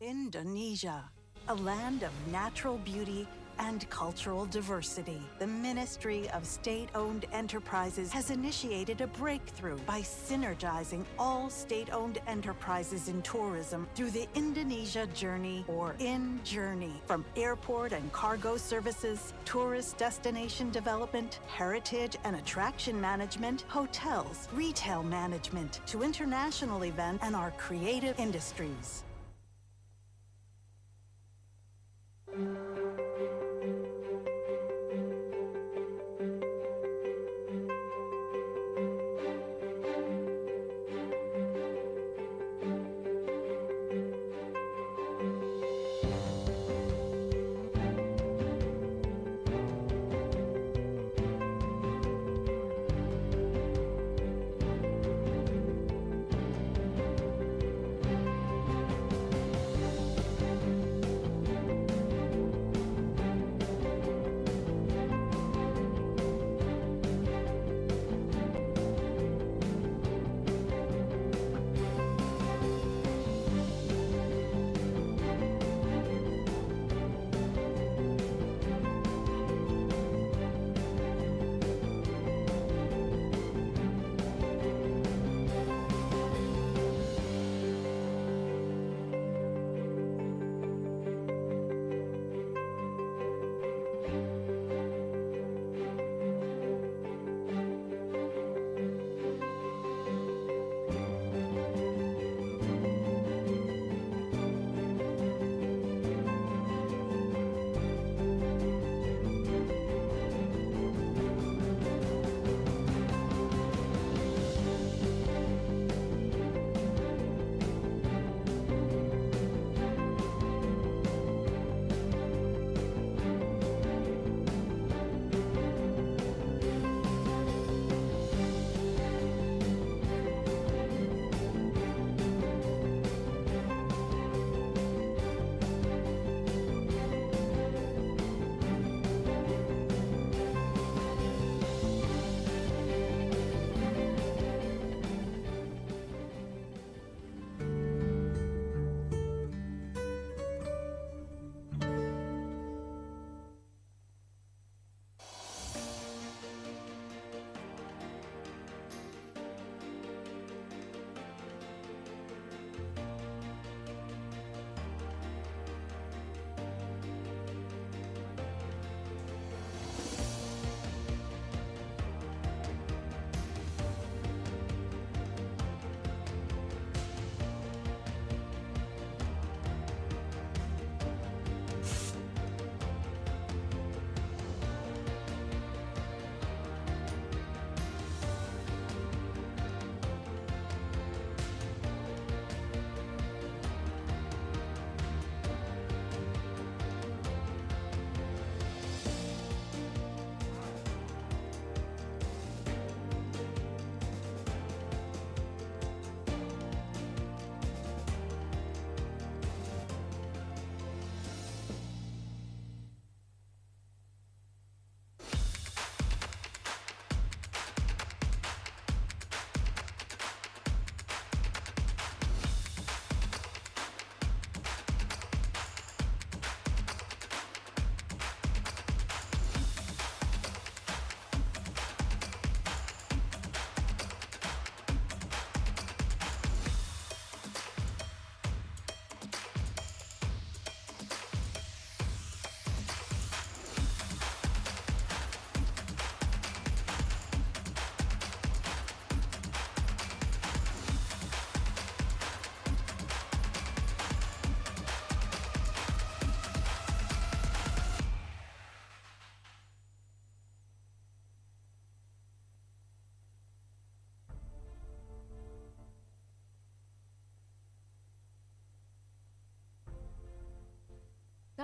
Indonesia, a land of natural beauty and cultural diversity. The Ministry of State-Owned Enterprises has initiated a breakthrough by synergizing all state-owned enterprises in tourism through the Indonesia Journey, or InJourney. From airport and cargo services, tourist destination development, heritage and attraction management, hotels, retail management, to international events and our creative industries.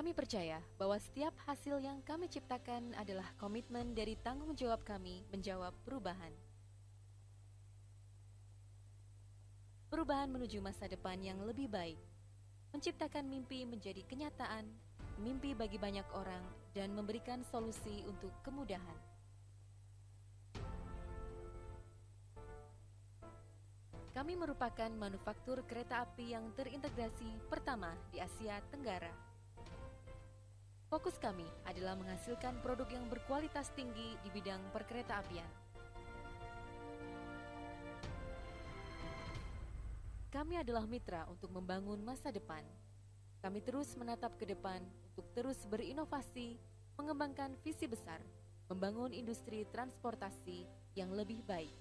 Kami percaya bahwa setiap hasil yang kami ciptakan adalah komitmen dari tanggung jawab kami menjawab perubahan. Perubahan menuju masa depan yang lebih baik, menciptakan mimpi menjadi kenyataan, mimpi bagi banyak orang, dan memberikan solusi untuk kemudahan. Kami merupakan manufaktur kereta api yang terintegrasi pertama di Asia Tenggara. Fokus kami adalah menghasilkan produk yang berkualitas tinggi di bidang perkeretaapian. Kami adalah mitra untuk membangun masa depan. Kami terus menatap ke depan untuk terus berinovasi, mengembangkan visi besar, membangun industri transportasi yang lebih baik.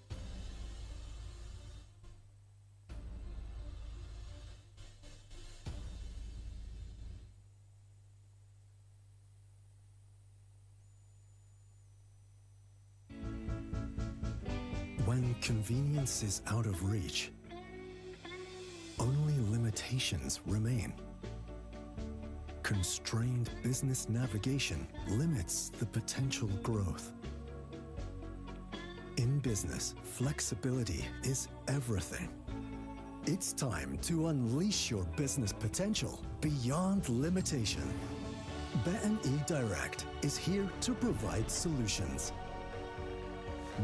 When convenience is out of reach, only limitations remain. Constrained business navigation limits the potential growth. In business, flexibility is everything. It's time to unleash your business potential beyond limitation. BNI Direct is here to provide solutions.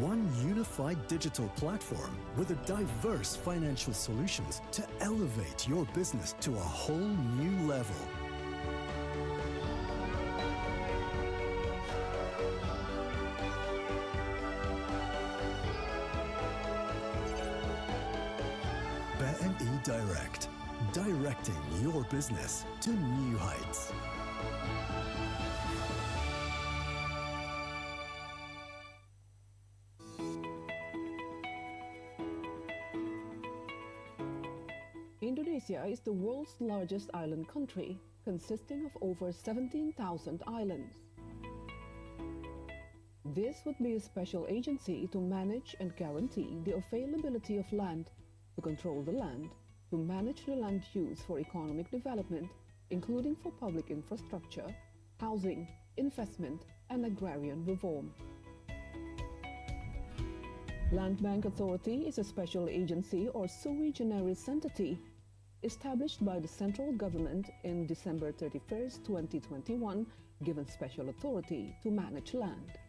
One unified digital platform with a diverse financial solutions to elevate your business to a whole new level. BNI Direct, directing your business to new heights. Indonesia is the world's largest island country, consisting of over 17,000 islands. This would be a special agency to manage and guarantee the availability of land, to control the land, to manage the land use for economic development, including for public infrastructure, housing, investment, and agrarian reform. Land Bank Authority is a special agency or sui generis entity established by the central government in December 31st, 2021, given special authority to manage land.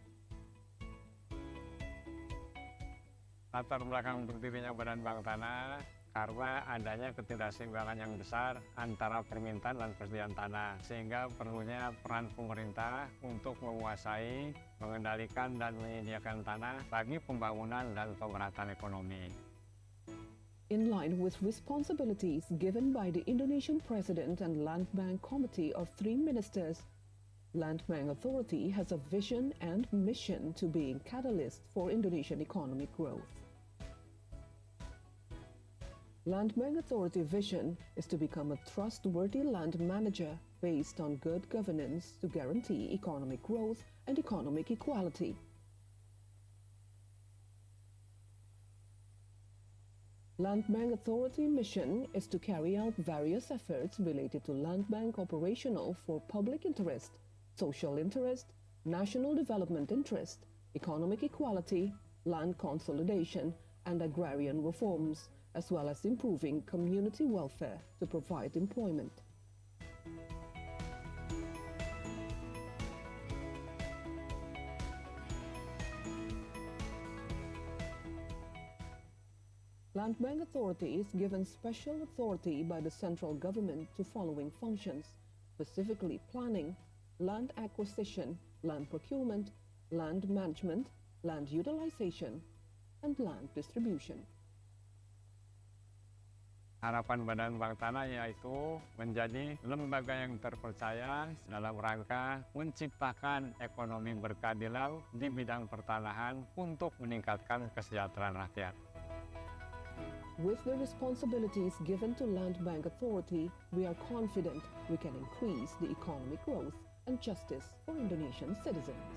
Latar belakang berdirinya Badan Bank Tanah karena adanya ketidakseimbangan yang besar antara permintaan dan persediaan tanah, sehingga perlunya peran pemerintah untuk menguasai, mengendalikan, dan menyediakan tanah bagi pembangunan dan pemerataan ekonomi. In line with responsibilities given by the Indonesian President and Land Bank Committee of 3 ministers, Land Bank Authority has a vision and mission to be a catalyst for Indonesian economic growth. Land Bank Authority vision is to become a trustworthy land manager based on good governance to guarantee economic growth and economic equality. Land Bank Authority mission is to carry out various efforts related to land bank operational for public interest, social interest, national development interest, economic equality, land consolidation, and agrarian reforms, as well as improving community welfare to provide employment. Land Bank Authority is given special authority by the central government to following functions, specifically planning, land acquisition, land procurement, land management, land utilization, and land distribution. Harapan Badan Bank Tanah yaitu menjadi lembaga yang terpercaya dalam rangka menciptakan ekonomi berkeadilan di bidang pertanahan untuk meningkatkan kesejahteraan rakyat. With the responsibilities given to Land Bank Authority, we are confident we can increase the economic growth and justice for Indonesian citizens.